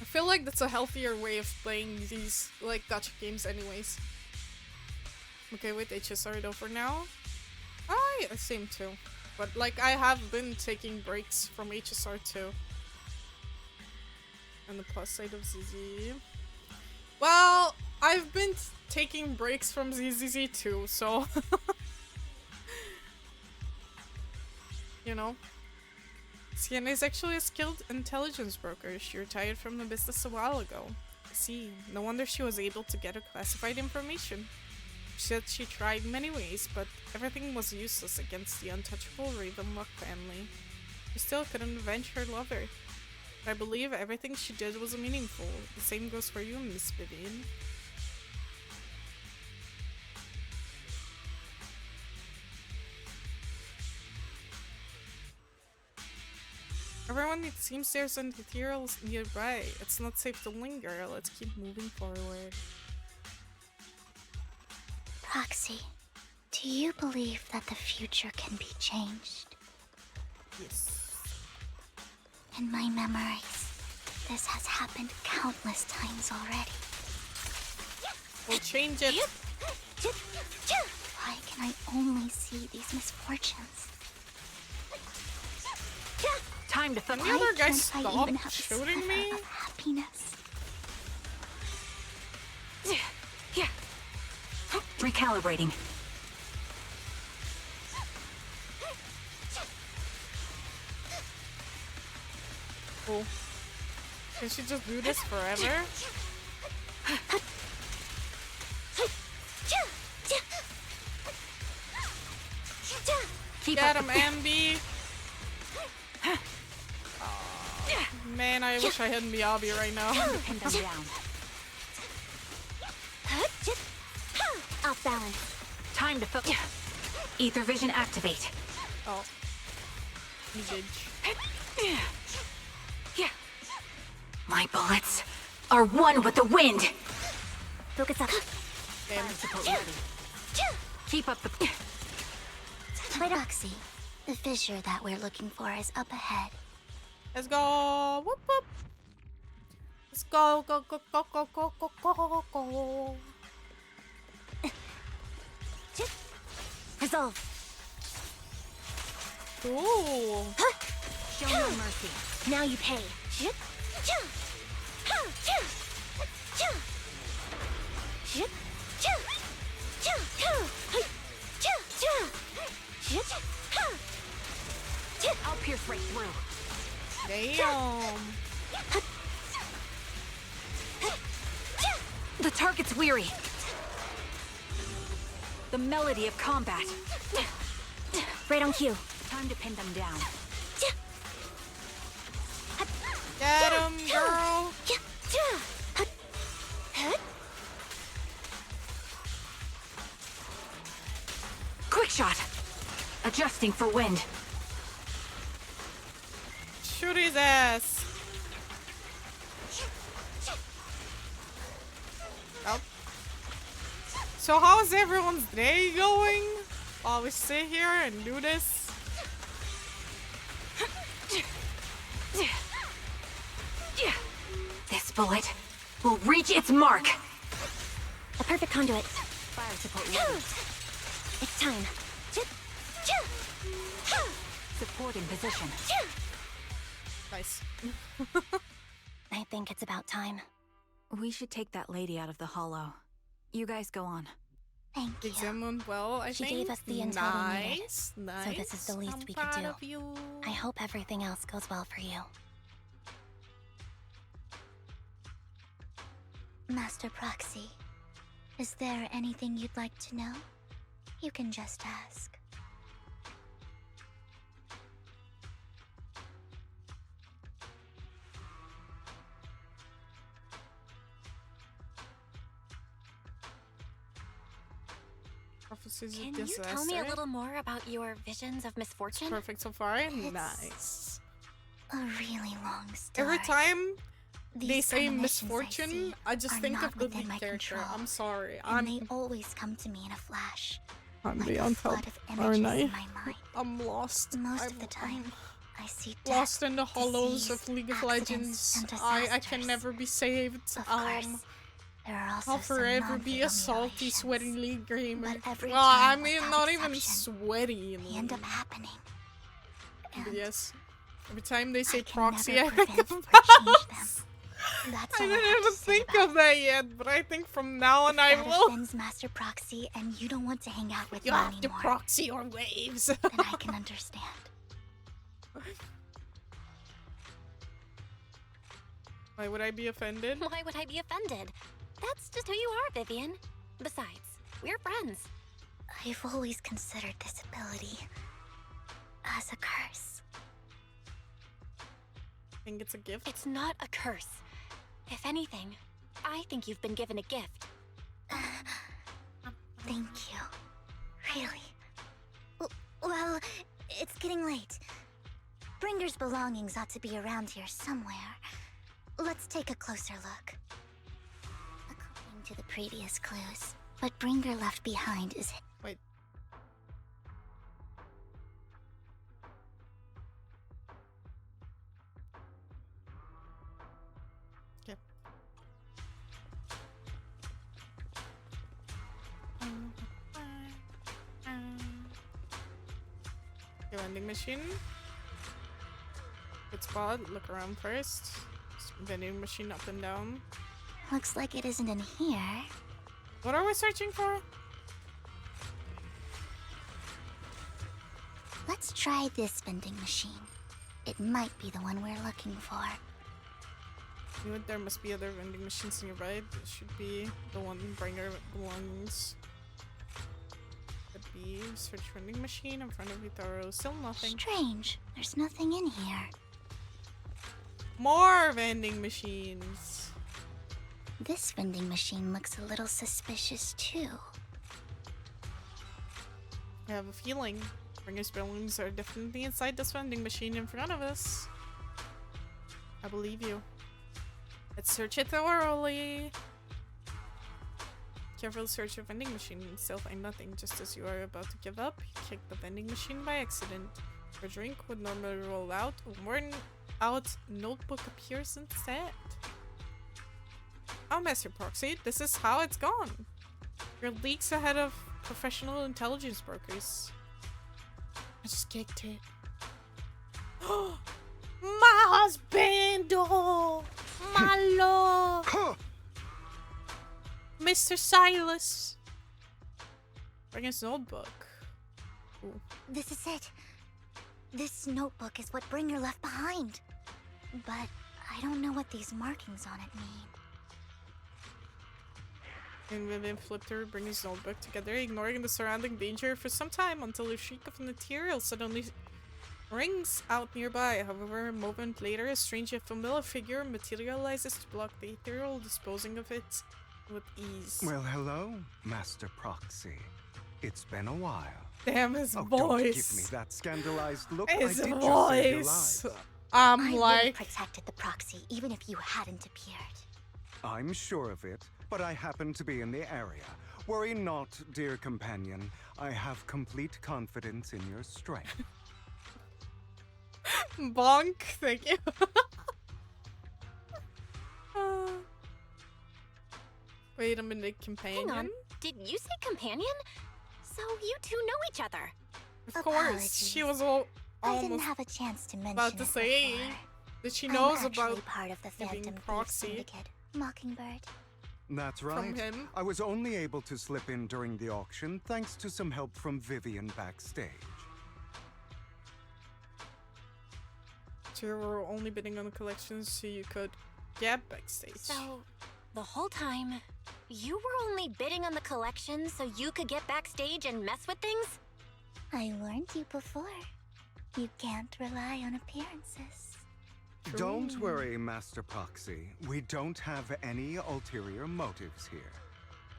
I feel like that's a healthier way of playing these, like, gacha games anyways. Okay, with HSR though for now. Yeah, same too. But, like, I have been taking breaks from HSR too. And the plus side of ZZ. Well, I've been taking breaks from ZZZ too, so... you know? Sienna is actually a skilled intelligence broker. She retired from the business a while ago. I see. No wonder she was able to get her classified information. She said she tried many ways, but everything was useless against the untouchable Ravenlock family. She still couldn't avenge her lover. But I believe everything she did was meaningful. The same goes for you, Miss Vivian. Everyone, it seems there's an ethereal nearby. It's not safe to linger. Let's keep moving forward. Proxy, do you believe that the future can be changed? Yes. In my memories, this has happened countless times already. We'll change it. Why can I only see these misfortunes? Time to Can the Why other guy can't I stop even have a shooting sliver me? of happiness? Yeah. Recalibrating. Cool. Can she just do this forever? Got him, Ambi. Man, I wish I had Miyabi right now. Pin them down. Off balance. Time to focus. Ether vision activate. Oh. Usage. My bullets are one with the wind. Focus up. Damn. Keep up the. Roxy, the fissure that we're looking for is up ahead. Let's go. Whoop whoop. Let's go. Go go go go go go go go. Resolve. Ooh. Show no mercy. Now you pay. I'll pierce right through. Damn. The target's weary. The melody of combat. Right on cue. Time to pin them down. Get him, girl. Quick shot. Adjusting for wind. Shoot his ass. Oh. So how's everyone's day going? While we sit here and do this? This bullet will reach its mark. A perfect conduit. Fire support ready. It's time. Supporting position. Nice. I think it's about time. We should take that lady out of the hollow. You guys go on. Thank you. Examined well, I She think. gave us the intel we needed. Nice. So this is the least I'm we could proud do. of you. I hope everything else goes well for you. Master Proxy, is there anything you'd like to know? You can just ask. Prophecies Can of you disaster. tell me a little more about your visions of misfortune? Perfect so far. It's Nice. a really long story. Every time they These say premonitions misfortune, I just are think not of the within lead my character. control, I'm sorry. and they always come to me in a flash. I'm like beyond a flood help, of images aren't I? in my mind. I'm lost. Most I'm, of the time, I see lost death, in the hollows disease, of League of accidents, Legends. and I can disasters. never be saved. Of course, there are also I'll some forever be a non-fatal salty, sweaty League gamer. But every Well, I time, mean, without not even exception, sweaty. they end up happening. But yes. Every time they say I can proxy, never I think prevent of or change them. That's I all didn't have even to say think about of that yet, but I think from now on I that will. offends Master Proxy, and you don't want to hang out with You me have to anymore. proxy your waves. Then I can understand. Why would I be offended? Why would I be offended? That's just who you are, Vivian. Besides, we're friends. I've always considered this ability as a curse. I think it's a gift. It's not a curse. If anything, I think you've been given a gift. Thank you. Really. Well, it's getting late. Bringer's belongings ought to be around here somewhere. Let's take a closer look. According to the previous clues, what Bringer left behind is... Wait. Okay. Your vending machine. Good spot. Look around first. Vending machine up and down. Looks like it isn't in here. What are we searching for? Let's try this vending machine. It might be the one we're looking for. You know what? There must be other vending machines nearby. It should be the one Bringer belongs. But could be. Search vending machine in front of you, Taro. Still nothing. Strange. There's nothing in here. More vending machines. This vending machine looks a little suspicious too. I have a feeling Bringer's belongings are definitely inside this vending machine in front of us. I believe you. Let's search it thoroughly. Careful search the vending machine and still find nothing. Just as you are about to give up, you kick the vending machine by accident. Your drink would normally roll out. A worn out notebook appears instead. Oh, Master Proxy, this is how it's gone. Your leaks ahead of professional intelligence brokers. I just kicked it. My husband! Oh, my lord! Mr. Silas! Bring his notebook. Ooh. This is it. This notebook is what Bringer left behind. But I don't know what these markings on it mean. And Vivian flipped her, bring his notebook together, ignoring the surrounding danger for some time until a shriek of material suddenly rings out nearby. However, a moment later, a strange yet familiar figure materializes to block the ethereal, disposing of it with ease. Well, hello, Master Proxy. It's been a while. Damn, his Don't voice. give me that scandalized look. His I did voice. just save your lives. I like... would have protected the proxy even if you hadn't appeared. I'm sure of it, but I happen to be in the area. Worry not, dear companion. I have complete confidence in your strength. Bonk, thank you. Wait a minute, companion? Hang on, did you say companion? So you two know each other? Of course, she was almost I didn't have a chance to mention about to it say before. that she I'm knows actually about part of the Phantom being Thief Proxy. Syndicate, Mockingbird. That's right. him? I was only able to slip in during the auction thanks to some help from Vivian backstage. So you were only bidding on the collections so you could get backstage. So, the whole time, you were only bidding on the collection so you could get backstage and mess with things? I warned you before. You can't rely on appearances. Don't worry, Master Proxy. We don't have any ulterior motives here.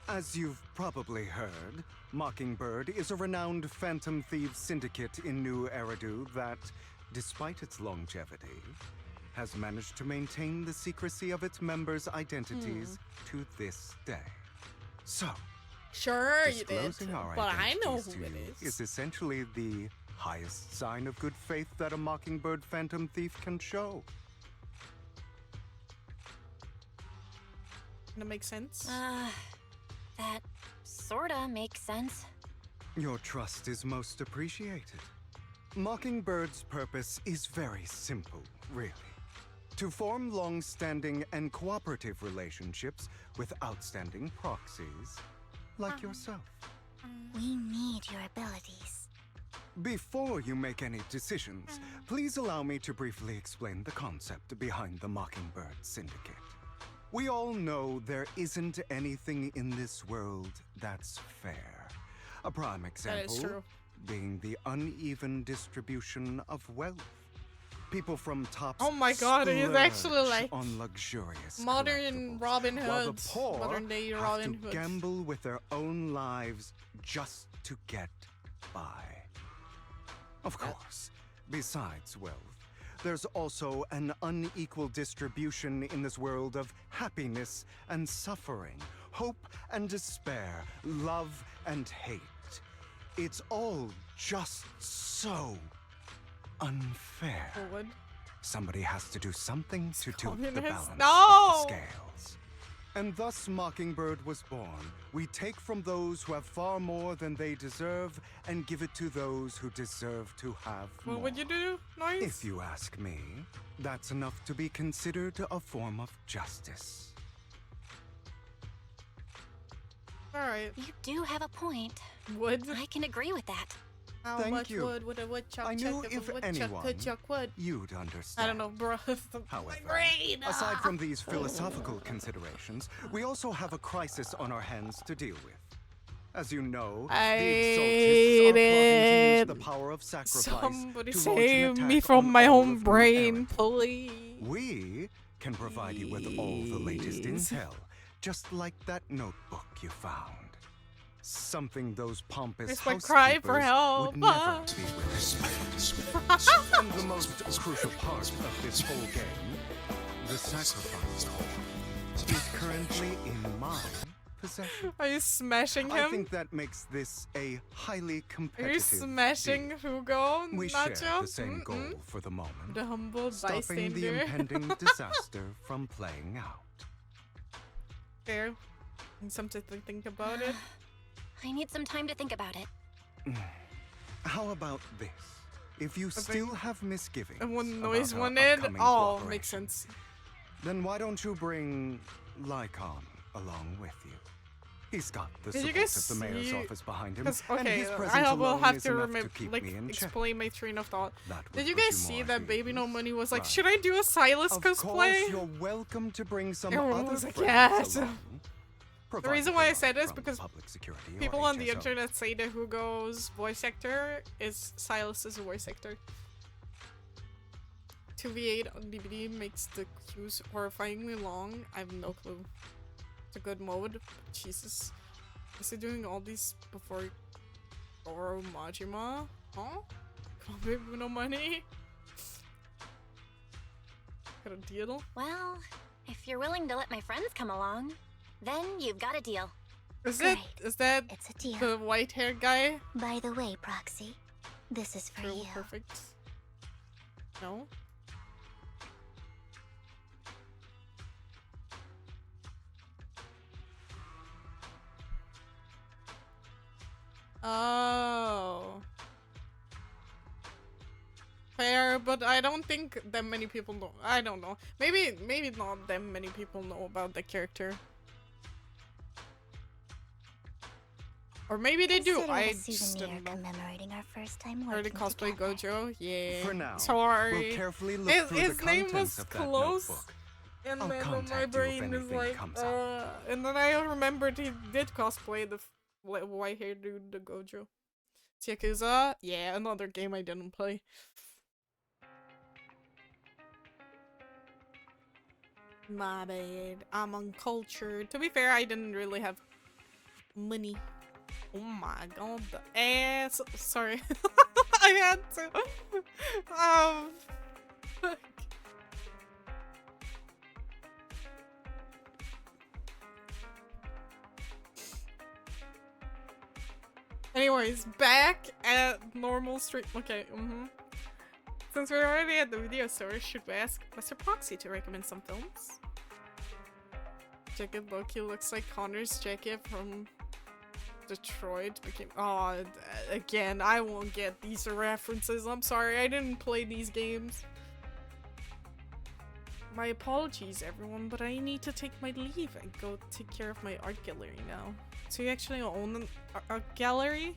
As you've probably heard, Mockingbird is a renowned Phantom Thieves syndicate in New Eridu that, despite its longevity, has managed to maintain the secrecy of its members' identities to this day. So, sure you did, disclosing our but I know identities who to it you is essentially the highest sign of good faith that a Mockingbird Phantom Thief can show. That makes sense. That sorta makes sense. Your trust is most appreciated. Mockingbird's purpose is very simple, really. To form long-standing and cooperative relationships with outstanding proxies like yourself. We need your abilities. Before you make any decisions, please allow me to briefly explain the concept behind the Mockingbird Syndicate. We all know there isn't anything in this world that's fair. A prime example being the uneven distribution of wealth. People from top oh my god, it is actually like on luxurious modern Robin while Hood, the poor modern day have Robin to Hood. gamble with their own lives just to get by. Of course, besides wealth, there's also an unequal distribution in this world of happiness and suffering, hope and despair, love and hate. It's all just so unfair. Forward. Somebody has to do something to tilt the balance of No! the scales. And thus Mockingbird was born. We take from those who have far more than they deserve and give it to those who deserve to have more. What would you do, Noise? If you ask me, that's enough to be considered a form of justice. Alright. You do have a point. Wood? I can agree with that. How Thank much you. wood would a woodchuck I knew chuck if a woodchuck anyone, could chuck wood? you'd understand. I don't know, bro. However, brain. aside from these philosophical considerations, we also have a crisis on our hands to deal with. As you know, I the Exaltists are plotting to use the power of sacrifice Somebody to launch an save me attack from on my all own of New brain, Erin. please. We can provide you with all the latest intel, just like that notebook you found. Something those pompous Here's my cry for housekeepers help. would never be willing. And the most crucial part of this whole game, the sacrifice is currently in my possession. Are you smashing him? I think that makes this a highly Are competitive you smashing deal. Hugo? We Nacho? share the same goal for the moment. The humble Stopping the bystander. impending disaster from playing out. Fair. Something to think about it. I need some time to think about it. How about this? If you still have misgivings And one about noise our wanted. upcoming Oh, cooperation, makes sense. then why don't you bring Lycon along with you? He's got the Did you support guys of the mayor's see- office behind him, 'Cause, and okay, his presence I will alone have is to enough remember, to keep like, me in check. explain my train of thought. That Did would you put guys you see more that at Baby No ease. Money was like, Right. should I do a Silas Of cosplay? course, you're welcome to bring some Everyone other was like, friends yes. along. The reason why I said this from because public security or people on the HSO. internet say that Hugo's voice actor is Silas's voice actor. 2v8 on DVD makes the queues horrifyingly long. I have no clue. It's a good mode. Jesus. Is he doing all these before Goro Majima? Huh? Come on, baby, no money. Got a deal? Well, if you're willing to let my friends come along, then you've got a deal. Is Great. is that It's a deal. the white haired guy? By the way, Proxy, this is for Real you. perfect. No? Oh. Fair, but I don't think that many people know. I don't know. Maybe not that many people know about the character. Or maybe they do. Consider I this just souvenir didn't know. commemorating our first time Or the working cosplay together. Gojo? Yeah. For now, Sorry. we'll carefully look his through his the name contents was of that close. notebook. And I'll then my contact you if brain is anything like, comes up. and then I remembered he did cosplay the white haired dude, the Gojo. Yakuza? Yeah, another game I didn't play. My bad. I'm uncultured. To be fair, I didn't really have money. Oh my god, the ass. Sorry. I had to. Fuck. Anyways, back at normal street. Okay, Since we're already at the video store, should we ask Mr. Proxy to recommend some films? Jacket Loki looks like Connor's jacket from Detroit became. Oh, again, I won't get these references. I'm sorry, I didn't play these games. My apologies, everyone, but I need to take my leave and go take care of my art gallery now. So you actually own an art gallery?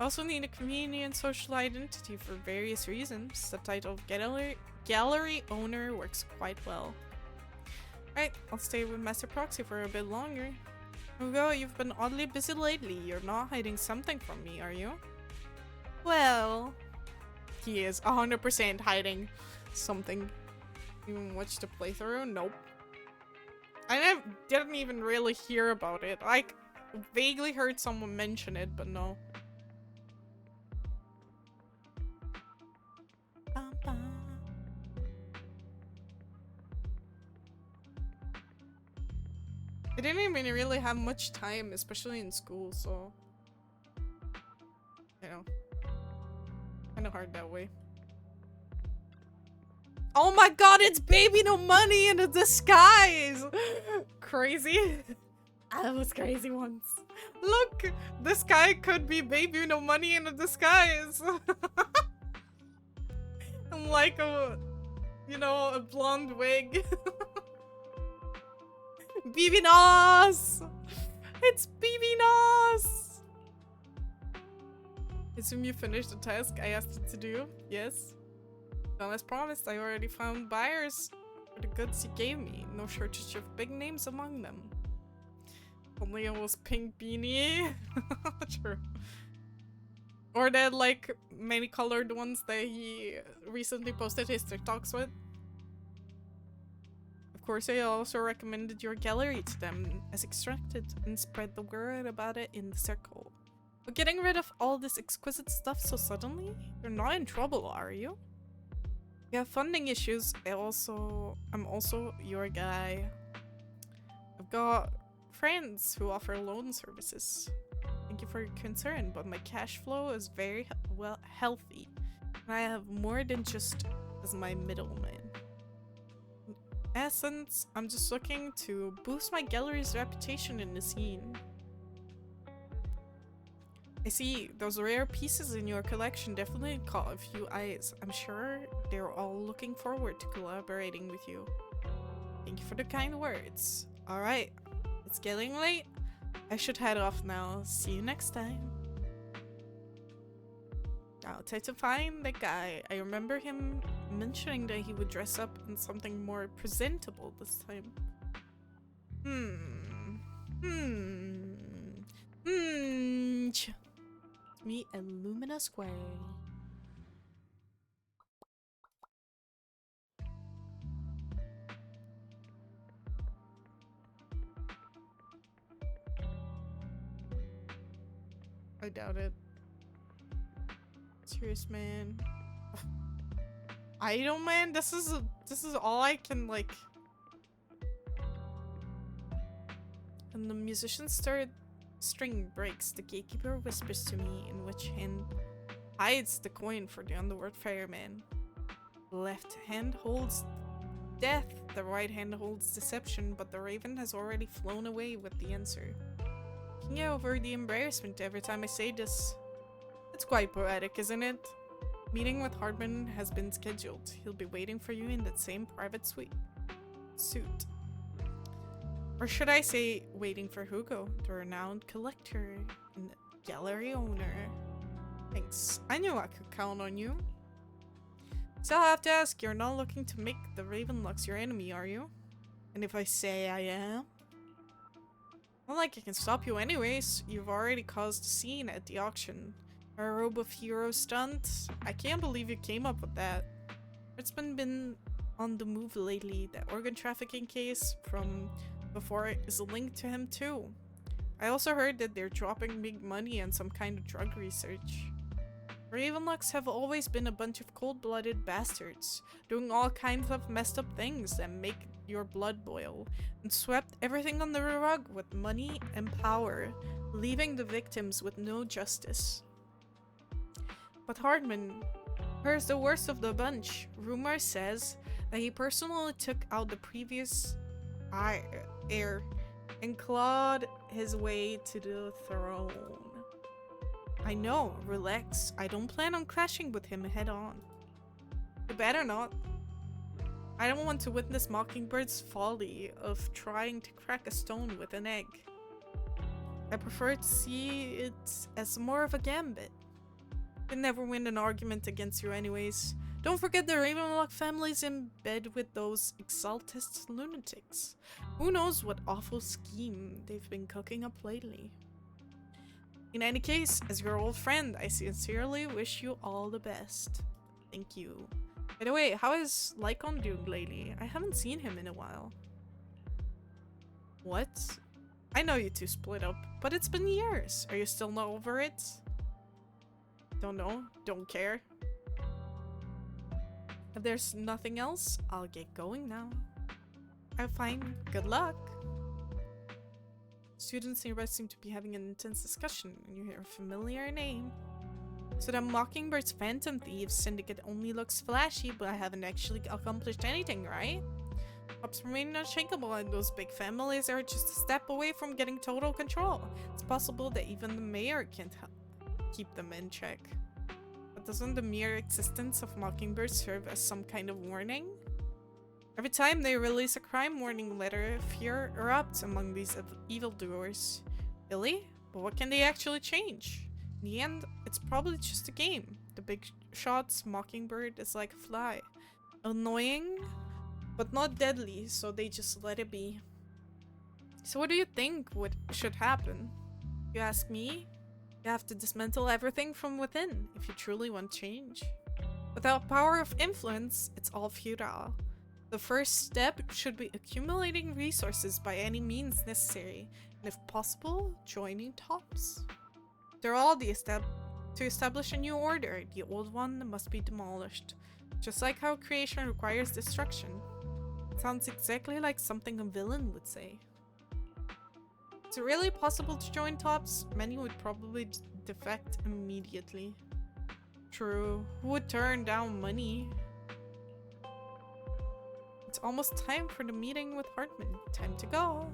I also need a convenient social identity for various reasons. The title of gallery owner works quite well. Right, I'll stay with Master Proxy for a bit longer. Hugo, you've been oddly busy lately. You're not hiding something from me, are you? Well, he is 100% hiding something. Even watched the playthrough? Nope. I didn't even really hear about it. I vaguely heard someone mention it, but no. I didn't even really have much time, especially in school, so... You know. Kinda hard that way. Oh my god, it's Baby No Money in a disguise! Crazy. I was crazy once. Look! This guy could be Baby No Money in a disguise! I'm like a... You know, a blonde wig. BB Nos! It's BB Nos! Assume you finished the task I asked you to do? Yes. Well, as promised, I already found buyers for the goods you gave me. No shortage of big names among them. Only it was pink beanie. True. Or the like many colored ones that he recently posted his TikToks with. Of course, I also recommended your gallery to them as extracted and spread the word about it in the circle. But getting rid of all this exquisite stuff so suddenly? You're not in trouble, are you? You have funding issues. I'm also your guy. I've got friends who offer loan services. Thank you for your concern, but my cash flow is very healthy. And I have more than just as my middleman. In essence, I'm just looking to boost my gallery's reputation in the scene. I see those rare pieces in your collection definitely caught a few eyes. I'm sure they're all looking forward to collaborating with you. Thank you for the kind words. Alright, it's getting late. I should head off now. See you next time. I'll try to find the guy. I remember him mentioning that he would dress up in something more presentable this time. Meet Illumina Square. I doubt it. Serious man. Idol man? This is all I can like. And the musician string breaks. The gatekeeper whispers to me in which hand hides the coin for the underworld fireman. The left hand holds death, the right hand holds deception, but the raven has already flown away with the answer. I can get over the embarrassment every time I say this. It's quite poetic, isn't it? Meeting with Hardman has been scheduled. He'll be waiting for you in that same private suite. Or should I say, waiting for Hugo, the renowned collector and gallery owner. Thanks. I knew I could count on you. So I have to ask, you're not looking to make the Ravenlocks your enemy, are you? And if I say I am? Not like I can stop you anyways. You've already caused a scene at the auction. A robe of hero stunt? I can't believe you came up with that. It's been on the move lately. The organ trafficking case from before is linked to him too. I also heard that they're dropping big money on some kind of drug research. Ravenlocks have always been a bunch of cold-blooded bastards, doing all kinds of messed up things that make your blood boil, and swept everything under the rug with money and power, leaving the victims with no justice. But Hardman, here's the worst of the bunch. Rumor says that he personally took out the previous heir and clawed his way to the throne. I know, relax. I don't plan on clashing with him head on. You better not. I don't want to witness Mockingbird's folly of trying to crack a stone with an egg. I prefer to see it as more of a gambit. Can never win an argument against you anyways. Don't forget the Ravenlock family's in bed with those exaltist lunatics. Who knows what awful scheme they've been cooking up lately. In any case, as your old friend, I sincerely wish you all the best. Thank you. By the way, how is Lycon doing lately? I haven't seen him in a while. What? I know you two split up, but it's been years. Are you still not over it? Don't know. Don't care. If there's nothing else, I'll get going now. I'm fine. Good luck. Students nearby seem to be having an intense discussion, and you hear a familiar name. So the Mockingbird's Phantom Thieves Syndicate only looks flashy, but I haven't actually accomplished anything, right? Hopes remain unshakable, and those big families are just a step away from getting total control. It's possible that even the mayor can't keep them in check. But doesn't the mere existence of Mockingbird serve as some kind of warning? Every time they release a crime warning letter, fear erupts among these evildoers. Really? But what can they actually change? In the end, it's probably just a game. The big shots Mockingbird is like a fly. Annoying, but not deadly, so they just let it be. So what do you think should happen? You ask me? You have to dismantle everything from within if you truly want change. Without power of influence, it's all futile. The first step should be accumulating resources by any means necessary, and if possible, joining tops. After all, to establish a new order, the old one must be demolished. Just like how creation requires destruction. It sounds exactly like something a villain would say. Is it really possible to join tops? Many would probably defect immediately. True. Who would turn down money? It's almost time for the meeting with Hartman. Time to go.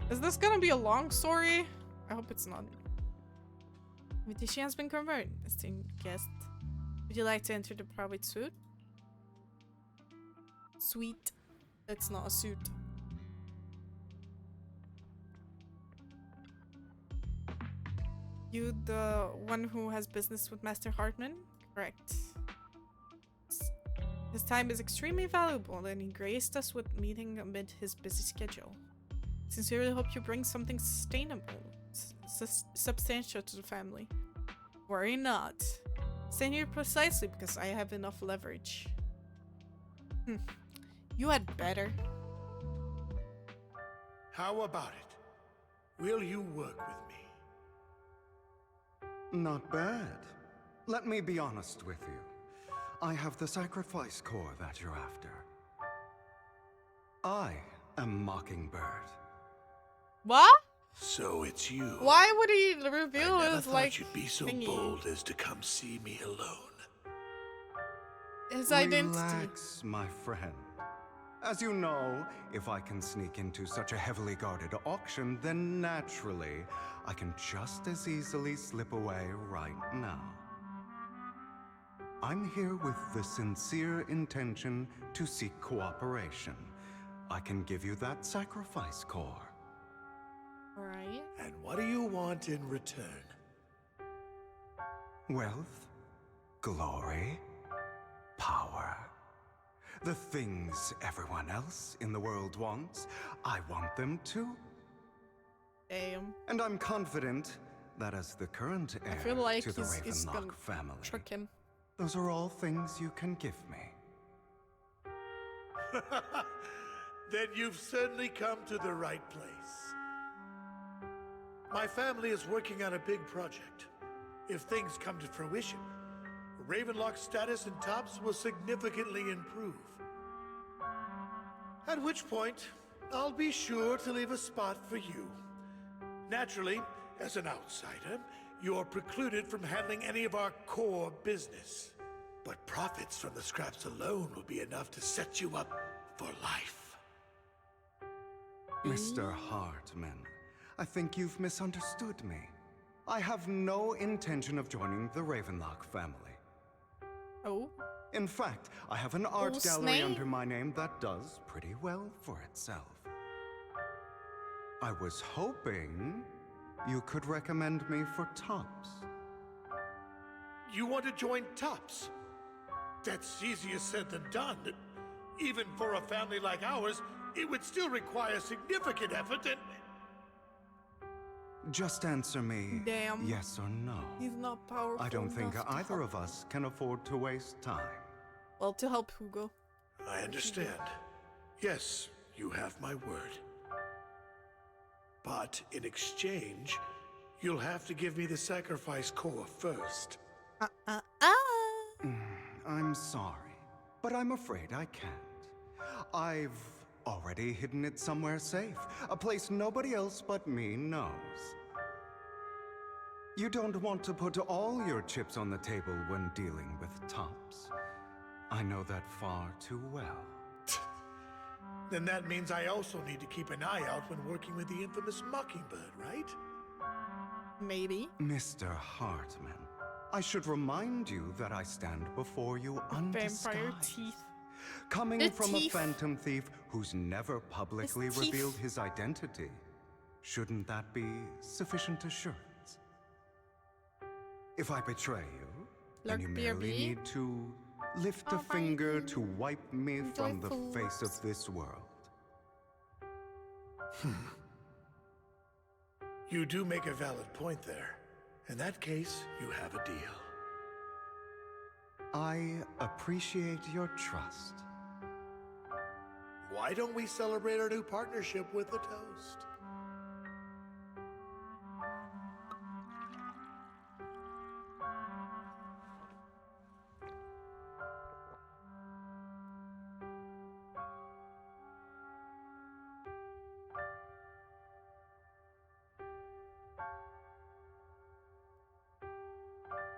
Is this gonna be a long story? I hope it's not. Invitation has been confirmed. Esteemed guest. Would you like to enter the private suite? Suite. That's not a suit. You the one who has business with Master Hartman? Correct. His time is extremely valuable and he graced us with meeting amid his busy schedule. Sincerely hope you bring something sustainable, substantial to the family. Worry not. Stay here precisely because I have enough leverage. You had better. How about it? Will you work with me? Not bad. Let me be honest with you. I have the sacrifice core that you're after. I am Mockingbird. What? So it's you. Why would he reveal I never his, thought like, you'd be so thingy? bold as to come see me alone. His identity. Relax, my friend. As you know, if I can sneak into such a heavily guarded auction, then naturally, I can just as easily slip away right now. I'm here with the sincere intention to seek cooperation. I can give you that sacrifice core. Right. And what do you want in return? Wealth, glory, power. The things everyone else in the world wants, I want them too. Damn. And I'm confident that as the current heir I feel like to the he's gonna Ravenlock family, trick him. those are all things you can give me. Then you've certainly come to the right place. My family is working on a big project. If things come to fruition, Ravenlock's status in tops will significantly improve. At which point, I'll be sure to leave a spot for you. Naturally, as an outsider, you're precluded from handling any of our core business. But profits from the scraps alone will be enough to set you up for life. Mr. Hartman, I think you've misunderstood me. I have no intention of joining the Ravenlock family. Oh? In fact, I have an art Oh, gallery snake? under my name that does pretty well for itself. I was hoping you could recommend me for tops. You want to join tops? That's easier said than done. Even for a family like ours, it would still require significant effort and... Just answer me Damn. yes or no. He's not powerful. I don't think enough to either help. of us can afford to waste time. Well, to help Hugo. I understand. Yes, you have my word. But in exchange, you'll have to give me the sacrifice core first. I'm sorry, but I'm afraid I can't. I've already hidden it somewhere safe, a place nobody else but me knows. You don't want to put all your chips on the table when dealing with tops. I know that far too well. Then that means I also need to keep an eye out when working with the infamous Mockingbird, right? Maybe. Mr. Hartman, I should remind you that I stand before you undisguised. Vampire teeth. Coming The from teeth. a phantom thief who's never publicly His teeth. revealed his identity. Shouldn't that be sufficient assurance? If I betray you, then Lurk you merely BRB. need to lift a finger to wipe me from the face of this world. You do make a valid point there. In that case, you have a deal. I appreciate your trust. Why don't we celebrate our new partnership with a toast?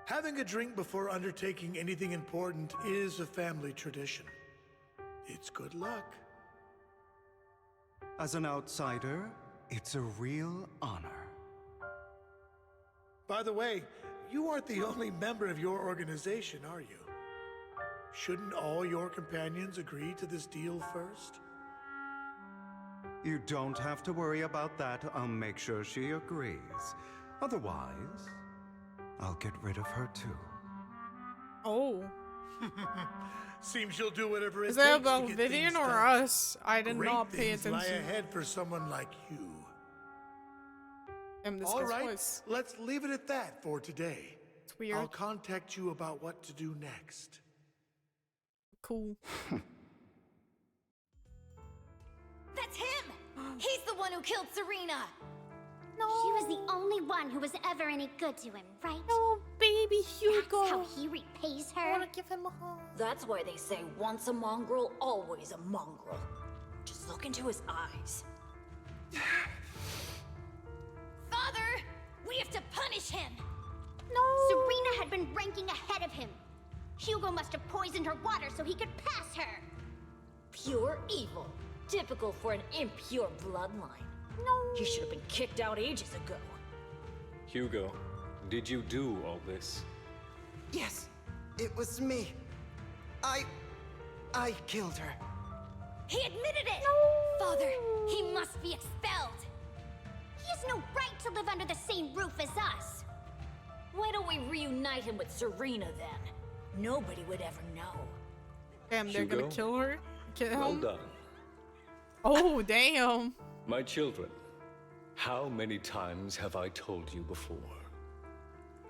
Having a drink before undertaking anything important is a family tradition. It's good luck. As an outsider, it's a real honor. By the way, you aren't the only member of your organization, are you? Shouldn't all your companions agree to this deal first? You don't have to worry about that. I'll make sure she agrees. Otherwise, I'll get rid of her too. Oh. Seems you'll do whatever it Is takes that to about get Vivian things or done. us? I did Great not pay things lie attention. ahead for someone like you. This All guy's right, voice. let's leave it at that for today. It's weird. I'll contact you about what to do next. Cool. That's him! He's the one who killed Serena! No. She was the only one who was ever any good to him, right? Oh, baby Hugo. That's how he repays her. I want to give him a hug. That's why they say once a mongrel, always a mongrel. Just look into his eyes. Father! We have to punish him! No. Serena had been ranking ahead of him. Hugo must have poisoned her water so he could pass her. Pure evil. Typical for an impure bloodline. No. You should have been kicked out ages ago. Hugo, did you do all this? Yes, it was me. I killed her. He admitted it! Father, he must be expelled! He has no right to live under the same roof as us. Why don't we reunite him with Serena then? Nobody would ever know. Damn, they're Hugo? gonna kill her? Kill him? Well done. Oh, damn. My children, how many times have I told you before?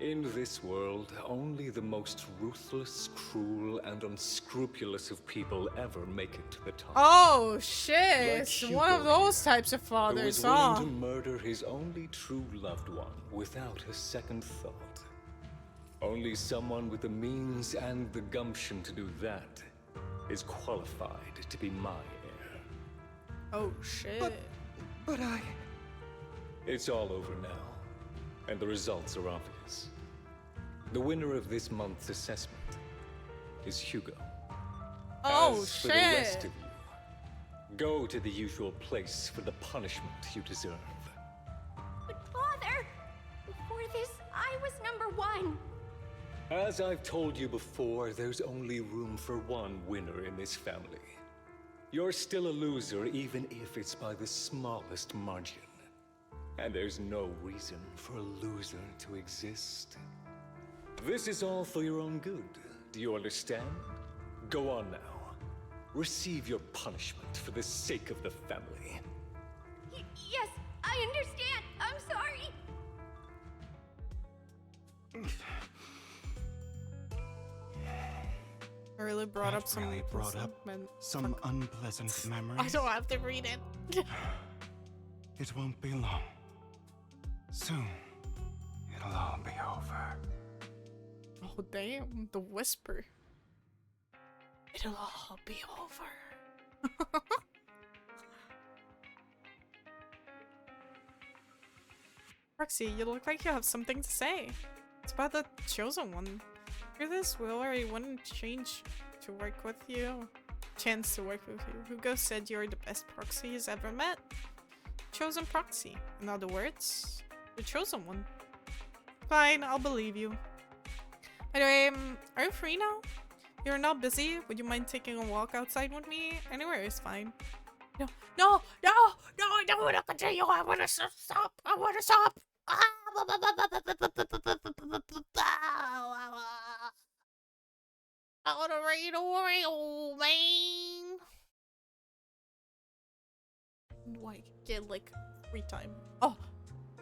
In this world, only the most ruthless, cruel, and unscrupulous of people ever make it to the top. Oh, shit. Like One of Hugo those types of who fathers, was huh? willing to murder his only true loved one without a second thought. Only someone with the means and the gumption to do that is qualified to be my heir. Oh, shit. But I... It's all over now, and the results are obvious. The winner of this month's assessment is Hugo. Oh, As for the rest shit. of you, go to the usual place for the punishment you deserve. But Father, before this, I was number one. As I've told you before, there's only room for one winner in this family. You're still a loser, even if it's by the smallest margin. And there's no reason for a loser to exist. This is all for your own good. Do you understand? Go on now. Receive your punishment for the sake of the family. Yes, I understand. I'm sorry. I really brought That up some... really brought up some unpleasant memories. I don't have to read it. It won't be long. Soon, it'll all be over. Oh, damn. The whisper. It'll all be over. Roxy, you look like you have something to say. It's about the chosen one. Hear this? We already wanted to change to work with you. Chance to work with you. Hugo said you're the best proxy he's ever met. Chosen proxy. In other words, the chosen one. Fine, I'll believe you. Anyway, are you free now? You're not busy? Would you mind taking a walk outside with me? Anywhere is fine. No, I don't want to continue. I want to stop. I want to stop. Ah! I want to raid Oreo, man. Do I get like free time? Oh,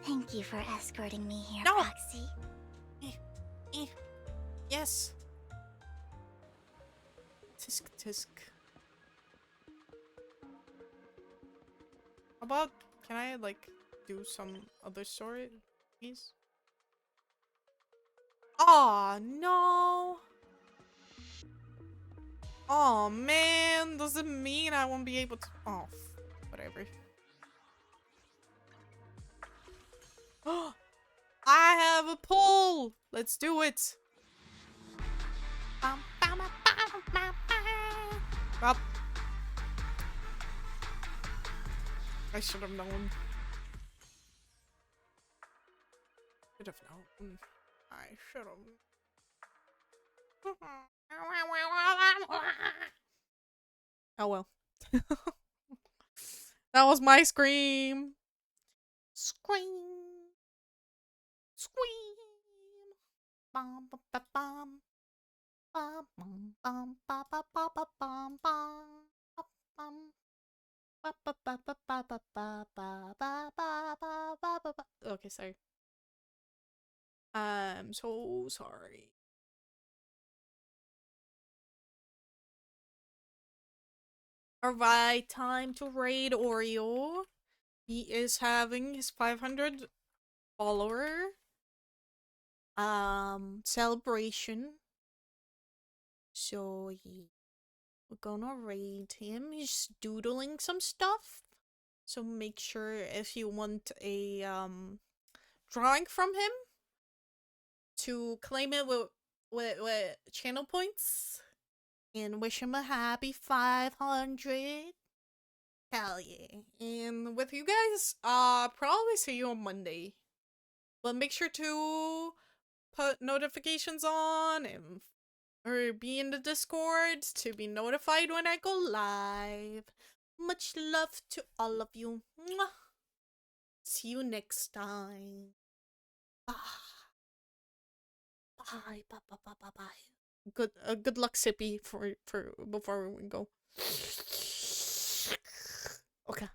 Thank you for escorting me here, no. Proxy. Yes. Tisk tisk. How about, can I like do some other story, please? Oh no. Oh man, does it mean I won't be able to? Oh, whatever. Oh, I have a pull. Let's do it. Up. I should have known. Should have known. I should have. Oh well. That was my scream. Scream. Scream. Bum, ba, ba, bum. Bum, bum, bum, ba, ba, ba, ba, bum, bum. Bum. Ba, ba, ba, ba, ba, ba, ba, ba, ba, ba, ba, ba, ba. Okay, sorry. I'm so sorry. Alright, time to raid Oreo. He is having his 500 follower celebration. So we're gonna raid him. He's doodling some stuff. So make sure if you want a drawing from him to claim it with channel points and wish him a happy 500. Hell yeah. And with you guys, probably see you on Monday. But make sure to put notifications on and or be in the Discord to be notified when I go live. Much love to all of you. Mwah. See you next time. Bye. Bye. Bye. Bye. Bye. Bye. Bye. Good luck, Sippy, for before we go. Okay.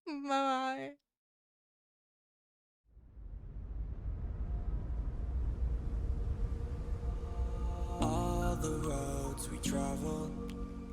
Bye. All the roads we travel